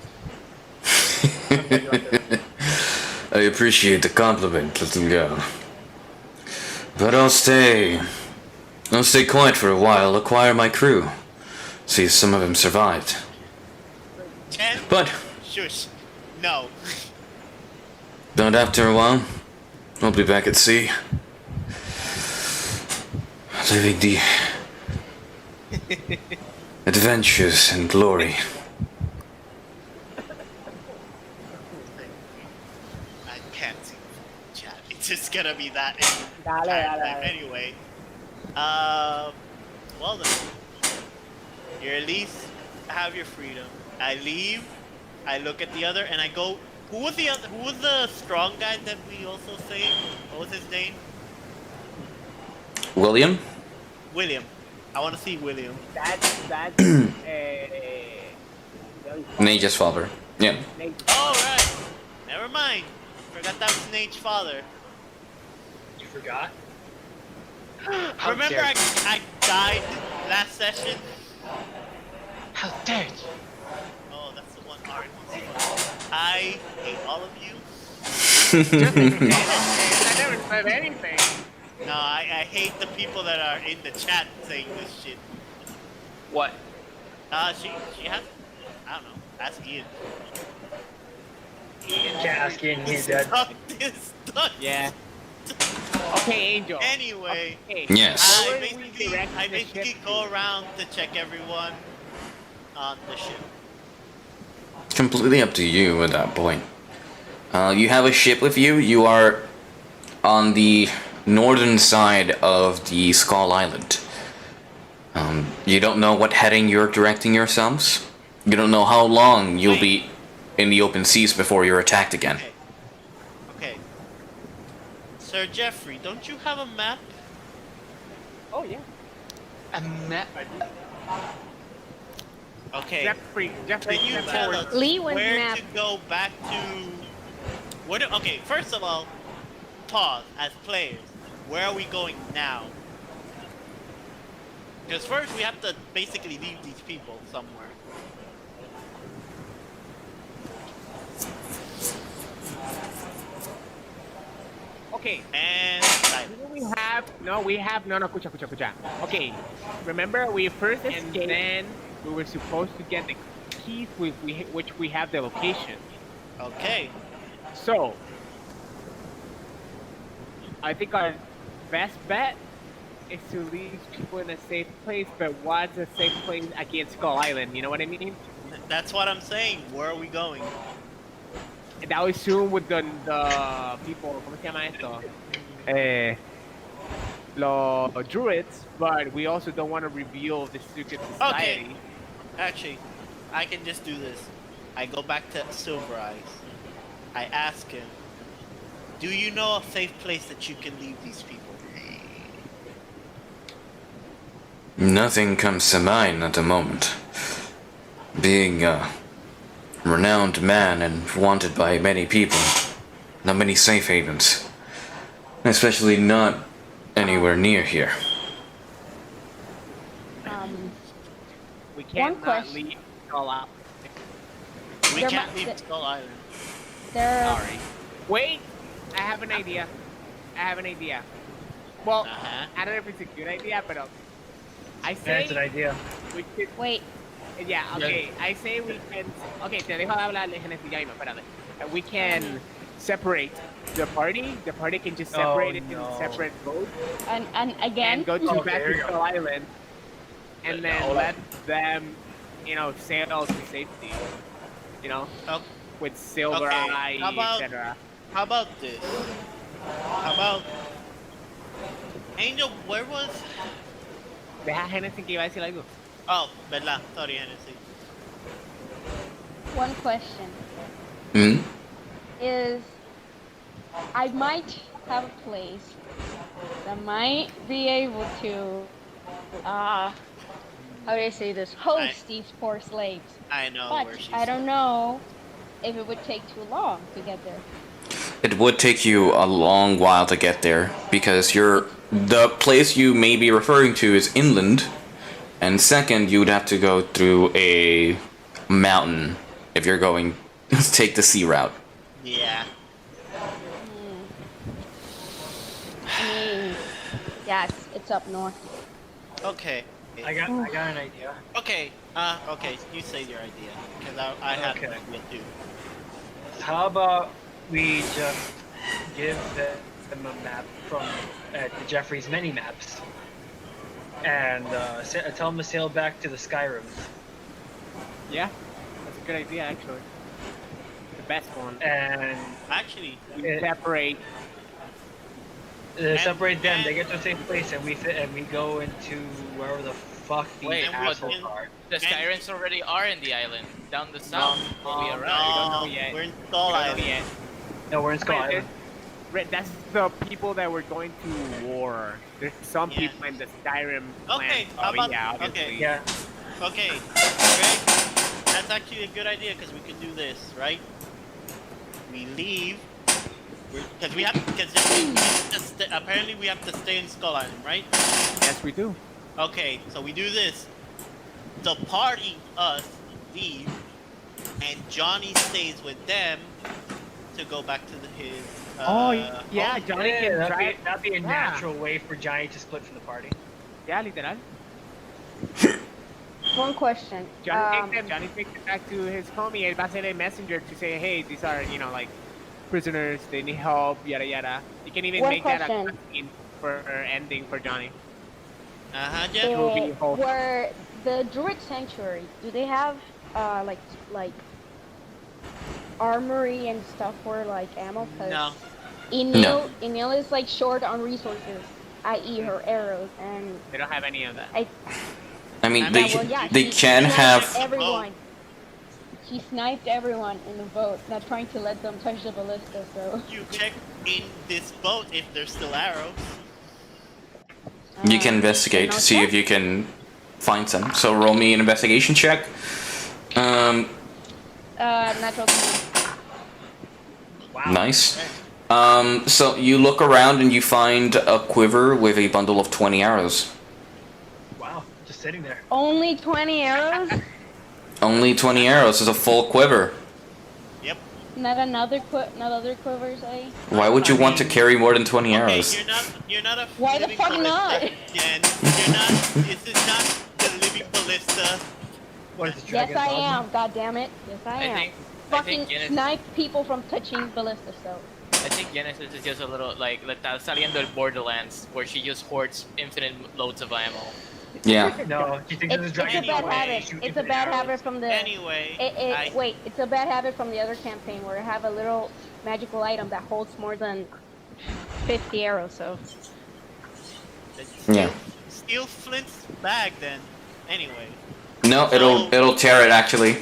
I appreciate the compliment, let him go. But I'll stay quiet for a while, acquire my crew. See if some of them survived.
And
But
shush, no.
after a while, I'll be back at sea. Living the adventures and glory.
I can't see chat. It's just gonna be that
Dale,
entire
dale,
time
dale.
anyway. Well then, you at least have your freedom. I leave I look at the other and I go, who was the other? Who was the strong guy that we also saved? What was his name?
William?
William. I want to see William.
That's
Nage's father. Yeah.
Oh right. Never mind. Forgot that was Nate's father.
You forgot?
How
Remember
dare
I died last session?
How dare you?
Oh, that's the one art. I hate all of you.
I never said anything.
No, I hate the people that are in the chat saying this shit.
What?
She has, I don't know, ask Ian.
Can't ask Ian, he's dead.
Stuck.
Yeah. Okay, Angel.
Anyway,
Okay.
Yes.
Where would we direct
I
the
basically
ship
go
to?
around to check everyone on the ship.
Completely up to you at that point. You have a ship with you. You are on the northern side of the Skull Island. You don't know what heading you're directing yourselves. You don't know how long you'll be in the open seas before you're attacked again.
Okay. Sir Jeffrey, don't you have a map?
Oh yeah.
A map?
Okay.
Jeffrey.
Can you tell us
Lee went
where
map.
to go back to? Okay, first of all, pause. As players, where are we going now? Because first we have to basically leave these people somewhere.
Okay.
And silence.
We have no kucha. Okay, remember we first and then we were supposed to get the keys which we have the location.
Okay.
So I think our best bet is to leave people in a safe place, but what's a safe place against Skull Island? You know what I mean?
That's what I'm saying. Where are we going?
And that was soon with the people, ¿cómo se llama esto? Los druids, but we also don't want to reveal the secret society.
Okay. Actually, I can just do this. I go back to Silver Eyes. I ask him, do you know a safe place that you can leave these people?
Nothing comes to mind at the moment. Being a renowned man and wanted by many people, not many safe havens. Especially not anywhere near here.
We can't
One
not
question.
leave Skull Island.
We
There
can't
mu-
leave
th-
Skull Island.
There.
Sorry. Wait, I have an idea. Well,
Uh-huh.
I don't know if it's a good idea, but I
Yeah,
say
it's an idea.
we could.
Wait.
Yeah, okay. I say we can. Okay, te dejo de hablar, Genesis, espérate. We can separate the party. The party can just separate it in separate boats
And again.
and go to
Okay,
back
there
to
you go.
Skull Island, and then let them, sail to safety.
Oh,
With Silver
Okay,
Eye,
how about-
etc.
how about this? How about Angel? Where was?
Deja a Genesis que iba a decir algo.
Oh, verdad. Sorry, Hennessy.
One question
Hmm?
is, I might have a place that might be able to, how do I say this, host these poor slaves.
I know
But
where she's.
I don't know if it would take too long to get there.
It would take you a long while to get there because the place you may be referring to is inland, and second, you'd have to go through a mountain if you're going to take the sea route.
Yeah.
I mean, yeah, it's up north.
Okay.
I got an idea.
Okay. Okay. You say your idea because I have an
Okay.
idea too.
How about we just give them a map from the Jeffrey's mini maps, and tell them to sail back to the Skyrim.
Yeah, that's a good idea actually. The best one.
And
Actually,
We separate.
separate them. They get to a safe place, and we go into wherever the fuck the
Wait,
asshole
what?
card.
The Skyrims already are in the island, down the south. where we arrived.
don't know
No,
yet.
we're in Skull
We don't know
Island.
yet.
No, we're in Skull
Wait,
Island.
That's the people that were going to war. There's some
Yeah.
people in the Skyrim
Okay,
clan.
how about-
yeah,
okay.
obviously.
Yeah.
Okay, Greg, that's actually a good idea because we could do this, right? We leave because we have apparently we have to stay in Skull Island, right?
Yes, we do.
Okay, so we do this. The party, us, leave, and Johnny stays with them to go back to his.
Yeah, Johnny
Yeah,
can
that'd
drive.
be a
Yeah.
natural way for Johnny to split from the party.
Yeah, literal.
One question.
Johnny takes it back to his homie. El va a ser a messenger to say, hey, these are, like, prisoners. They need help, yada yada. You can even
One
make that a
question.
cutscene for ending for Johnny.
Jeff.
will be whole.
Where the Druid Sanctuary, do they have like armory and stuff for like ammo? 'Cause
No.
Enil is like short on resources, i.e. her arrows, and
They don't have any of that.
I mean,
Yeah,
they
well, yeah,
they
she
can
sniped
have.
everyone. She sniped everyone in the boat, not trying to let them touch the ballista. So
You check in this boat if there's still arrows.
You can investigate to see if you can find some. So roll me an investigation check.
natural. 20.
Wow.
Nice. So you look around and you find a quiver with a bundle of 20 arrows.
Wow. Just sitting there.
Only 20 arrows?
Only 20 arrows is a full quiver.
Yep.
Not other quivers, eh?
Why would you want to carry more than 20 arrows?
Okay, you're not a
Why the
living
fuck
ballista,
not?
Jen. You're not. This is not the living ballista.
What is the
Yes,
dragon
I
dogma?
am. God damn it. Yes, I am.
I
Fucking
think Guinness,
snipe people from touching ballista. So
I think Genesis is just a little like está saliendo del Borderlands, where she just hoards infinite loads of ammo.
Yeah.
No, do you think
it's
there's a
a
dragon
bad
dogma?
habit.
Shoot
It's a
infinite
bad
arrows?
habit from the.
Anyway,
Wait, it's a bad habit from the other campaign where I have a little magical item that holds more than 50 arrows. So
Yeah.
Steal Flint's bag then. Anyway.
No, it'll tear it actually.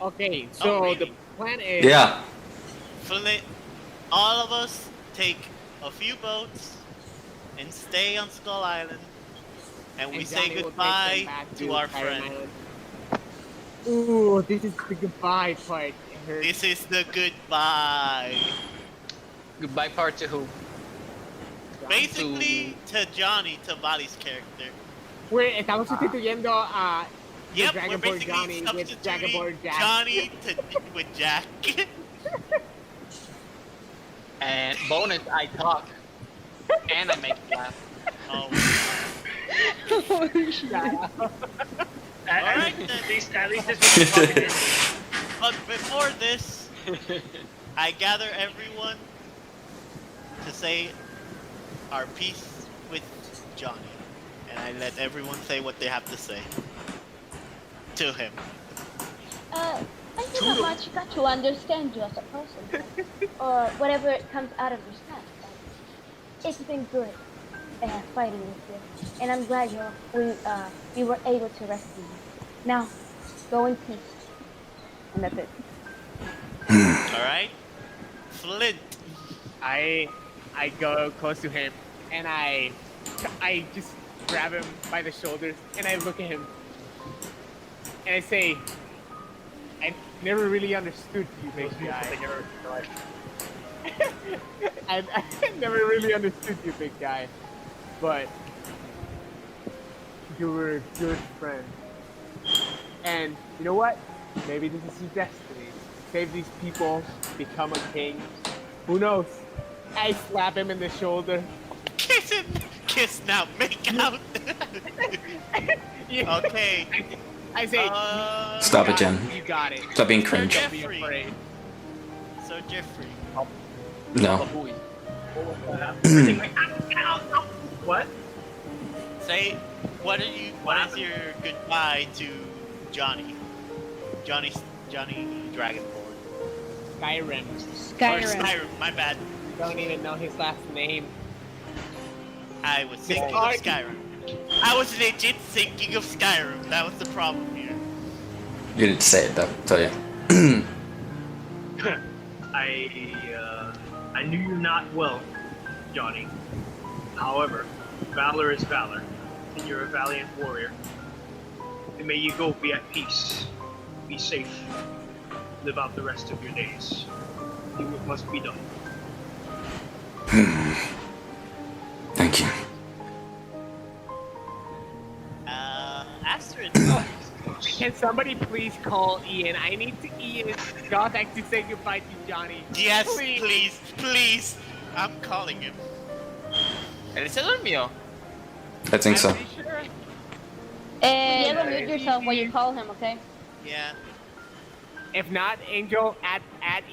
Okay, so
really?
the plan is...
Yeah.
Flint, all of us take a few boats and stay on Skull Island, and we
and
say
Johnny will take them
goodbye
back
to our
Pirate
friend.
Island. Ooh, this is the goodbye part. It hurts.
This is the goodbye.
Goodbye part to who?
Basically, to Johnny, to Vali's character.
Estamos sustituyendo a the
Yep, we're
Dragonborn
basically
Johnny with
substituting
Dragonborn Jack.
Johnny with Jack.
And bonus, I talk. And I make you laugh.
Oh,
At
Alright,
least
then.
this was talking.
but before this, I gather everyone to say our piece with Johnny, and I let everyone say what they have to say to him.
thank you so much. Got to understand you as a person, or whatever comes out of your snap. It's been good fighting with you, and I'm glad we were able to rescue you. Now, go in peace, and that's it.
All right, Flint.
I go close to him and I just grab him by the shoulders and I look at him and I say, I never really understood you, big guy. I never really understood you, big guy, but you were a good friend. And you know what? Maybe this is your destiny. Save these people, become a king. Who knows? I slap him in the shoulder.
Kiss him. Kiss now. Make out.
Yeah.
Okay.
I say,
Stop it, Jen.
you got it.
Stop being
Sir
cringe.
Don't be
Jeffrey.
afraid.
So Jeffrey.
No.
What?
Say, what is your goodbye to Johnny? Johnny Dragonborn.
Skyrim.
Or
Skyrim.
Skyrim, my bad.
Don't even know his last name.
I was thinking of
hard.
Skyrim. I was legit thinking of Skyrim. That was the problem here.
You didn't say it though, so yeah.
I knew you not well, Johnny. However, valor is valor, and you're a valiant warrior. And may you go be at peace, be safe, live out the rest of your days. Do what must be done.
Thank you.
Astrid.
Can somebody please call Ian? I need to Ian Gothak to say goodbye to Johnny.
Yes, please. I'm calling him.
¿Él se durmió?
I think so.
I'm pretty sure.
Diego, mute yourself when you call him, okay?
Yeah.
If not, Angel, add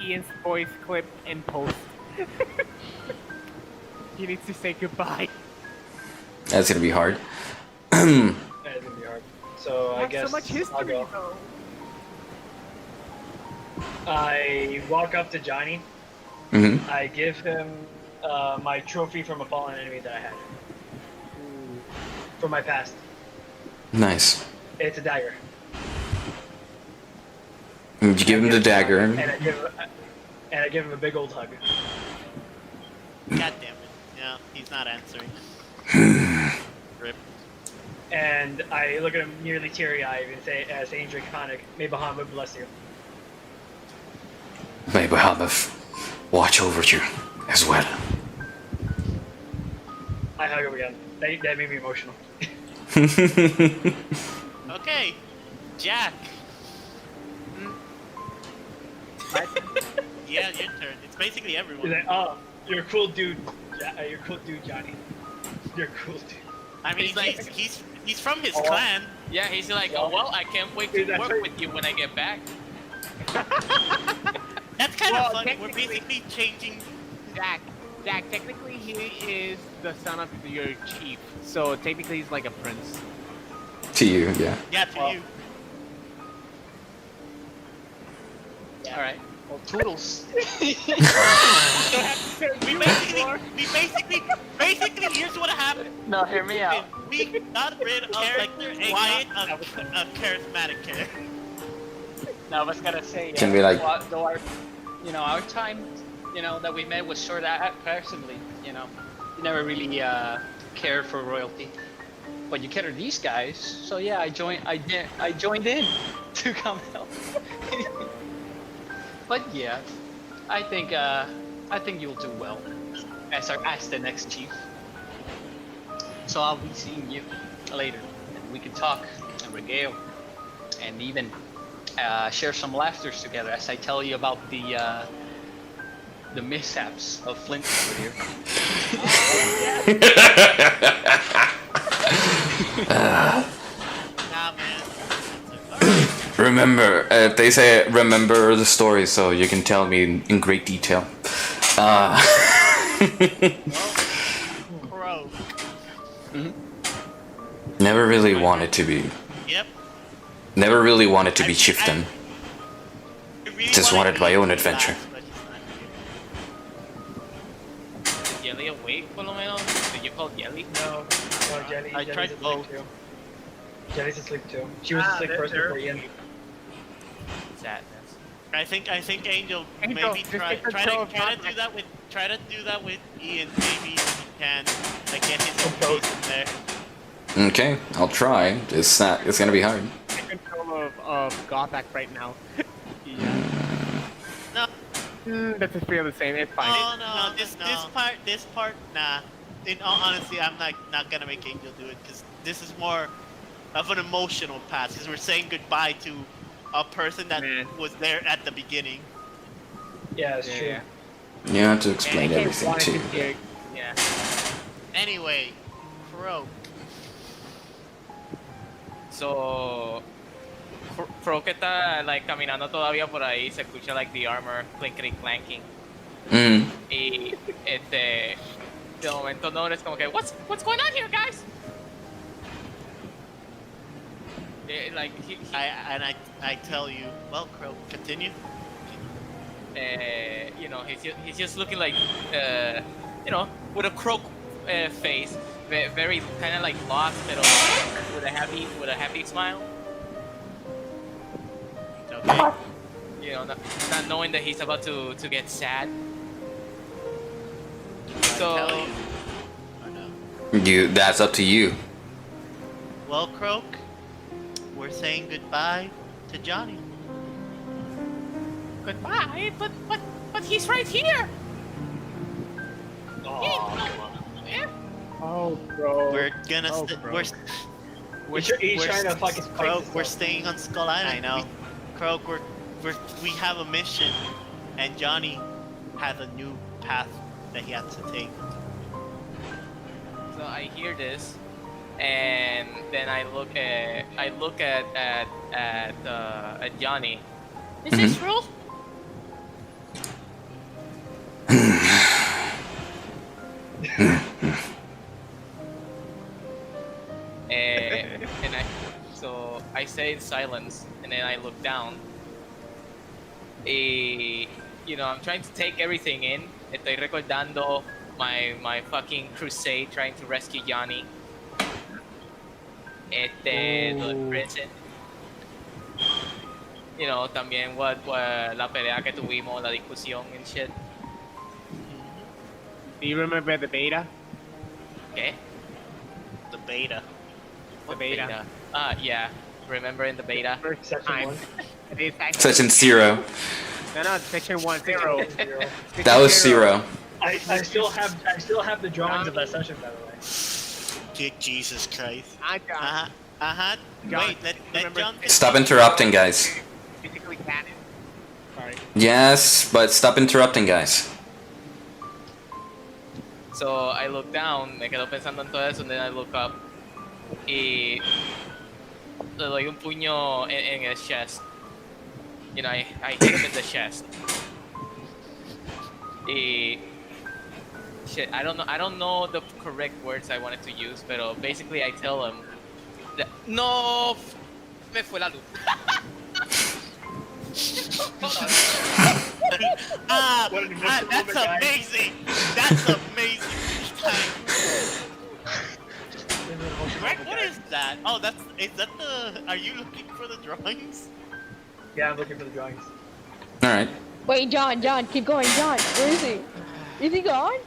Ian's voice clip and post. He needs to say goodbye.
That's gonna be hard.
That is gonna be hard. So I
Have
guess
so much
I'll
history,
go.
though.
I walk up to Johnny.
Mm-hmm.
I give him my trophy from a fallen enemy that I had. From my past.
Nice.
It's a dagger.
You give him the dagger.
And I give him a big old hug.
God damn it. No, he's not answering. Rip.
And I look at him nearly teary-eyed and say, saying draconic, may Bahamut bless you.
May Bahamut watch over you as well.
I hug him again. That made me emotional.
Okay. Jack. Yeah, your turn. It's basically
He's
everyone.
like, oh, you're a cool dude. You're a cool dude, Johnny. You're a cool dude.
I mean,
He's like-
he's from his clan.
Yeah, he's like, oh, well, I can't wait to
That's
work
right.
with you when I get back.
That's kind
Well,
of funny. We're
technically-
basically changing.
Jack, technically he is the son of your chief, so technically he's like a prince.
To you, yeah.
Yeah, to you.
Alright.
Well, toodles.
We basically, here's what happened.
No, hear me out.
We got rid of like the quiet, a charismatic character.
No, I was gonna say,
Can we, like-
though our, our time, that we met was sort of personally, you never really cared for royalty, but you cater these guys. So yeah, I joined in to come help. But yeah, I think you'll do well as the next chief. So I'll be seeing you later, and we can talk and regale, and even share some laughters together as I tell you about the mishaps of Flint over here.
Nah, man. Alright.
Remember, they say remember the story so you can tell me in great detail.
Crow.
Never really wanted to be.
Yep.
Never really wanted to be chieftain.
I really
Just wanted my
Ian
own
to
adventure.
laugh, but he's not here.
Yelly awake, por lo menos? Did you call Yelly?
No, Jenny.
I tried
Jenny's
both.
asleep too. Jenny's asleep too. She was asleep first before Ian.
Sadness.
I think Angel
Angel,
maybe
just
try
take control of
to do that with Ian. Maybe he can like get his own piece in there.
Okay, I'll try. It's gonna be hard.
Take control of Gothak right now.
No,
That's just feel the same. It's fine.
no. This part, nah. In all honesty, I'm not gonna make Angel do it because this is more of an emotional path. Because we're saying goodbye to a person that was there at the beginning.
Yeah, it's true.
You have to explain
And I
everything
wanted
too.
to hear-
Yeah. Anyway, Crow.
So, Fro que está like caminando todavía por ahí, se escucha like the armor clinkety clanking.
Mm.
Y de momento no es como que what's going on here, guys? Like
I tell you, well, Crow, continue.
he's just looking like with a croak face, very kind of like lost, but with a happy smile.
Okay.
You know, not knowing that he's about to get sad.
Tell
So
you. Or no?
That's up to you.
Well, Croak, we're saying goodbye to Jonny.
goodbye, but he's right here. Yeah.
Oh, bro.
We're gonna
Oh,
st-
bro.
He's trying to fucking fight
Croak,
this
we're
stuff.
staying on Skull Island. I know. Croak, we have a mission, and Jonny has a new path that he has to take.
So I hear this, and then I look at Jonny. Is this true? and I say in silence, and then I look down. I'm trying to take everything in. Estoy recordando my fucking crusade trying to rescue Jonny. Lo del prison. También what la pelea que tuvimos, la discusión and shit.
Do you remember the beta?
¿Qué?
The beta.
The beta.
Yeah. Remember in the beta?
First
Section
time.
1.
It is actually-
Section 0.
No, section 1, 0.
That was 0.
I still have the drawings of that session, by the way.
Good Jesus Christ.
John. John,
Wait, let
remember-
John.
Stop interrupting, guys.
Basically canon. Sorry.
Yes, but stop interrupting, guys.
So I look down, me quedo pensando en todo eso, and then I look up y le doy un puño en his chest. I hit him in the chest. Y shit, I don't know the correct words I wanted to use, but basically I tell him that, no, me fue la luz.
That's amazing. That's amazing. Greg, what is that? Oh, is that the? Are you looking for the drawings?
Yeah, I'm looking for the drawings.
Alright.
Wait, John, keep going. John, where is he? Is he gone?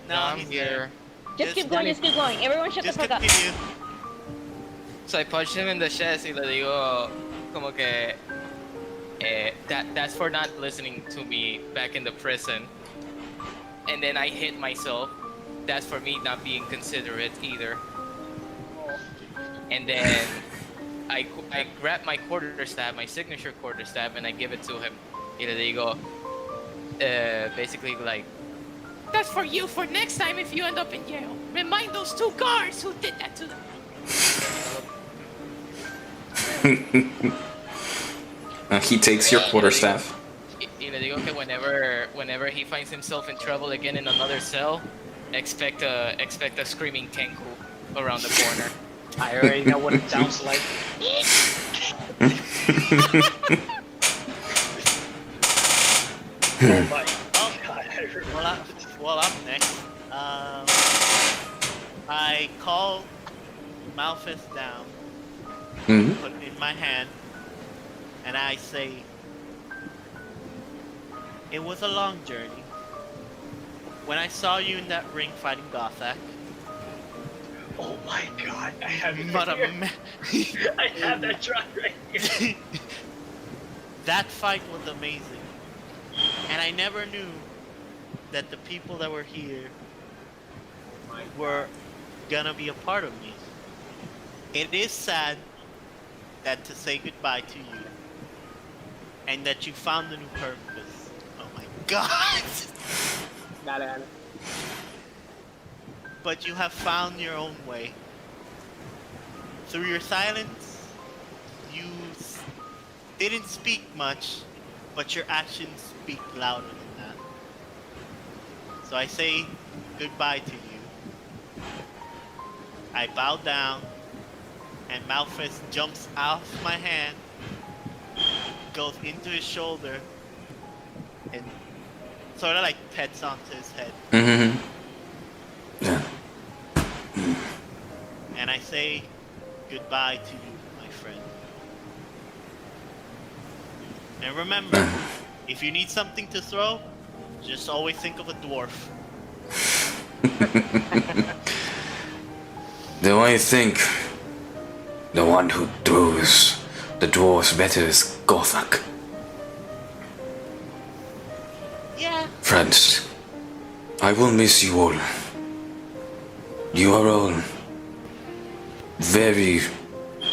No,
I'm
he's
here.
Just keep going, just keep going. Everyone shut the
Just
fuck up.
continue.
So I punched him in the chest y le digo como que that's for not listening to me back in the prison. And then I hit myself. That's for me not being considerate either. And then I grab my quarterstaff, my signature quarterstaff, and I give it to him. Y le digo, basically like, that's for you for next time if you end up in jail. Remind those 2 guards who did that to them.
He takes your quarterstaff.
Y le digo que whenever he finds himself in trouble again in another cell, expect a screaming Kenku around the corner.
I already know what it sounds like. Oh my god, I remember.
Well, up next, I call Malphus down, put it in my hand, and I say, it was a long journey. When I saw you in that ring fighting Gothak,
Oh my god, I have it
but
here.
a
I have that drawing right here.
that fight was amazing, and I never knew that the people that were here were gonna be a part of me. It is sad that to say goodbye to you, and that you found a new purpose. Oh my god!
Not Anna.
But you have found your own way. Through your silence, you didn't speak much, but your actions speak louder than that. So I say goodbye to you. I bow down, and Malphus jumps off my hand, goes into his shoulder, and sort of like pets onto his head.
Mm-hmm. Yeah.
and I say goodbye to you, my friend. And remember, if you need something to throw, just always think of a dwarf.
Do I think the one who throws the dwarves better is Gothak?
Yeah.
Friends, I will miss you all. You are all very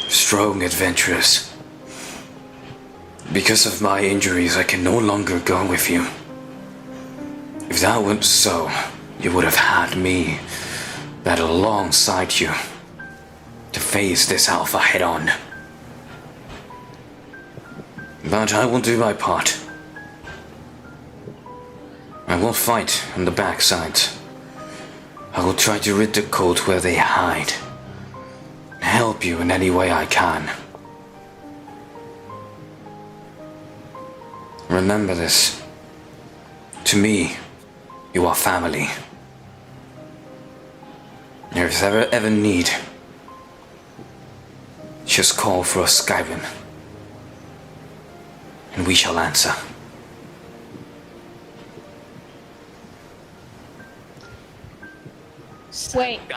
strong adventurers. Because of my injuries, I can no longer go with you. If that weren't so, you would have had me battle alongside you to face this alpha head-on. But I will do my part. I will fight on the backside. I will try to rid the cult where they hide. Help you in any way I can. Remember this. To me, you are family. And if there's ever need, just call for a Skyrim, and we shall answer.
Wait, no,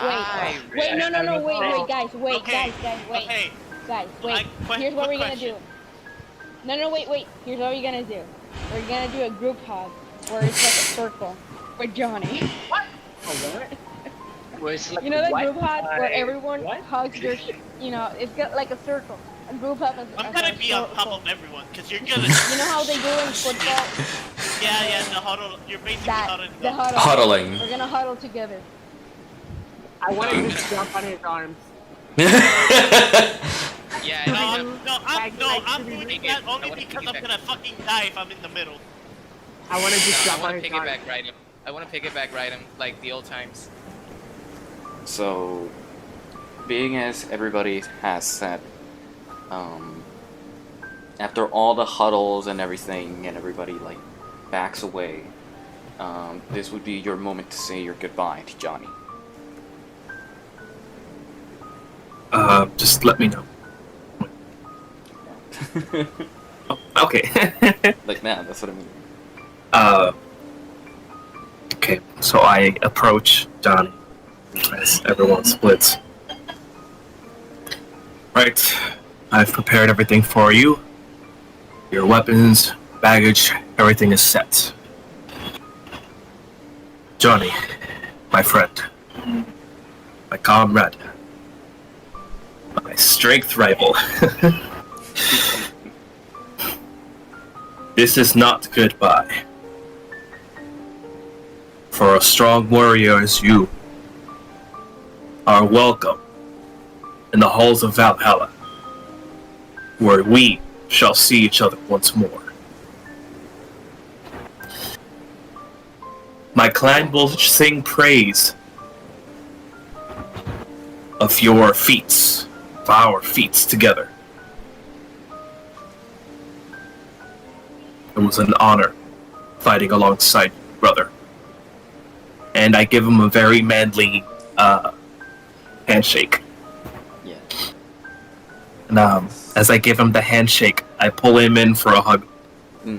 guys, wait,
Okay.
wait.
Okay.
Guys, wait. Here's what we're gonna do. No, wait. Here's what we're gonna do. We're gonna do a group hug where it's like a circle with Johnny.
Where it's like,
You know that
what?
group hug where everyone
What?
hugs their, it's got like a circle. A group hug.
I'm gonna be on top of everyone, because you're gonna...
You know how they do in football?
Yeah, the huddle. You're basically huddling.
The huddle.
Huddling.
We're gonna huddle together.
I want to just jump on his arms.
Yeah,
I'm doing that only because I'm gonna fucking die if I'm in the middle.
I want to just
I
jump on
want
his
to
arms.
piggyback ride him. I want to piggyback ride him like the old times.
So, being as everybody has said, after all the huddles and everything, and everybody like backs away, this would be your moment to say your goodbye to Johnny.
Just let me know. Oh, okay.
Like that, that's what I mean.
Okay, so I approach Johnny as everyone splits. Right, I've prepared everything for you. Your weapons, baggage, everything is set. Johnny, my friend, my comrade, my strength rival. This is not goodbye. For a strong warrior as you are welcome in the halls of Valhalla, where we shall see each other once more. My clan will sing praise of your feats, of our feats together. It was an honor fighting alongside you, brother. And I give him a very manly handshake.
Yeah.
And as I give him the handshake, I pull him in for a hug.
Yeah,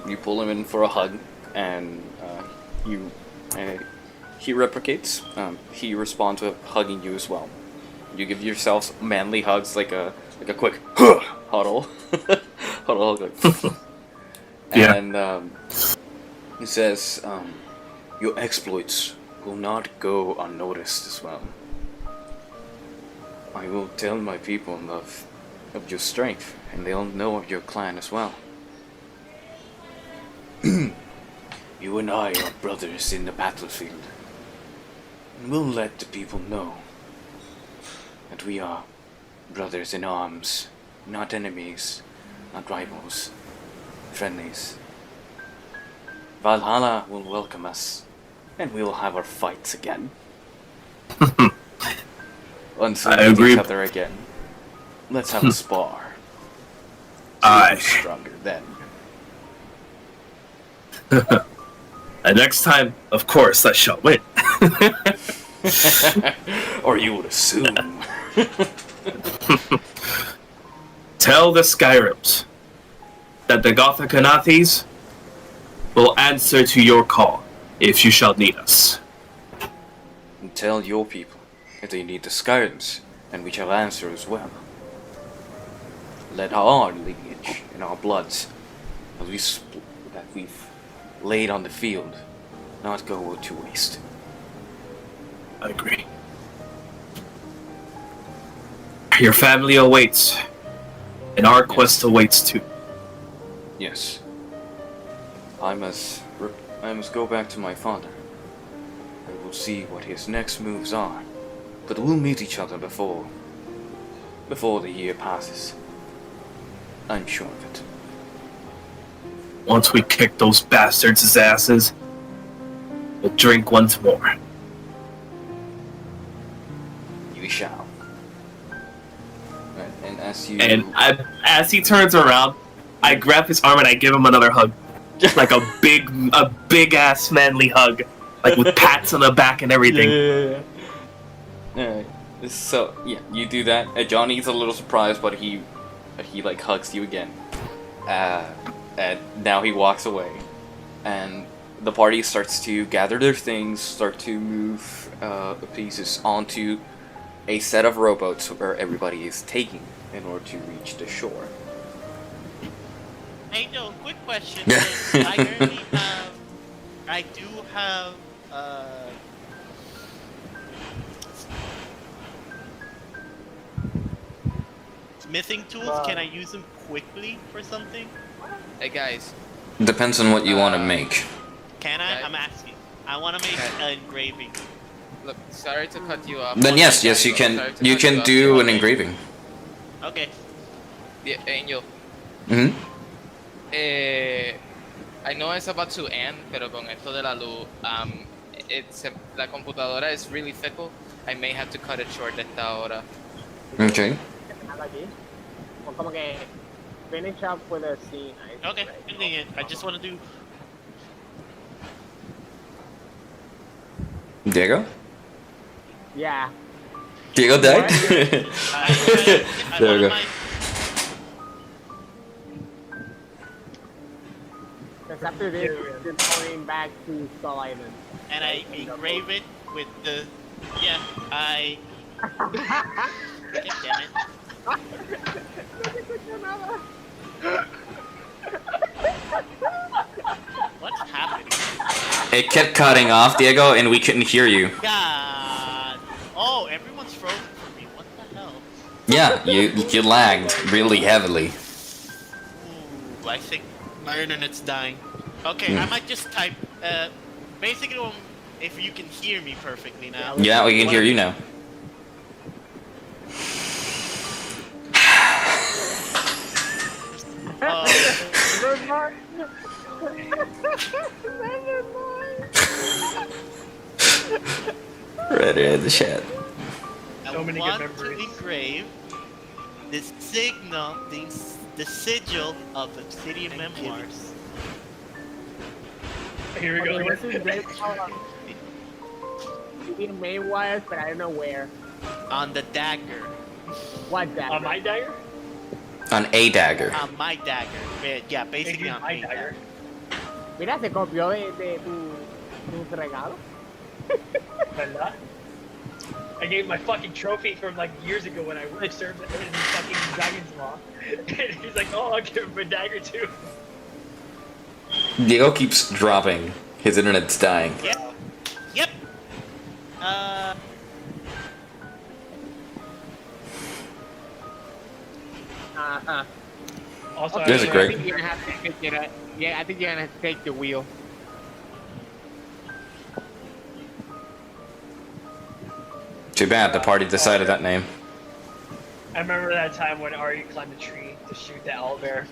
you pull him in for a hug, and he replicates. He responds with hugging you as well. You give yourselves manly hugs, like a quick huddle, huddle. Like,
Yeah.
And he says, "Your exploits will not go unnoticed as well. I will tell my people of your strength, and they'll know of your clan as well. You and I are brothers in the battlefield, and we'll let the people know that we are brothers in arms, not enemies, not rivals, friendlies. Valhalla will welcome us, and we will have our fights again. Until
I
we meet
agree.
each other again. Let's have a spar.
Aye.
Who's stronger then."
And next time, of course, I shall win.
Or you would assume.
Tell the Skyrims that the Gothic Anathis will answer to your call if you shall need us.
And tell your people if they need the Skyrims, and we shall answer as well. Let our lineage and our bloods that we've laid on the field not go to waste.
I agree. Your family awaits, and our quest awaits too.
Yes. I must go back to my father. And we'll see what his next moves are. But we'll meet each other before the year passes. I'm sure of it.
Once we kick those bastards' asses, we'll drink once more.
You shall. And as you...
As he turns around, I grab his arm and I give him another hug. Like a big ass manly hug. Like with pats on the back and everything.
Alright. So, yeah, you do that. Johnny's a little surprised, but he like hugs you again. And now he walks away. And the party starts to gather their things, start to move pieces onto a set of rowboats where everybody is taking in order to reach the shore.
Hey, Joe, quick question. So I do have, smithing tools. Can I use them quickly for something?
Hey guys,
Depends on what you want to make.
Can I?
Okay.
I'm asking. I want to make
Okay.
an engraving.
look, sorry to cut you off.
Then yes, you
Sorry
can.
to
You
cut
can
off.
do an
Okay.
engraving.
Okay.
Yeah, Angel.
Hmm.
I know it's about to end, pero con esto de la luz, la computadora is really fickle. I may have to cut it short esta hora.
Okay.
Aquí. O como que finish up with a scene.
Okay. Convenient. I just want to do.
Diego.
Yeah.
Diego died.
I
There we go.
Because after this, we're going back to Skull Island.
And I engrave it with the. Yeah, I. God damn it. What's happening?
It kept cutting off, Diego, and we couldn't hear you.
God. Oh, everyone's frozen for me. What the hell?
Yeah, you lagged really heavily.
Ooh, I think my internet's dying. Okay, I might just type. Basically, if you can hear me perfectly now.
Yeah, we can hear you now.
Never mind.
Right in the chat.
I
So many good
want
memories.
to engrave the signal, the sigil of Obsidian Memoirs.
Here we go.
Okay, this is great. Obsidian Memoirs, but I don't know where.
On the dagger.
What that?
On my dagger?
On a dagger.
On my dagger. Yeah, basically
Maybe
on
my
my
dagger.
Mira, se copió de tu regalo.
¿Verdad? I gave my fucking trophy from like years ago when I served in fucking Dragon's Law. And he's like, oh, I'll give him a dagger too.
Diego keeps dropping. His internet's dying.
Yep. Yep.
Also,
There's a
I-
great-
I think you're gonna have to take it. Yeah, I think you're gonna have to take the wheel.
Too bad the party decided that name.
I remember that time when Ari climbed a tree to shoot the owlbear,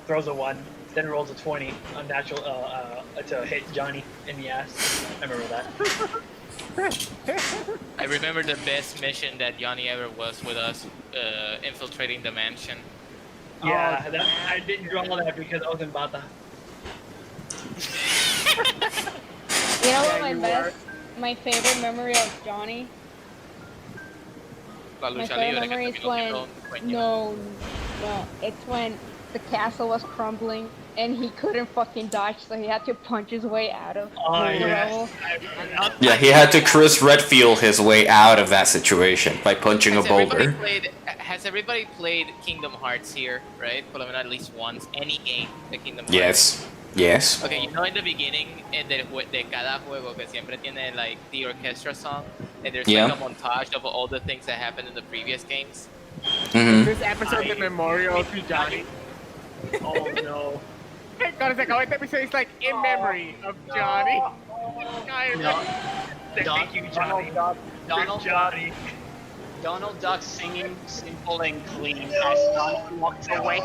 throws a 1, then rolls a 20 unnatural to hit Johnny in the ass. I remember that.
I remember the best mission that Jonny ever was with us, infiltrating the mansion.
Yeah, that, I didn't draw that because I was in Bata.
You know what my best my favorite memory of Jonny.
La
My
lucha
favorite
libre que
memory is
terminó
when
siendo un sueño.
no, it's when the castle was crumbling and he couldn't fucking dodge, so he had to punch his way out of the rubble.
Yeah, he had to Chris Redfield his way out of that situation by punching a boulder.
Has everybody played Kingdom Hearts here, right? Por lo menos at least once. Any game de Kingdom Hearts.
Yes. Yes.
Okay, you know in the beginning de cada juego que siempre tiene like the orchestra song, and there's like a montage of all the things that happened in the previous games.
Mm-hmm.
This episode is memorial to Jonny.
Oh no.
Cuando se acabó este episodio, it's like in memory of Jonny.
Thank you, Johnny.
Donald Duck singing simple and clean as Donald walks away.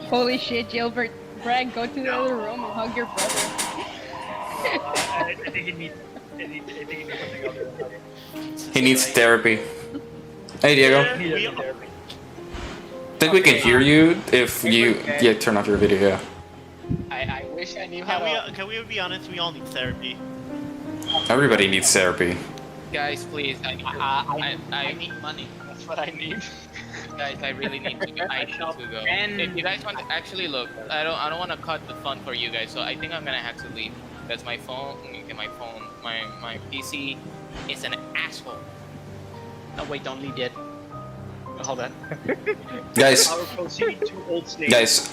Holy shit, Gilbert. Brad, go to the other room and hug your brother.
I think he needs something else.
He needs therapy. Hey, Diego. I think we can hear you if you turn off your video.
I wish I knew how to...
Can we be honest? We all need therapy.
Everybody needs therapy.
Guys, please,
I need money. That's what I need.
Guys, I really need to go. I need to go. If you guys want to actually look, I don't want to cut the fun for you guys, so I think I'm gonna have to leave because my PC is an asshole.
Oh wait, don't leave yet. Hold on.
Guys,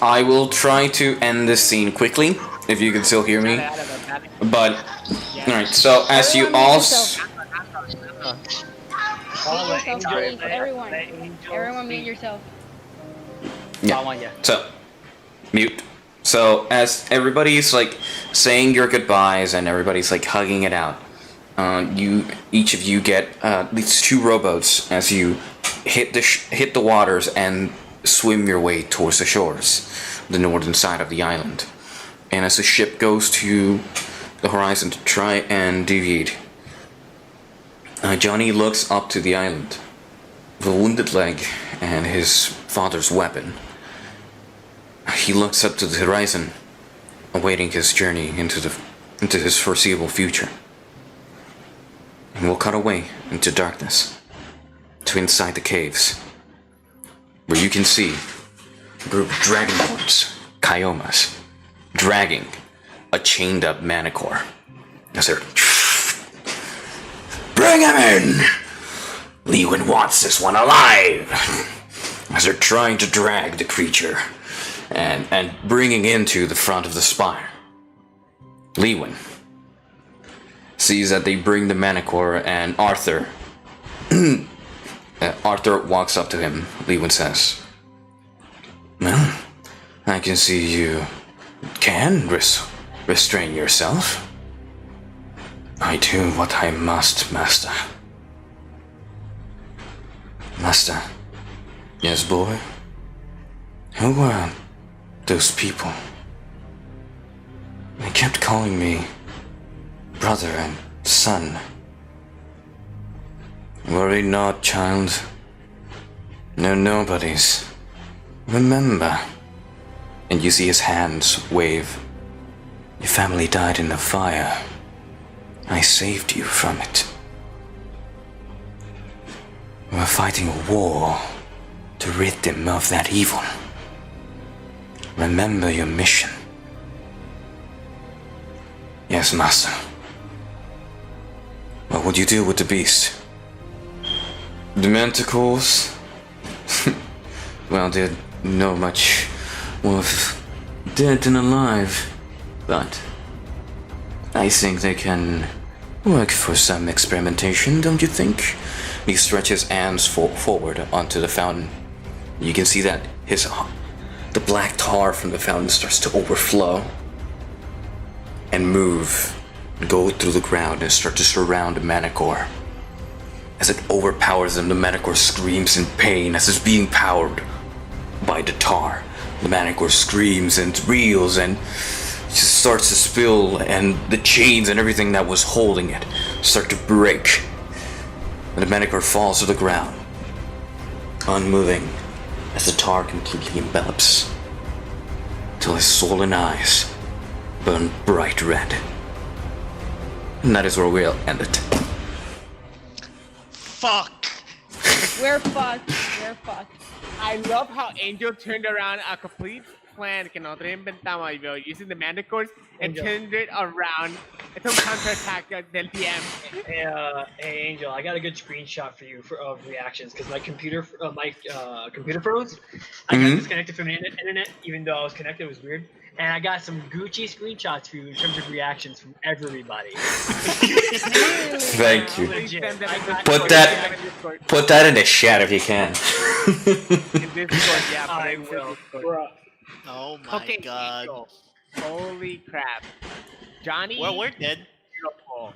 I will try to end this scene quickly, if you can still hear me. But, alright, so as you all...
Everyone mute yourself.
Yeah, so, mute. So, as everybody's like saying your goodbyes and everybody's like hugging it out, each of you get these 2 rowboats as you hit the waters and swim your way towards the shores, the northern side of the island. And as the ship goes to the horizon to try and deviate, Jonny looks up to the island with a wounded leg and his father's weapon. He looks up to the horizon, awaiting his journey into his foreseeable future. And we'll cut away into darkness, to inside the caves, where you can see a group of dragonborns, Kyomas, dragging a chained up Manicore. As they're... Bring him in! Lewin wants this one alive! As they're trying to drag the creature and bringing into the front of the spire. Lewin sees that they bring the Manicore, and Arthur walks up to him. Lewin says, "Well, I can see you can restrain yourself. I do what I must, Master." Master, yes, boy? Who were those people? They kept calling me brother and son. Worry not, child. No nobodies. Remember. And you see his hands wave. Your family died in the fire. I saved you from it. We're fighting a war to rid them of that evil. Remember your mission. Yes, Master. What would you do with the beast? The manticores? Well, they're no much worth dead than alive. But I think they can work for some experimentation, don't you think? He stretches hands forward onto the fountain. You can see that the black tar from the fountain starts to overflow and move, go through the ground and start to surround the Manicore. As it overpowers them, the Manicore screams in pain as it's being powered by the tar. The Manicore screams and reels and just starts to spill, and the chains and everything that was holding it start to break. And the Manicore falls to the ground, unmoving, as the tar completely envelops, till his swollen eyes burn bright red. And that is where we'll end it.
Fuck!
We're fucked. We're fucked.
I love how Angel turned around a complete plan que nosotros inventamos, yo, using the Mandicores and
Angel.
turned it around. It's a counterattack del DM.
Hey Angel, I got a good screenshot for you of reactions because my computer froze. I got disconnected from the internet, even though I was connected. It was weird, and I got some Gucci screenshots for you in terms of reactions from everybody.
Thank you.
Legit.
Put that in the chat if you can.
In Discord, yeah, but
I
in
will.
Discord.
Oh my god.
Angel. Holy crap. Johnny.
Well, we're dead.
Beautiful.